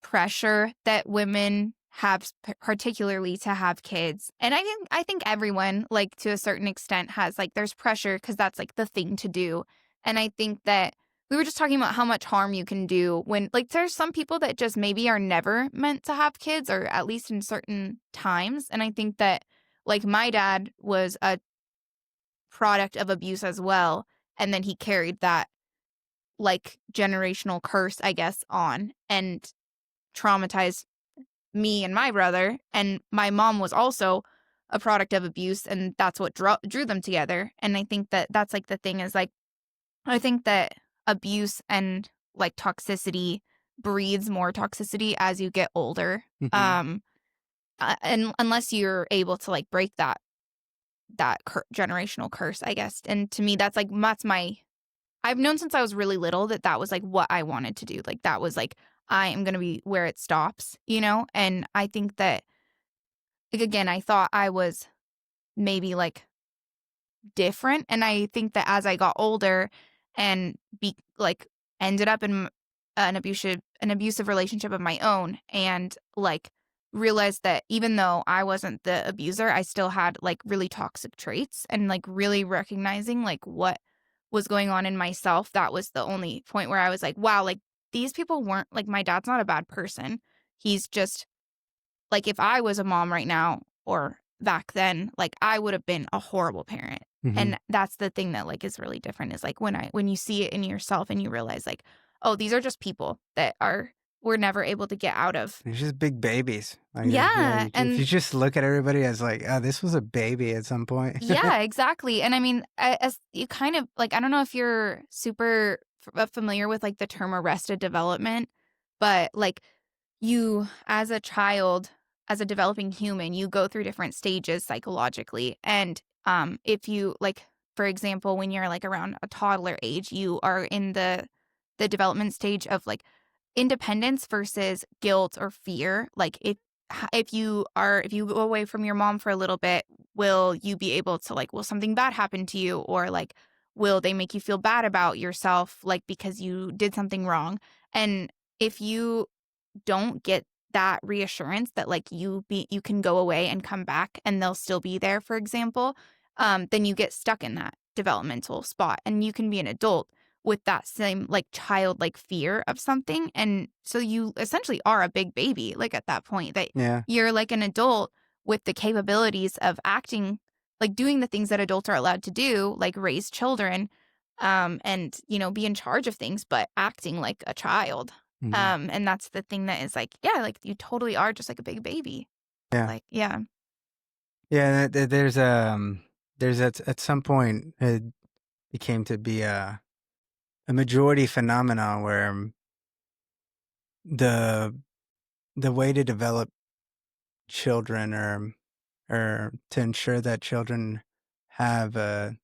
pressure that women have particularly to have kids, and I think everyone, like, to a certain extent has, like there's pressure because that's, like, the thing to do, and I think that we were just talking about how much harm you can do when like, there's some people that just maybe are never meant to have kids or at least in certain times, and I think that, like, my dad was a product of abuse as well, and then he carried that, like, generational curse, I guess, on and traumatized me and my brother. And my mom was also a product of abuse, and that's what drew them together. And I think that that's like the thing is like, I think that abuse and like toxicity breeds more toxicity as you get older. Hmm. And unless you're able to like break that generational curse, I guess. And to me, that's my I've known since I was really little that that was, like, what I wanted to do, like, that was, like, I am gonna be where it stops, and I think that, like, again, I thought I was maybe, like, different, and I think that as I got older and ended up in an abusive relationship of my own and, like, realized that even though I wasn't the abuser, I still had, like, really toxic traits and, like, really recognizing, like, what was going on in myself, that was the only point where I was like, "Wow, like, these people weren't like, my dad's not a bad person. He's just" like, if I was a mom right now or back then, like, I would have been a horrible parent. Hmm. And that's the thing that, like, is really different is, like, when you see it in yourself and you realize, like, "Oh, these are just people that we're never able to get out of." They're just big babies. Like yeah, Yeah, if you and just look at everybody as like, oh, this was a baby at some point. yeah, exactly, and I mean, as you kind of like, I don't know if you're super familiar with, like, the term arrested development, but, like, you as a child, as a developing human, you go through different stages psychologically, and, if you like for example, when you're like around a toddler age, you are in the development stage of like independence versus guilt or fear. Like if you go away from your mom for a little bit, will you be able to like, will something bad happen to you, or like will they make you feel bad about yourself like because you did something wrong? And if you don't get that reassurance that like you can go away and come back and they'll still be there, for example, then you get stuck in that developmental spot, and you can be an adult with that same like childlike fear of something. And so you essentially are a big baby, like at that point that Yeah. you're like an adult with the capabilities of acting, like doing the things that adults are allowed to do, like raise children, and, you know, be in charge of things, but acting like a child. Mhm. And that's the thing that is like, yeah, like you totally are just like a big baby. Yeah. Like, yeah. Yeah. There's at some point it became to be a majority phenomenon where the the way to develop children or to ensure that children have a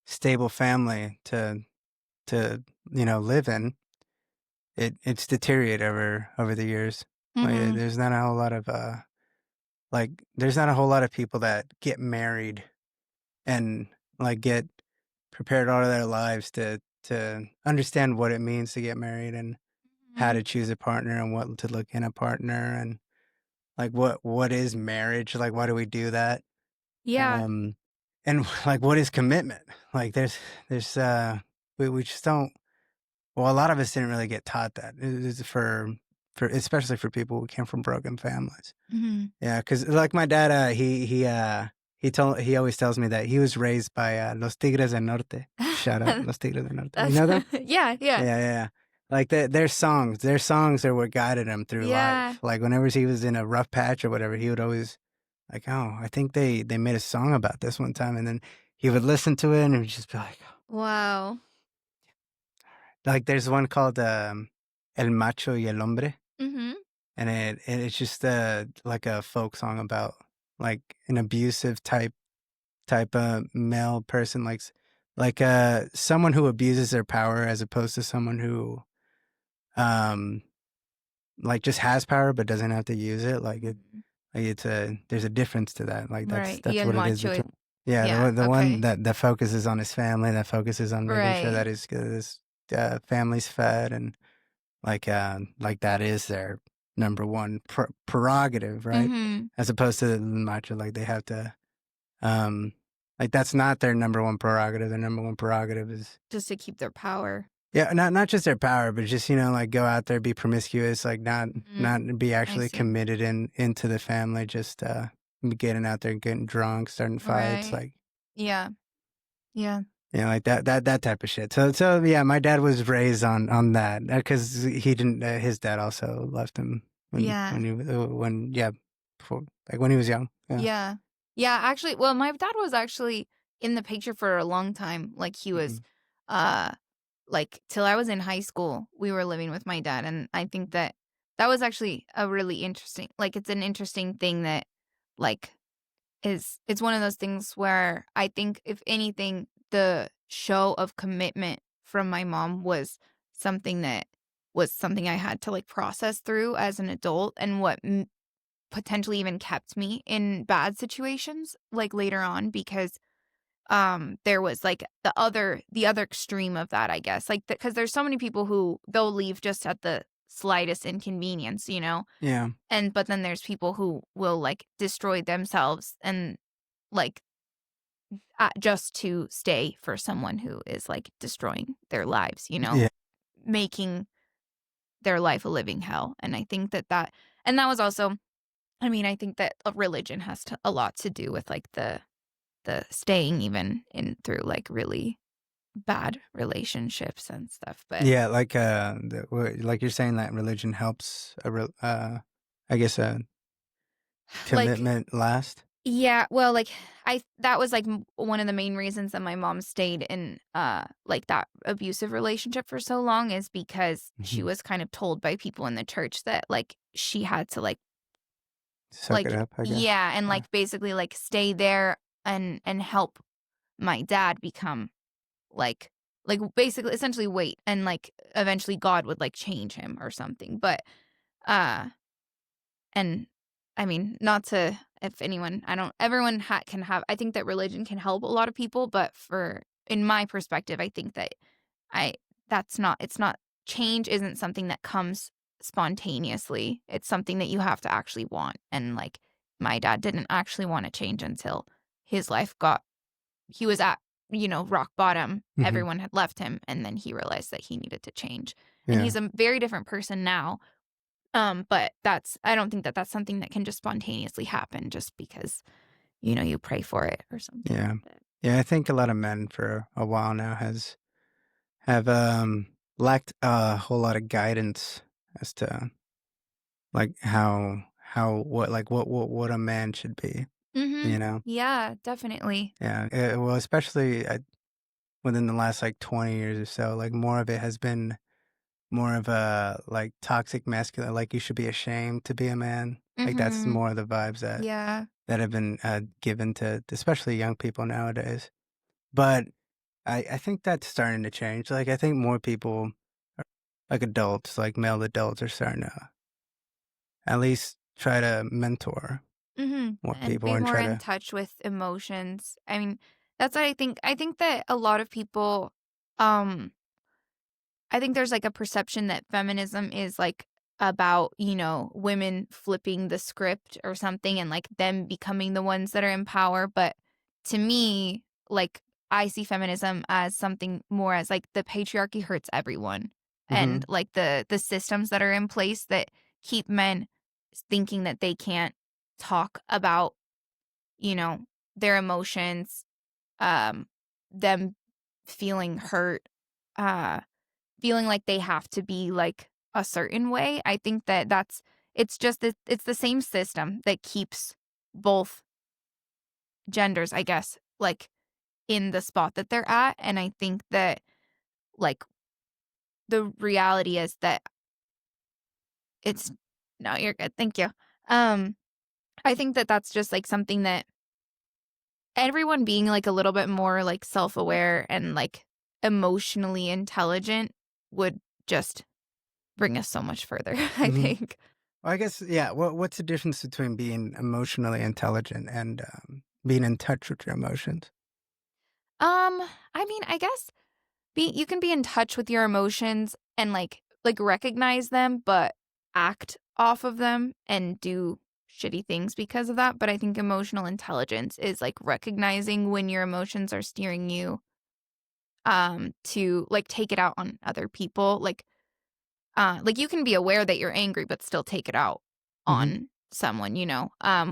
stable family to live in, it's deteriorated over the years. Like, Mm-hmm. there's not a whole lot of there's not a whole lot of people that get married and like get prepared all of their lives to understand what it means to get married and how Mm-hmm. to choose a partner and what to look in a partner and like what is marriage, like why do we do that, Yeah. um and like what is commitment, like there's we just don't, well, a lot of us didn't really get taught that. It is for especially for people who came from broken families. Mm-hmm. Yeah, because like my dad, he always tells me that he was raised by Los Tigres del Norte. Shout out Los Tigres del Norte. You That's know them? yeah, yeah. Yeah, yeah, yeah. Like their songs are what guided him through Yeah. life. Like whenever he was in a rough patch or whatever, he would always like, oh, I think they made a song about this one time, and then he would listen to it and he would just be Wow. like there's one called El Macho y el Hombre, Mm-hmm. and it's just like a folk song about like an abusive type of male person, like someone who abuses their power as opposed to someone who um like just has power but doesn't have to use it. Like it's a there's a difference to that. Like Right. that's Yeah, what it is macho. between. Yeah, Yeah. the one Okay. that focuses on his family, that focuses on making sure Right. that his family's fed and like that is their number one prerogative, right? Mm-hmm. As opposed to the macho, like they have to, um, like that's not their number one prerogative. Their number one prerogative is, Just to keep their power. yeah, not just their power, but just like go out there, be promiscuous, like Mm-hmm. not be I actually see. committed into the family, just getting out there, getting drunk, starting fights, Right. like. Yeah. Yeah. Like that type of shit. So yeah, my dad was raised on that because he didn't. His dad also left him Yeah. when he yeah, before, like when he was young. Yeah. Yeah. Yeah, actually, well, my dad was actually in the picture for a long time. Like he was Mhm. uh like till I was in high school, we were living with my dad, and I think that that was actually a really interesting, like it's an interesting thing that like it's one of those things where I think if anything the show of commitment from my mom was something I had to like process through as an adult, and what potentially even kept me in bad situations like later on, because there was like the other extreme of that, I guess, like because there's so many people who they'll leave just at the slightest inconvenience, you know, Yeah. and but then there's people who will like destroy themselves and like just to stay for someone who is like destroying their lives, you know, Yeah. making their life a living hell. And I think and that was also, I mean, I think that a religion has a lot to do with like the staying even in through like really bad relationships and stuff. But Yeah. Like like you're saying that religion helps I guess a like, commitment last. yeah, well, like that was like one of the main reasons that my mom stayed in like that abusive relationship for so long, is because she Hmm. was kind of told by people in the church that like she had to Suck it like up, I guess. yeah, and Yeah. like basically like stay there and help my dad become like basically essentially wait, and like eventually God would like change him or something. But uh and I mean, not to, if anyone, I don't, everyone can have, I think that religion can help a lot of people, but in my perspective, I think that I, it's not, change isn't something that comes spontaneously. It's something that you have to actually want. And like, my dad didn't actually want to change until his life he was at, rock bottom. Mm-hmm. Everyone had left him. And then he realized that he needed to change. And Yeah. he's a very different person now. But I don't think that that's something that can just spontaneously happen just because, you pray for it or something. Yeah. Like that. Yeah, I think a lot of men for a while now have lacked a whole lot of guidance as to like what a man should be, Mhm. you know? Yeah, definitely. Yeah. Well, especially within the last like 20 years or so, like more of it has been more of a like toxic masculine, like you should be ashamed to be a man. Like that's Mhm. more of the vibes Yeah. that have been given to especially young people nowadays. But I think that's starting to change. Like I think more people, like adults, like male adults, are starting to at least try to mentor Mhm. more And people be and more try in to. touch with emotions. I mean, that's what I think. I think that a lot of people um I think there's like a perception that feminism is like about, women flipping the script or something and like them becoming the ones that are in power. But to me, like I see feminism as something more as like the patriarchy hurts everyone. Hmm. And like the systems that are in place that keep men thinking that they can't talk about, you know, their emotions, um, them feeling hurt, uh feeling like they have to be like a certain way. I think that it's just it's the same system that keeps both genders, I guess, like in the spot that they're at. And I think that like the reality is that it's no, you're good. Thank you. Um, I think that that's just like something that everyone being like a little bit more like self-aware and like emotionally intelligent would just bring us so much further, I Hmm. think. Well, I guess yeah. What's the difference between being emotionally intelligent and being in touch with your emotions? I mean, I guess you can be in touch with your emotions and like recognize them, but act off of them and do shitty things because of that. But I think emotional intelligence is like recognizing when your emotions are steering you to like take it out on other people. Like you can be aware that you're angry but still take it out Hmm. on someone,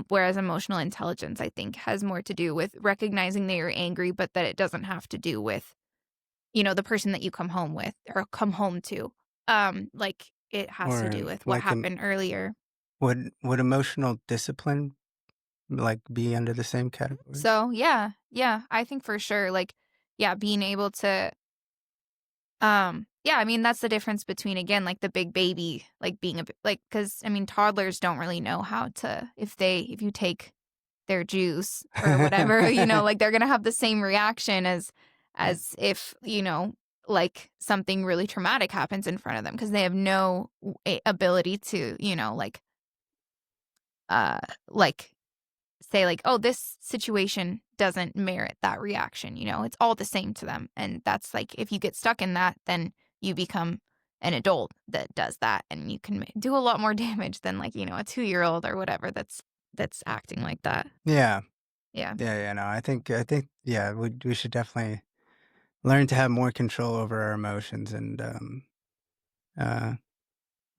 whereas emotional intelligence I think has more to do with recognizing that you're angry but that it doesn't have to do with the person that you come home with or come home to. Like it has to Or do with what like happened earlier. would emotional discipline like be under the same category? So yeah, yeah, I think for sure. Like, yeah, being able to, yeah, I mean that's the difference between again like the big baby, like being like because I mean toddlers don't really know how to if you take their juice or whatever, like they're gonna have the same reaction Yeah. as if like something really traumatic happens in front of them because they have no ability to uh like say like oh this situation doesn't merit that reaction, it's all the same to them, and that's like if you get stuck in that then you become an adult that does that and you can do a lot more damage than like a 2-year-old or whatever that's acting like that. Yeah. Yeah. Yeah. Yeah. No, I think, yeah, we should definitely learn to have more control over our emotions and, uh,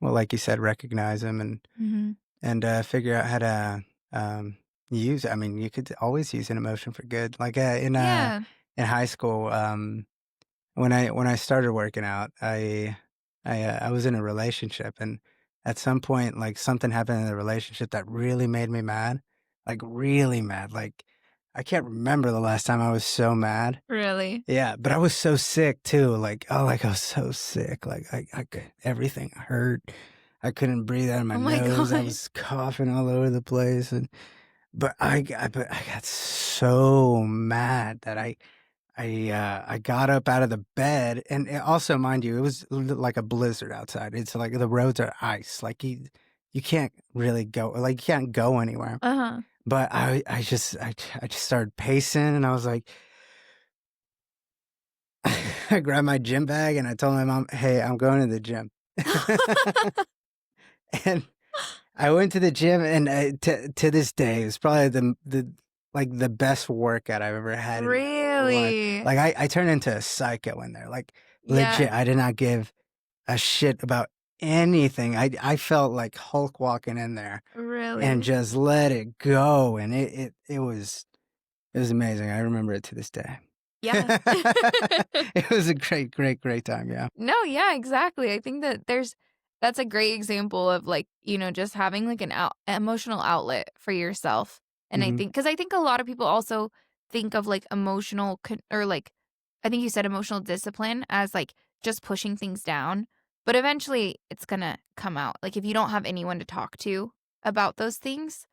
well, like you said, recognize them Mhm. and figure out how to use. I mean, you could always use an emotion for good. Like Yeah. in high school, when I started working out, I was in a relationship, and at some point, like something happened in the relationship that really made me mad, like really mad. Like I can't remember the last time I was so mad. Really? Yeah, but I was so sick too. Like oh, like I was so sick. Like everything hurt. I couldn't breathe out of my Oh my nose. I god. was coughing all over the place, and but I got so mad that I got up out of the bed, and also, mind you, it was like a blizzard outside. It's like the roads are ice. Like you can't really go, like you can't go anywhere. Uh-huh. But I just started pacing, and I was like, I grabbed my gym bag and I told my mom, "Hey, I'm going to the gym." And I went to the gym, and to this day, it's probably the best workout I've ever had in my life. Really? Like I turned into a psycho in there. Like Yeah, legit, I did not give a shit about anything. I felt like Hulk walking in there and really. just let it go, and it was amazing. I remember it to this day. Yeah. It was a great time. Yeah. No, yeah, exactly. I think that that's a great example of like, just having like an emotional outlet for yourself. And Hmm. because I think a lot of people also think of like or like, I think you said emotional discipline as like just pushing things down, but eventually it's gonna come out. Like if you don't have anyone to talk to about those things,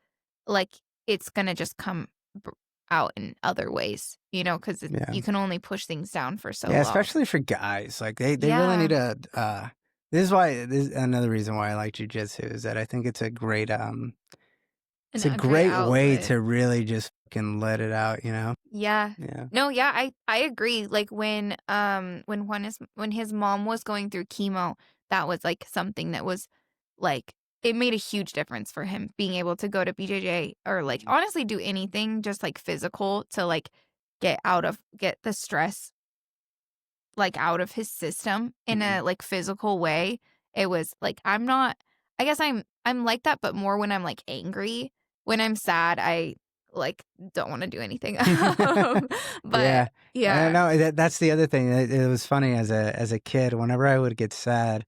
like it's gonna just come b- out in other ways, because Yeah. you can only push things down for so Yeah, long. especially for guys. Like they really need Yeah. to this is another reason why I like jujitsu, is that I think it's And a a great great way outlet. to really just fucking let it out, you know? Yeah. Yeah. No, yeah, I agree. Like when his mom was going through chemo, that was like something that was like it made a huge difference for him being able to go to BJJ or like honestly do anything just like physical to like get the stress like out of his system in Mhm. a like physical way. It was like I guess I'm like that, but more when I'm like angry. When I'm sad, I like don't want to do anything. But Yeah. I yeah. know that's the other thing. It was funny as a kid, whenever I would get sad,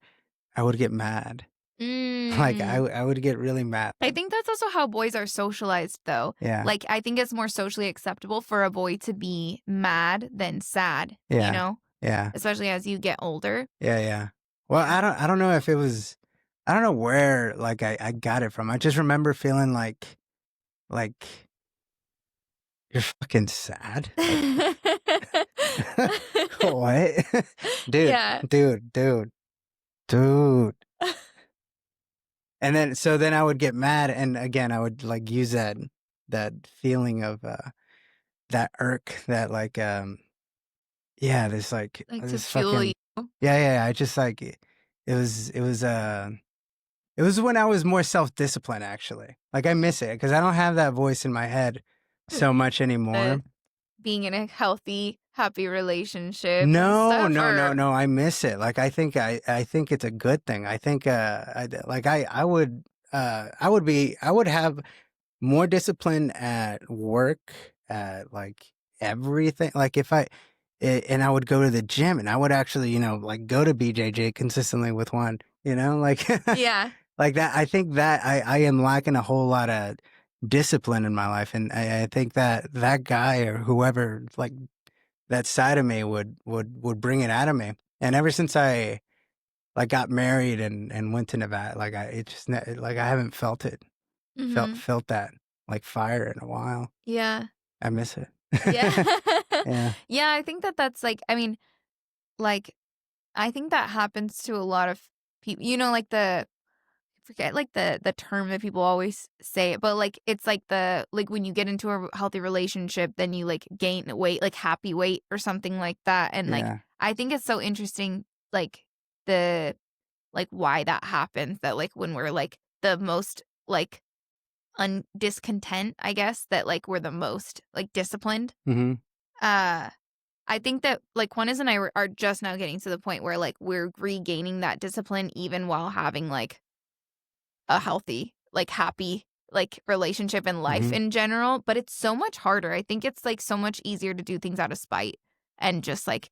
I would get mad. Like Mm. I would get really mad. I think that's also how boys are socialized though. Yeah. Like I think it's more socially acceptable for a boy to be mad than sad, Yeah. Yeah. especially as you get older. Yeah, yeah. Well, Yeah. I don't know if it was, I don't know where like I got it from. I just remember feeling like you're fucking sad. Like what? Dude, Yeah. dude, dude, dude. And then I would get mad, and again I would like use that feeling of that irk, that like yeah, this like Like to this fuel you. fucking yeah, yeah, yeah. I just like it was when I was more self-disciplined, actually. Like, I miss it because I don't have that voice in my head so much The anymore. being in a healthy, happy relationship and No, stuff no, no, or no. I miss it. Like, I think it's a good thing. I think, like, I would have more discipline at work, at like everything. Like, and I would go to the gym, and I would actually, like go to BJJ consistently with one, like, yeah. like that. I think that I am lacking a whole lot of discipline in my life. And I think that guy or whoever, like that side of me would bring it out of me. And ever since I like got married and went to Nevada, like like I haven't felt it, Mhm. felt that like fire in a while. Yeah. I miss it. Yeah. Yeah. Yeah, I think that that's like I mean, like I think that happens to a lot of people. Like forget like the term that people always say, but like it's like the like when you get into a healthy relationship, then you like gain weight, like happy weight or something like that. And like Yeah. I think it's so interesting, like the like why that happens. That like when we're like the most like discontent, I guess that like we're the most like disciplined. Hmm. Uh, I think that like Juanes and I are just now getting to the point where like we're regaining that discipline even while having like a healthy, like happy, like relationship and life Hmm. in general, but it's so much harder. I think it's like so much easier to do things out of spite and just like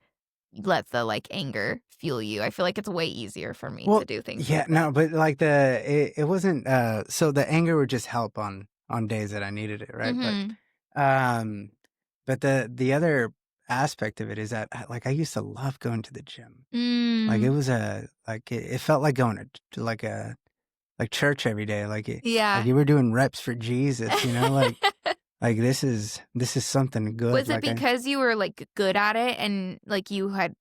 let the like anger fuel you. I feel like it's way easier for me to Well, do things yeah, like that. no, but like it wasn't so the anger would just help on days that I needed it, right? Mhm. Um but the other aspect of it is that like I used to love going to the gym. Like it Mm. was it felt like going to like a like church every day. Like Yeah. you were doing reps for Jesus, like like this is something good. Was it Like because you were like good at it and like you had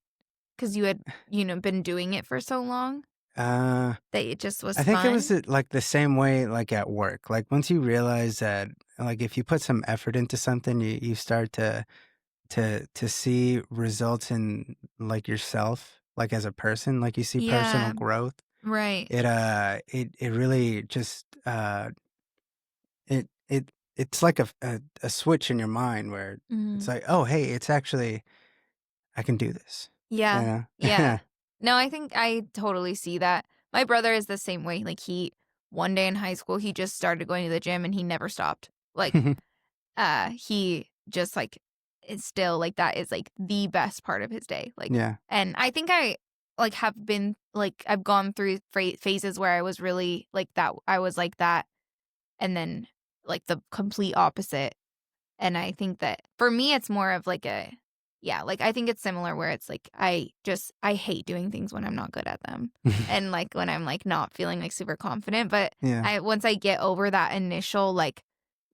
been doing it for so long I that it just was I think it was fun? like the same way like at work. Like once you realize that like if you put some effort into something, you start to see results in like yourself, like as a person, like you see personal Yeah, growth. right. It really just it's like a switch in your mind where it's Mhm. like, oh hey, it's actually I can do this. You Yeah. know? Yeah. No, I think I totally see that. My brother is the same way. Like one day in high school, he just started going to the gym and he never stopped. Like, he just like is still like that is like the best part of his day. Like, Yeah. and I think I like have been like I've gone through phases where I was really like that. I was like that, and then like the complete opposite. And I think that for me, it's more of like like I think it's similar where it's like I hate doing things when I'm not good at them. And like when I'm like not feeling like super confident. But Yeah. once I get over that initial like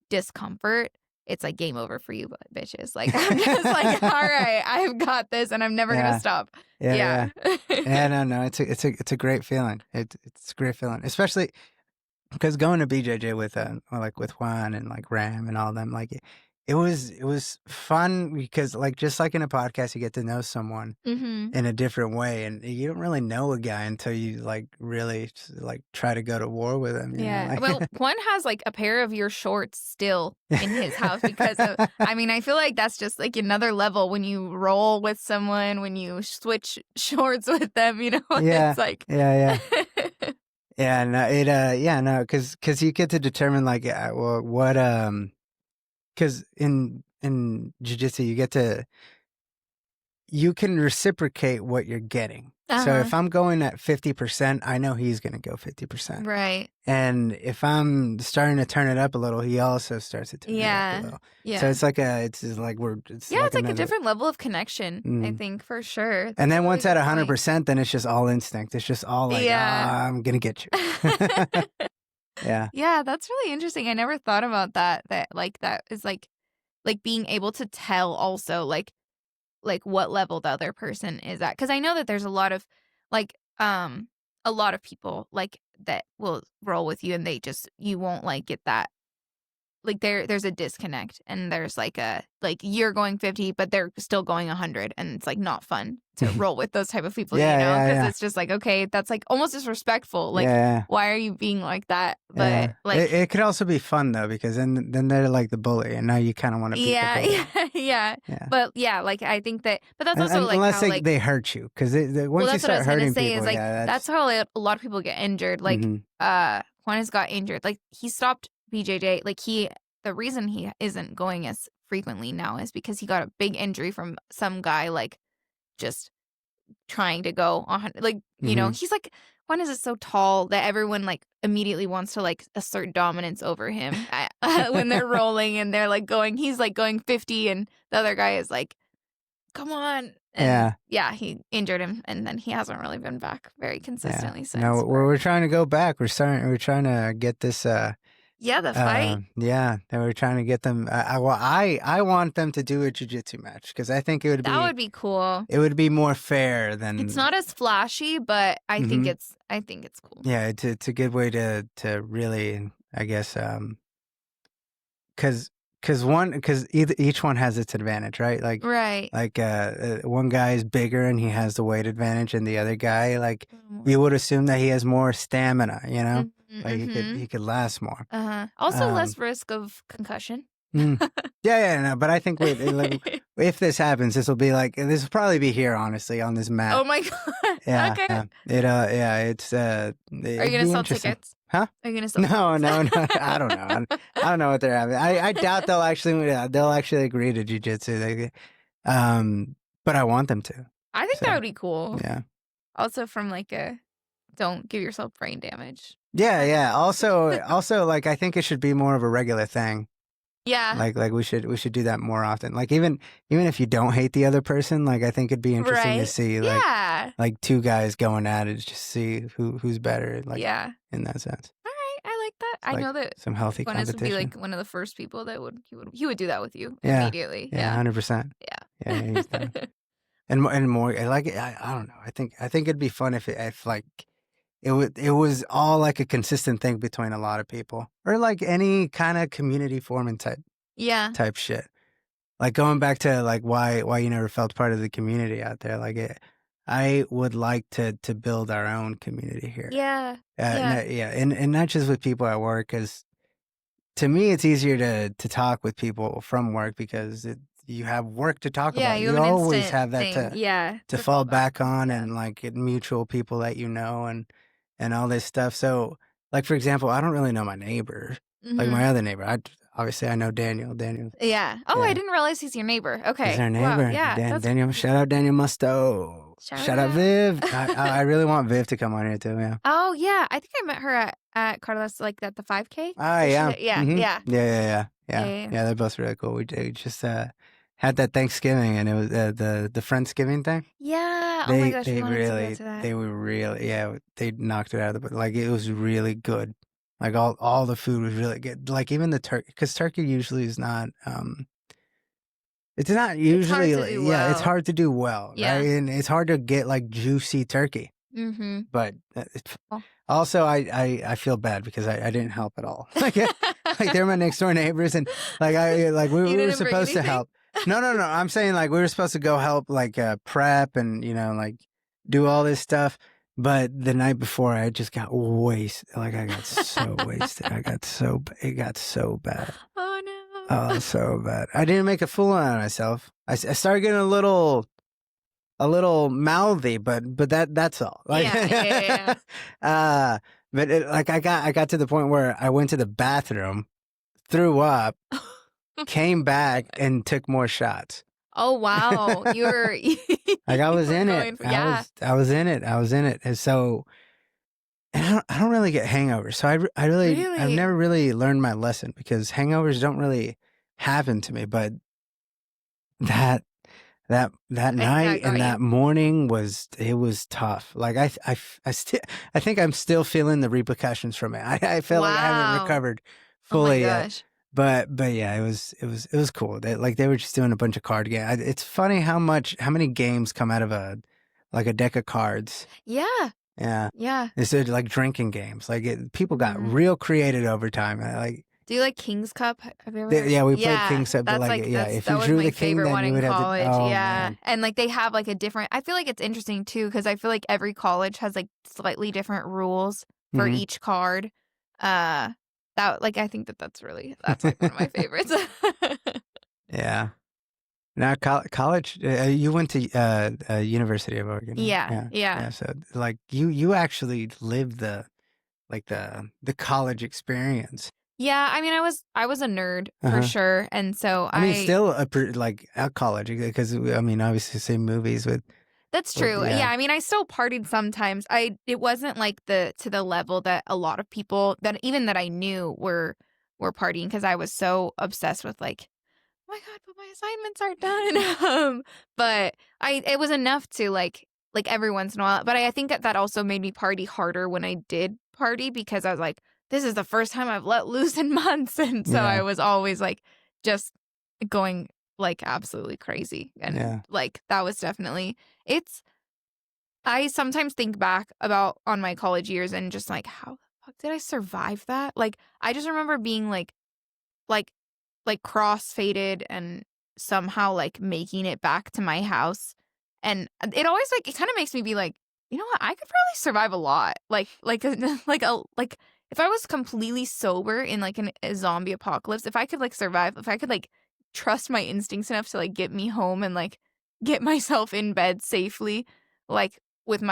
discomfort, it's like game over for you bitches. Like I'm just like, all right, I've got this and I'm never gonna Yeah. stop. Yeah. Yeah. Yeah, no, it's a great feeling. It's a great feeling, especially because going to BJJ with like with Juan and like Ram and all them, like it was fun because like just like in a podcast, you get to know someone Mm-hmm. in a different way, and you don't really know a guy until you like really like try to go to war with him. You know, Yeah. like Well, one has like a pair of your shorts still in his house because of, I mean, I feel like that's just like another level when you roll with someone, when you switch shorts with them, yeah, it's like, yeah, yeah. Yeah, no, yeah, no, because you get to determine like, well, what, because in jujitsu you can reciprocate what you're getting. So uh-huh. if I'm going at 50%, I know he's gonna go 50%, Right. and if I'm starting to turn it up a little, he also starts to turn it up a Yeah. little. So Yeah. it's Yeah. like It's like a another. different level of connection, I Mm. think, for sure. And That's a then really once at good point. 100%, then it's just all instinct. It's just all like, Yeah. I'm gonna get you. Yeah. Yeah. That's really interesting. I never thought about that. That is like being able to tell also like what level the other person is at, because I know that there's a lot of like a lot of people like that will roll with you and they just you won't like get that like there's a disconnect and there's like a like you're going 50 but they're still going 100 and it's like not fun to roll with those type of people, Yeah, yeah, because yeah. it's just like, okay, that's like almost disrespectful, like Yeah, why are you being like that? yeah. But like It could also be fun though because then they're like the bully, and now you kind of want to beat the yeah, bully. yeah, yeah. Yeah, But yeah, like I think that, but that's and, also like unless how like they hurt you, because well, once you that's what I start was gonna hurting say is people, like yeah, that's how a lot of people get injured. Like hmm Juan has got injured. Like he stopped BJJ. Like the reason he isn't going as frequently now is because he got a big injury from some guy like just trying to go on like hmm he's like Juan is so tall that everyone like immediately wants to like assert dominance over him when they're rolling and they're like going he's like going 50 and the other guy is like come on. And Yeah, yeah, he injured him and then he hasn't really been back very yeah. consistently since. No, we're trying to go back. We're trying to get this. Yeah, the fight. Yeah, they were trying to get them. I want them to do a jiu-jitsu match because I think That would be cool. it would be more fair than. It's not as flashy, but I think Mhm. it's cool. Yeah, it's a good way to really, I guess, because each one has its advantage, right? Right. Like one guy is bigger and he has the weight advantage, and the other guy, like you would assume that he has more stamina, you know, like Mm-hmm. he could last more. Uh-huh. Also Um, less risk of concussion. mm. Yeah, no, but I think like, if this happens, this will probably be here, honestly, on this map. Oh my god. Yeah, Okay. yeah, it's Are you it'd gonna be sell interesting. tickets? Huh? Are you gonna sell No, tickets? no, I don't know. I don't know what they're having. I doubt they'll actually agree to jujitsu. But I want them to. I think So that would be cool. yeah, Also from like a don't give yourself brain damage. yeah. Also, like I think it should be more of a regular thing. Yeah. Like we should do that more often. Like even if you don't hate the other person, like I think it'd be interesting to Right. see Yeah. like two guys going at it, just see who's better. Like Yeah. in that sense. All right. I like that. I like know that some healthy Funes would be competition. like one of the first people that he would do that with you Yeah, immediately. yeah, 100%. Yeah, he's Yeah. done. And more like I don't know. I think it'd be fun if like it was all like a consistent thing between a lot of people, or like any kind of community forming Yeah. type shit. Like going back to like why you never felt part of the community out there. Like I would like to build our own community here. Yeah. No, yeah, and not just with people at work, because to me it's easier to talk with people from work because you have work to talk Yeah, about. you have You an always instant have that thing. Yeah. to fall back on, Yeah. and like mutual people that you know, and all this stuff. So like for example, I don't really know my neighbor, like my other neighbor. Obviously I know Daniel. Yeah. Oh, I Yeah. didn't realize he's your neighbor. He's Okay. our Wow. neighbor. Yeah. That's Daniel. Shout out Daniel Musto. Shout out Viv. I really want Viv to come on here too. Yeah. Oh yeah, I think I met her at Carlos, like at the 5K. Ah, Was she yeah. there? Yeah, Mhm. yeah, Yeah. yeah. Yeah, they're both really cool. We just had that Thanksgiving, and it was the Friendsgiving thing. Yeah. Oh my gosh, we wanted to go to that. They were really, yeah, they knocked it out of the, like, it was really good. Like all the food was really good. Like even the turkey, because turkey usually is not it's not usually It's hard to do well. it's hard to do well, Yeah. right? And it's hard to get like juicy turkey. Mm-hmm. But also I feel bad because I didn't help at all. Like they're my next door neighbors, and like we were supposed to help. No. I'm saying like we were supposed to go help like prep and like do all this stuff. But the night before, I just got wasted. Like I got so wasted. It got so bad. Oh no. Oh, so bad. I didn't make a fool out of myself. I started getting a little mouthy, but that's all. Like, Yeah. but like I got to the point where I went to the bathroom, threw up, came back, and took more shots. Oh wow, you were like I was in it. I was in it, and so. And I don't really get hangovers, so I've never really learned my lesson because hangovers don't really happen to me. But that night and that morning was tough. Like I think I'm still feeling the repercussions from it. I feel like I haven't recovered fully yet. But yeah, it was cool. They were just doing a bunch of card games. It's funny how many games come out of a deck of cards. Yeah. Yeah. Instead of like drinking games. Like people got real creative over time. Do you like King's Cup? Have you ever? Yeah, we played King's Cup. But if you drew the king, then you would have to. Oh, yeah, man. and like they have like a different. I feel like it's interesting too because I feel like every college has like slightly different rules for each card. I think that's like one of my favorites. Yeah. Now, college, you went to University of Oregon. Right? Yeah. So, like, you actually lived the college experience. Yeah, I mean, I was a nerd for sure, and so I mean, still at college because I mean, obviously, same movies with. That's true. Yeah, I mean, I still partied sometimes. It wasn't like to the level that a lot of people that I knew were partying because I was so obsessed with like. Oh my God, but my assignments are done. But it was enough to like every once in a while. But I think that also made me party harder when I did party because I was like, this is the first time I've let loose in months. And so I was always like just going like absolutely crazy. And like that was definitely I sometimes think back on my college years and just like, how the fuck did I survive that? Like, I just remember being like cross-faded and somehow like making it back to my house. And it always like, it kind of makes me be like, you know what? I could probably survive a lot. Like if I was completely sober in like a zombie apocalypse, if I could like survive, if I could like trust my instincts enough to like get me home and like get myself in bed safely, like with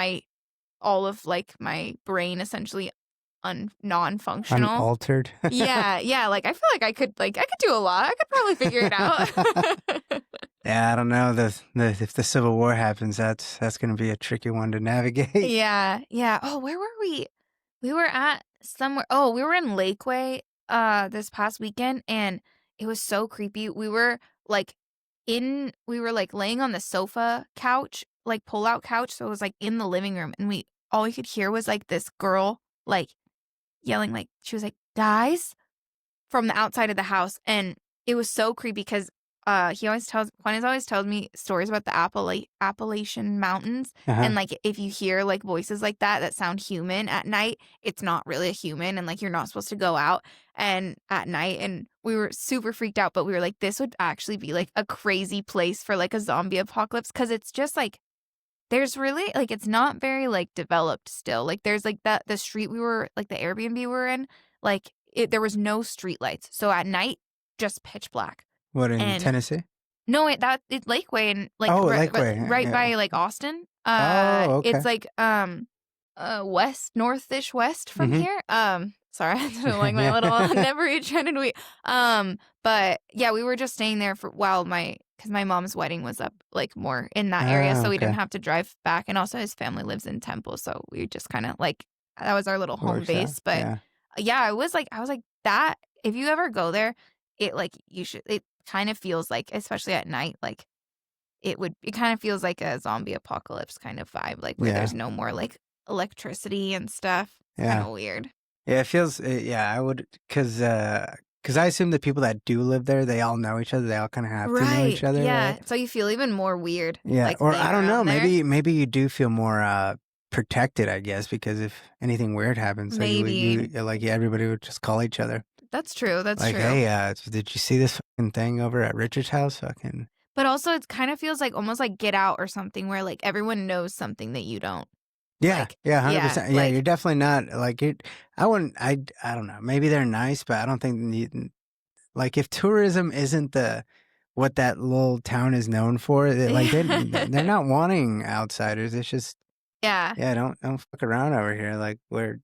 all of like my brain essentially non-functional, unaltered. yeah. Like I feel like I could do a lot. I could probably figure it out. Yeah, I don't know. If the Civil War happens, that's going to be a tricky one to navigate. Yeah. Oh, where were we? We were at somewhere. Oh, we were in Lakeway this past weekend, and it was so creepy. We were like laying on the sofa couch, like pull-out couch, so it was like in the living room, and all we could hear was like this girl like yelling, like she was like, dies from the outside of the house. And it was so creepy because Juan always tells me stories about the Appalachian Mountains. And like, if you hear like voices like that sound human at night, it's not really a human. And like, you're not supposed to go out and at night. And we were super freaked out, but we were like, this would actually be like a crazy place for like a zombie apocalypse. Cause it's just like, there's really like, it's not very like developed still. Like there's like the street we were like the Airbnb we were in, like there was no street lights. So at night, just pitch black. What, in And Tennessee? no, it's Lakeway and like Lakeway. right Yeah. by like Austin. Oh, okay. It's like northish west from here. Sorry, I didn't like my little never eat trended week. But yeah, we were just staying there for because my mom's wedding was up like more in that area, so we didn't have to drive back. And also his family lives in Temple, so we just kind of like that was our little home base. But yeah, I was like that. If you ever go there, it like you should. It kind of feels like, especially at night, like it kind of feels like a zombie apocalypse kind of vibe, like where there's no more like electricity and stuff. It's kind of weird. Yeah, it feels. I would because I assume the people that do live there, they all know each other. They all kind of have to know each other. Yeah, right? so you feel even more weird. Yeah, like, or I don't know. there. Maybe you do feel more protected, I guess, because if anything weird happens, Maybe. everybody would just call each other. That's true. That's like, true. Hey, did you see this fucking thing over at Richard's house? Fucking. But also, it kind of feels like almost like Get Out or something, where like everyone knows something that you don't. Yeah, like, 100%. Yeah, you're definitely not like it. I wouldn't. I don't know. Maybe they're nice, but I don't think like if tourism isn't what that little town is known for, like they're not wanting outsiders. It's just don't fuck around over here. Like we'll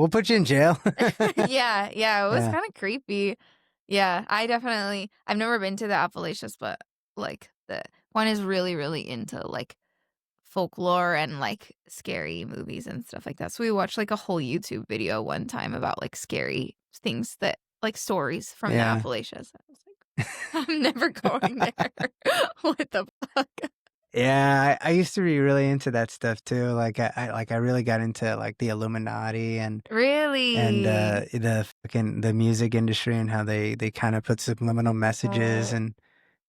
put you in jail. yeah, it was kind of creepy. Yeah, I've never been to the Appalachians, but like the one is really, really into like folklore and like scary movies and stuff like that. So we watched like a whole YouTube video one time about like scary things that like stories from the Appalachians. I was like, I'm never going there. What the fuck? Yeah, I used to be really into that stuff too. Like I really got into like the Illuminati and the music industry and how they kind of put subliminal messages and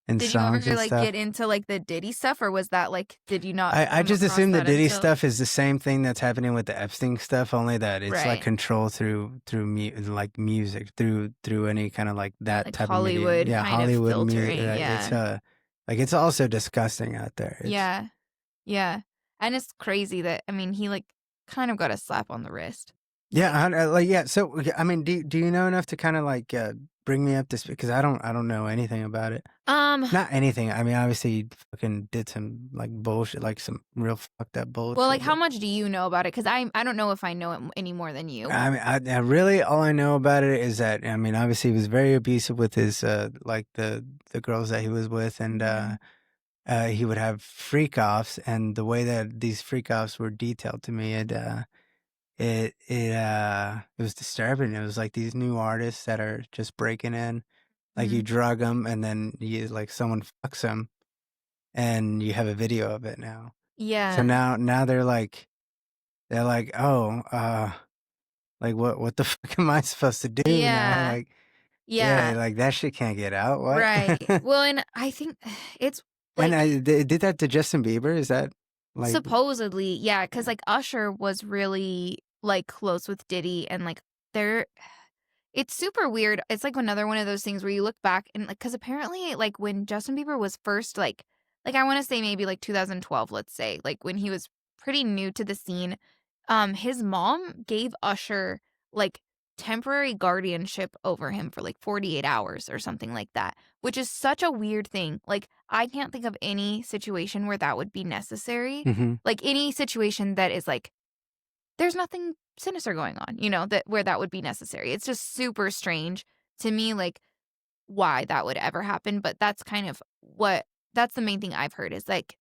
did songs you ever and like stuff. get into like the Diddy stuff, or was that like did you not? I just assume the Diddy stuff is the same thing that's happening with the Epstein stuff, only that it's like control through like music, through any kind of like that like type Hollywood of media. kind Hollywood of filtering. music. It's like it's also disgusting out there. Yeah, and it's crazy that he like kind of got a slap on the wrist. Yeah, So I mean, do you know enough to kind of like bring me up to speed? Because I don't know anything about it. Not anything. I mean, obviously, you fucking did some like bullshit, like some real fucked up bullshit. Well, like how much do you know about it? Because I don't know if I know it any more than you. I mean, I really all I know about it is that obviously he was very abusive with his like the girls that he was with, and he would have freak offs, and the way that these freak offs were detailed to me, it was disturbing. It was like these new artists that are just breaking in, like you drug them and then you like someone fucks them, and you have a video of it now. Yeah. So now they're like, oh, like what the fuck am I supposed to do now? Like, like that shit can't get out. What? Right. Well, and I think it's like, and I did that to Justin Bieber. Is that like supposedly? Yeah, because like Usher was really like close with Diddy, and like it's super weird. It's like another one of those things where you look back and like, because apparently like when Justin Bieber was first like I want to say maybe like 2012, let's say, like when he was pretty new to the scene, his mom gave Usher like temporary guardianship over him for like 48 hours or something like that, which is such a weird thing. Like I can't think of any situation where that would be necessary. Like any situation that is like there's nothing sinister going on, that where that would be necessary. It's just super strange to me, like why that would ever happen. But that's kind of that's the main thing I've heard is like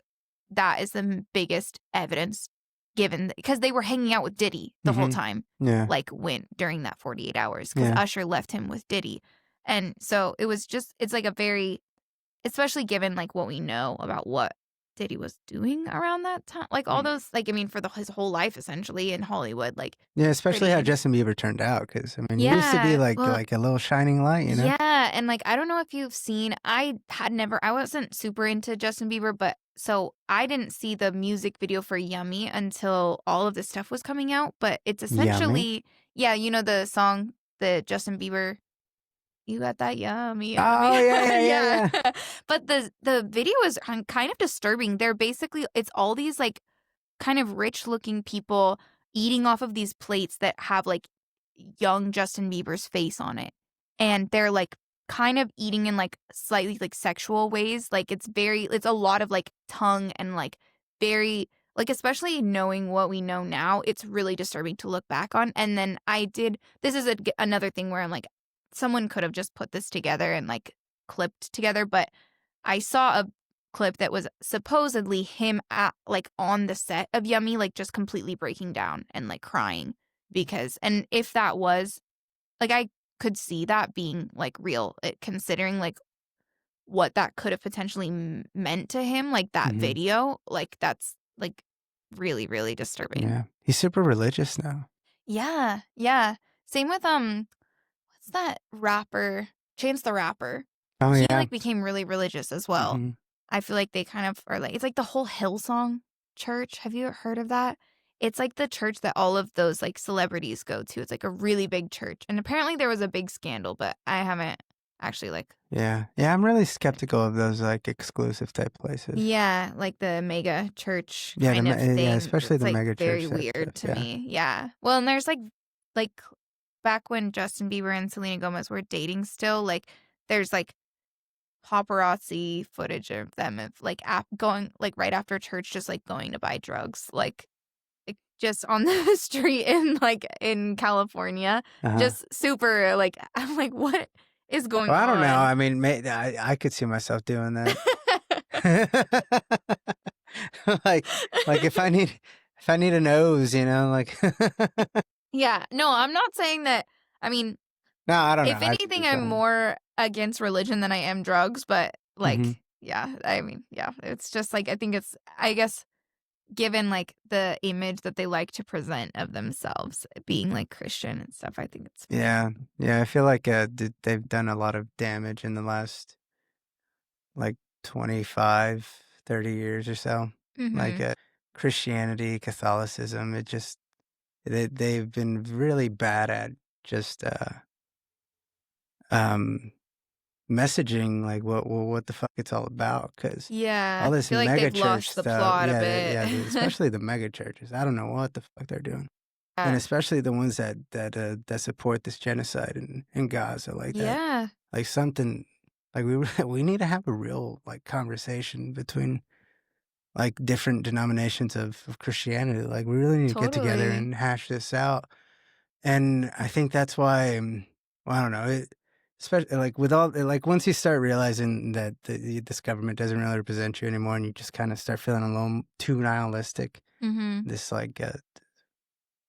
that is the biggest evidence given because they were hanging out with Diddy the whole time. Yeah. Like during that 48 hours because Usher left him with Diddy. And so it's like a very, especially given like what we know about what Diddy was doing around that time. Like all those, like, I mean, for his whole life essentially in Hollywood, like Yeah, especially how pretty. Justin Bieber turned out, because I mean, he used to be Yeah, well, like a little shining light, you know? yeah, and like I don't know if you've seen. I wasn't super into Justin Bieber, but so I didn't see the music video for Yummy until all of this stuff was coming out. But it's Yummy. essentially, yeah, you know the song, the Justin Bieber. You got that yummy, Oh, yummy. yeah, yeah, yeah, Yeah. yeah. But the video is kind of disturbing. They're basically it's all these like kind of rich looking people eating off of these plates that have like young Justin Bieber's face on it. And they're like kind of eating in like slightly like sexual ways. Like it's a lot of like tongue and like very like especially knowing what we know now, it's really disturbing to look back on. And then this is another thing where I'm like someone could have just put this together and like clipped together, but I saw a clip that was supposedly him at like on the set of Yummy, like just completely breaking down and like crying and if that was like I could see that being like real, considering like what that could have potentially meant to him, like that Hmm. video, like that's like really, really disturbing. Yeah, he's super religious now. Yeah, yeah. Same with what's that rapper? Chance the Rapper. Oh He yeah. like became really religious as well. Hmm. I feel like they kind of are like it's like the whole Hillsong church. Have you heard of that? It's like the church that all of those like celebrities go to. It's like a really big church. And apparently there was a big scandal, but I haven't actually like Yeah, yeah. I'm really skeptical of those like exclusive type places. yeah, like the mega church Yeah, kind of yeah, thing. especially It's the like mega very church type weird stuff. to Yeah. me. Yeah. Well, and there's like back when Justin Bieber and Selena Gomez were dating still, like there's like paparazzi footage of them of like going like right after church just like going to buy drugs like just on the street in California, Uh-huh. just super like I'm like what is going Well, I don't know. on. I mean, I could see myself doing that. like if I need a nose, you know, like Yeah, no, I'm not saying that. I mean, no, I don't know. if I could anything just I'm more against religion than I am drugs, but hmm. like yeah, I mean, yeah, it's just like I guess given like the image that they like to present of themselves being like Christian and stuff, I think it's funny. Yeah, yeah. I feel like they've done a lot of damage in the last like 25, 30 years or so. Like Mhm. Christianity, Catholicism, they've been really bad at just um messaging like what the fuck it's all about, because all Yeah, I this feel like mega they've church lost the stuff, plot a yeah, bit. especially the mega churches. I don't know what the fuck they're doing, and Yeah. especially the ones that support this genocide in Gaza, like that, Yeah, like something like we we need to have a real like conversation between like different denominations of Christianity. Like we really need to get together totally. and hash this out. And I think that's why, well, I don't know, especially like with all, like once you start realizing that this government doesn't really represent you anymore, and you just kind of start feeling a little too nihilistic, Mhm. this like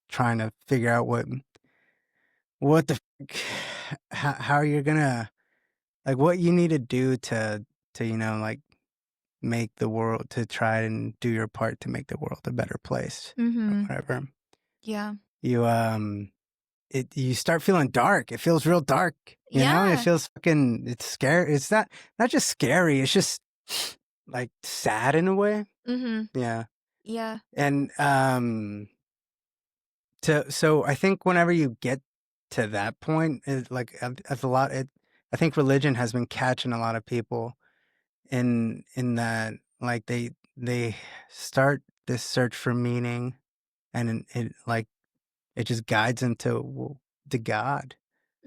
trying to figure out what the how you're gonna like what you need to do to like make the world, to try and do your part to make the world a better place or Mhm. whatever. Yeah. You you start feeling dark. It feels real dark, you know? It Yeah. feels fucking, it's scary. It's not just scary, it's just like sad in a way. Mhm. Yeah. Yeah. And so I think whenever you get to that point, like that's a lot I think religion has been catching a lot of people in that like they start this search for meaning, and like it just guides them to God.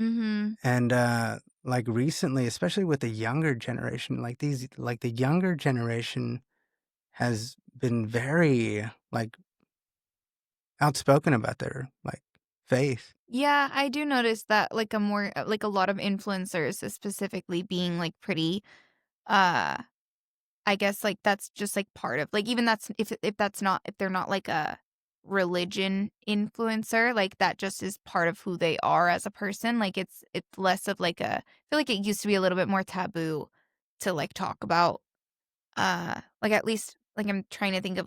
Mhm. And like recently, especially with the younger generation, like the younger generation has been very like outspoken about their like faith. Yeah, I do notice that like like a lot of influencers is specifically being like pretty uh I guess like that's just like part of like even that's if that's not if they're not like a religion influencer, like that just is part of who they are as a person. Like it's less of like I feel like it used to be a little bit more taboo to like talk about like at least like I'm trying to think of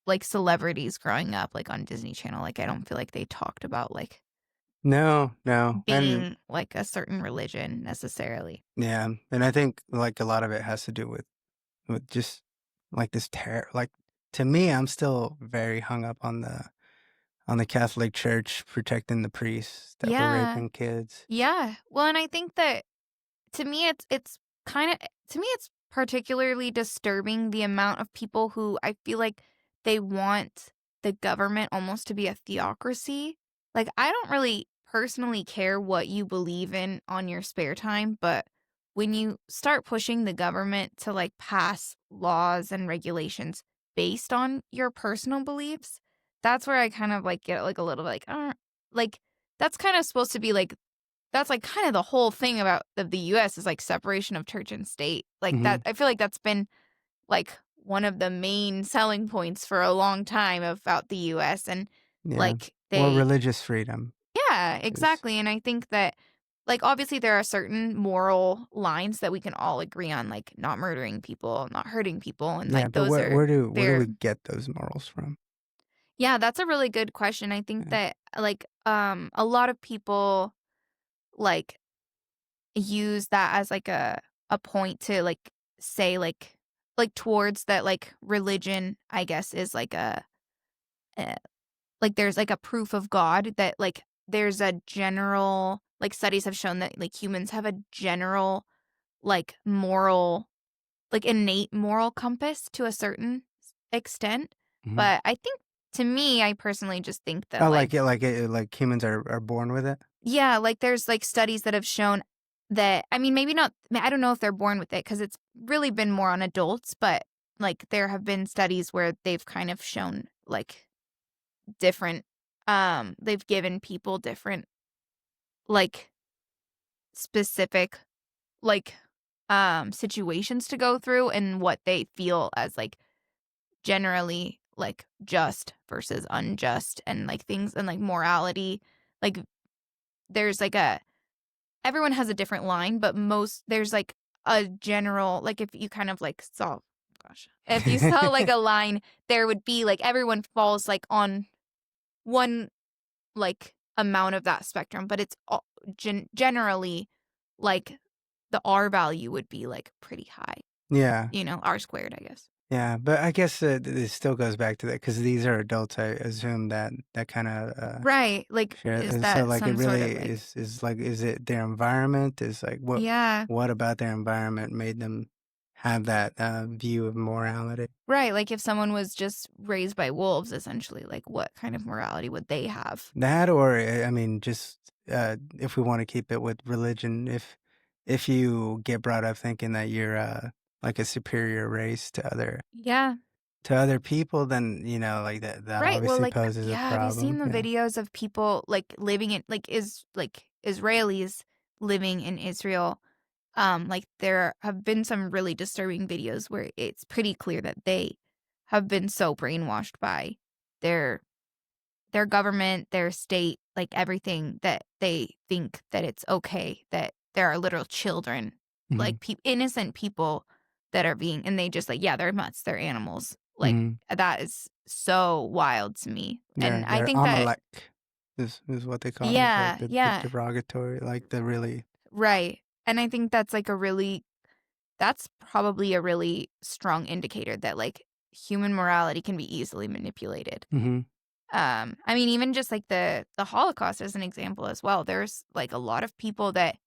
like celebrities growing up like on Disney Channel. Like I don't feel like they talked about like No, no. And being like a certain religion necessarily. yeah, and I think like a lot of it has to do with just like this terror. Like to me, I'm still very hung up on the Catholic Church protecting the priests that were Yeah. raping kids. Yeah. Well, and I think that to me it's kind of to me it's particularly disturbing the amount of people who I feel like they want the government almost to be a theocracy. Like I don't really personally care what you believe in on your spare time, but when you start pushing the government to like pass laws and regulations based on your personal beliefs, that's where I kind of like get like a little like like that's kind of supposed to be like that's, like, kind of the whole thing about the US is, like, separation of church and state. Like, Hmm. that I feel like that's been, like, one of the main selling points for a long time about the US, and, Yeah. like, Well, they religious freedom Yeah, is. exactly, and I think that, like, obviously, there are certain moral lines that we can all agree on, like, not murdering people, not hurting people, and, Yeah, like, but those where are where do fair. we get those morals from? Yeah, that's a really good question. I think Yeah. that, like, a lot of people, like use that as like a point to like say like towards that like religion I guess is like uh like there's like a proof of God that like there's a general like studies have shown that like humans have a general like moral like innate moral compass to a certain extent, Mhm. but I think to me I personally just think that Oh, like like humans are born with it? yeah, like, there's, like, studies that have shown that I mean, maybe not I don't know if they're born with it because it's really been more on adults, but, like, there have been studies where they've kind of shown, like, different, they've given people different, like, specific, like, situations to go through and what they feel as, like, generally, like, just versus unjust and, like, things and, like, morality. Like, there's, like, a everyone has a different line, but most there's, like, a general like, if you kind of, like, saw gosh, if you saw, like, a line, there would be, like everyone falls, like, on one, like, amount of that spectrum, but it's all generally, like, the R value would be, like, pretty high, Yeah. R squared, I guess. Yeah, but I guess, it still goes back to that because these are adults, I assume that kinda, Right, like, share is so, that like, it some sort really of, like is, like, is it their environment? Is, like, yeah, what about their environment made them have that, view of morality? right, like, if someone was just raised by wolves, essentially, like, what kind of morality would they have? That or, I mean, just, if we wanna keep it with religion, if you get brought up thinking that you're, like, a superior race Yeah. to other people, then, like, that Right, well, obviously like, poses a yeah, have you seen problem, the yeah. videos of people, like, living in like, Israelis living in Israel? Like, there have been some really disturbing videos where it's pretty clear that they have been so brainwashed by their their government, their state, like, everything that they think that it's okay, that there are literal children, Mhm, like, innocent people that are being and they just, like, yeah, they're mutts, they're animals. Like, mhm. that is so wild to me, and I They're think that Amalek is what they call it, yeah, the yeah, derogatory, like, the really. right, and I think that's, like, that's probably a really strong indicator that, like, human morality can be easily manipulated. Mhm, I mean, even just like the Holocaust as an example as well. There's like a lot of people that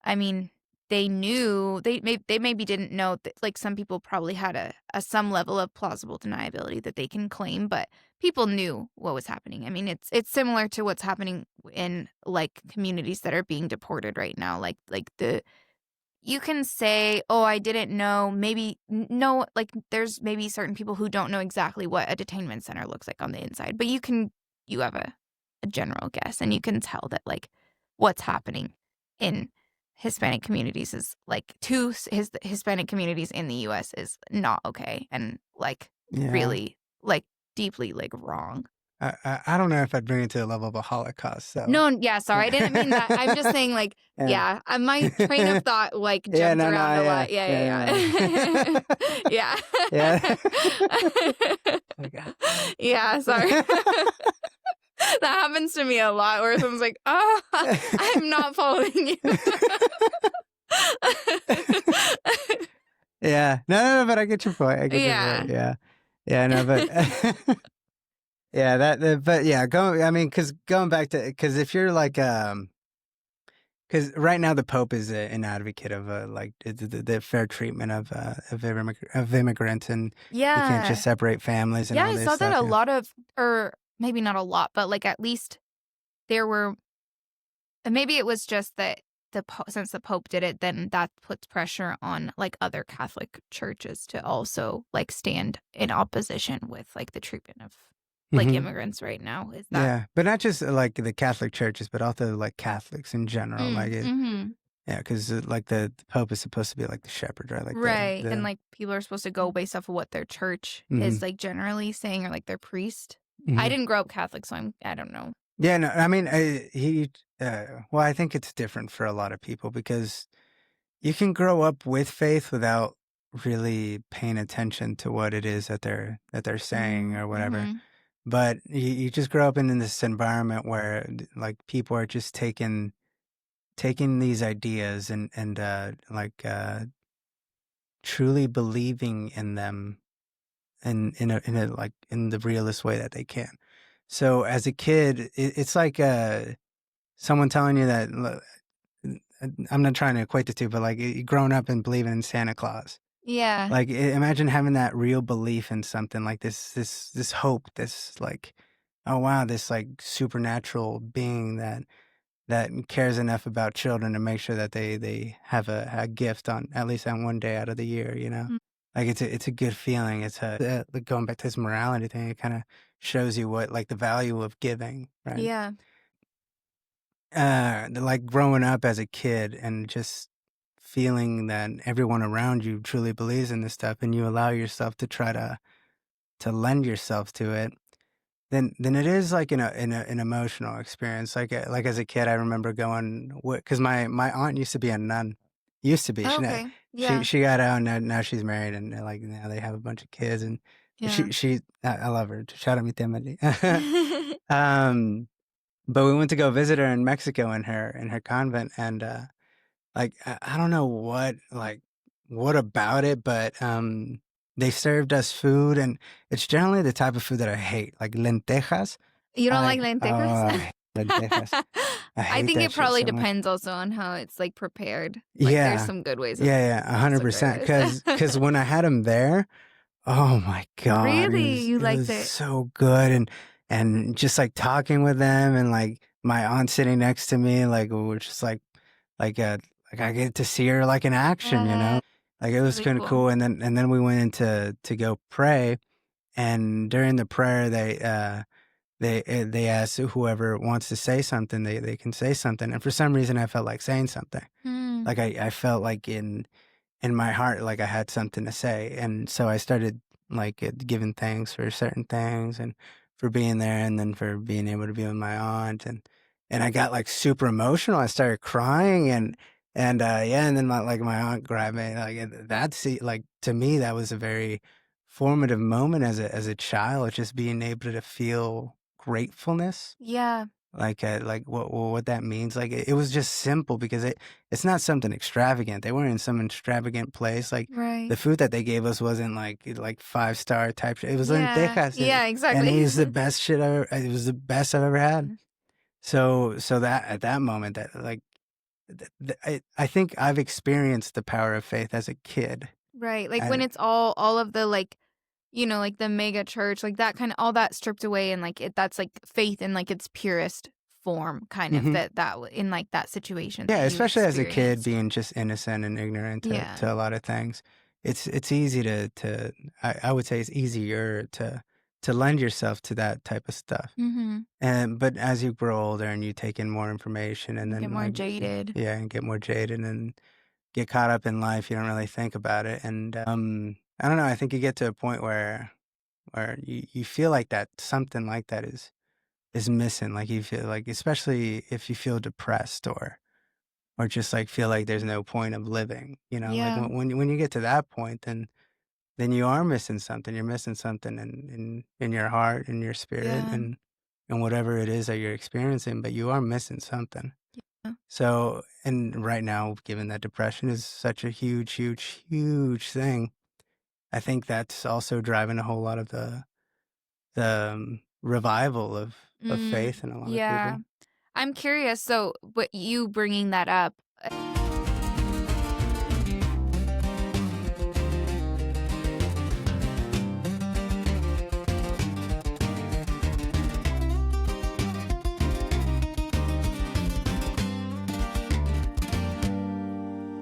I mean, they knew they maybe didn't know that like some people probably had a some level of plausible deniability that they can claim, but people knew what was happening. I mean, it's similar to what's happening in like communities that are being deported right now. Like the you can say, "Oh, I didn't know." Maybe no, like, there's maybe certain people who don't know exactly what a detainment center looks like on the inside, but you have a general guess, and you can tell that, like, what's happening in Hispanic communities is, like, to Hispanic communities in the US is not okay and, like, yeah. really, like, deeply, like, wrong. I don't know if I'd bring it to the level of a Holocaust, so No, yeah, sorry, I didn't mean that. I'm just saying, like, yeah. yeah, my train of thought, like, Yeah, jumped no, around no, a yeah, lot. Yeah, yeah, yeah, yeah. yeah. Yeah. Like, Yeah, sorry. That happens to me a lot where someone's like, "Oh, I'm not following you." yeah. No, no, no, but I get your point. I get your Yeah. point. Yeah. Yeah, no, but yeah, but yeah, I mean, because going back to, because if you're like, because right now the Pope is an advocate of like the fair treatment of immigrants, and you can't just Yeah. separate families and Yeah, all I this saw that stuff. a Yeah. lot of, or maybe not a lot, but, like, at least there were, and maybe it was just that since the Pope did it, then that puts pressure on, like, other Catholic churches to also, like, stand in opposition with, like, the treatment of, like, Hmm. immigrants right now. Is that Yeah, but not just like the Catholic churches, but also like Catholics in general. Like it, mhm. yeah, because like the Pope is supposed to be like the shepherd, right? Like Right, and, the. like, people are supposed to go based off of what their church Hmm. is, like, generally saying, or, like, their priest. I Hmm. didn't grow up Catholic, so I don't know. Yeah, no, I mean, well, I think it's different for a lot of people because you can grow up with faith without really paying attention to what it is that they're saying or whatever. Mhm. But you just grow up in this environment where like people are just taking these ideas and like truly believing in them in a like in the realest way that they can. So as a kid, it's like someone telling you that. I'm not trying to equate the two, but like growing up and believing in Santa Claus. Yeah. Like imagine having that real belief in something like this hope, this like, oh wow, this like supernatural being that cares enough about children to make sure that they have a gift on at least on one day out of the year, you know? Mm, Like it's a good feeling. It's like going back to this morality thing, it kind of shows you what like the value of giving, right? yeah. Like growing up as a kid and just feeling that everyone around you truly believes in this stuff and you allow yourself to try to lend yourself to it, then it is like an emotional experience. Like as a kid, I remember going because my aunt used to be a nun. Used to be. Oh, She okay. she Yeah. she got out and now she's married and like now they have a bunch of kids and Yeah. I love her. Shout out mi tía Meli. um, but we went to go visit her in Mexico in her convent and like I don't know what about it, but they served us food and it's generally the type of food that I hate, like lentejas. You don't like Like, oh, lentejas? I hate lentejas. I I hate think that it shit probably so much. depends also on how it's, like, prepared. Like, there's Yeah. some good ways of Yeah, yeah, not so great 100%. ways. Because when I had them there, oh my God, Really? You it liked was it? so good and just like talking with them and like my aunt sitting next to me, like we were just like uh like I get to see her like in action, you know? Like it was Really kind of cool. cool. And then we went in to go pray and during the prayer they ask whoever wants to say something, they can say something. And for some reason I felt like saying something. Mm. Like I felt like in my heart, like I had something to say. And so I started like giving thanks for certain things and for being there and then for being able to be with my aunt. And I got like super emotional. I started crying and yeah. And then my aunt grabbed me like like to me, that was a very formative moment as a child, just being able to feel gratefulness Yeah. like what that means. Like it was just simple because it's not something extravagant. They weren't in some extravagant place. Like the Right. food that they gave us wasn't like 5-star type shit. It was Yeah. lentejas Yeah, and it exactly. was the best shit ever. It was the best I've ever had. So that at that moment that like I think I've experienced the power of faith as a kid. Right. Like, when And it's all of the, like, like, the mega church, like, that kinda all that stripped away, and, like, that's, like, faith in, like, its purest form, kind of, mhm. in, like, that situation Yeah, that you especially as a kid experienced. being just innocent and ignorant Yeah. to a lot of things. It's easy to I would say it's easier to lend yourself to that type of stuff. Mhm. And but as you grow older and you take in more information and You get then more like jaded. yeah, and get more jaded and get caught up in life, you don't really think about it. And I don't know, I think you get to a point where or you feel like that something like that is missing. Like you feel like, especially if you feel depressed or just like feel like there's no point of living, like Yeah. when you get to that point, then you are missing something. You're missing something in your heart, in your spirit, Yeah. and whatever it is that you're experiencing, but you are missing something. Yeah. So, and right now, given that depression is such a huge, huge, huge thing, I think that's also driving a whole lot of the revival of faith in a lot of Yeah. people. I'm curious. So, what you bringing that up?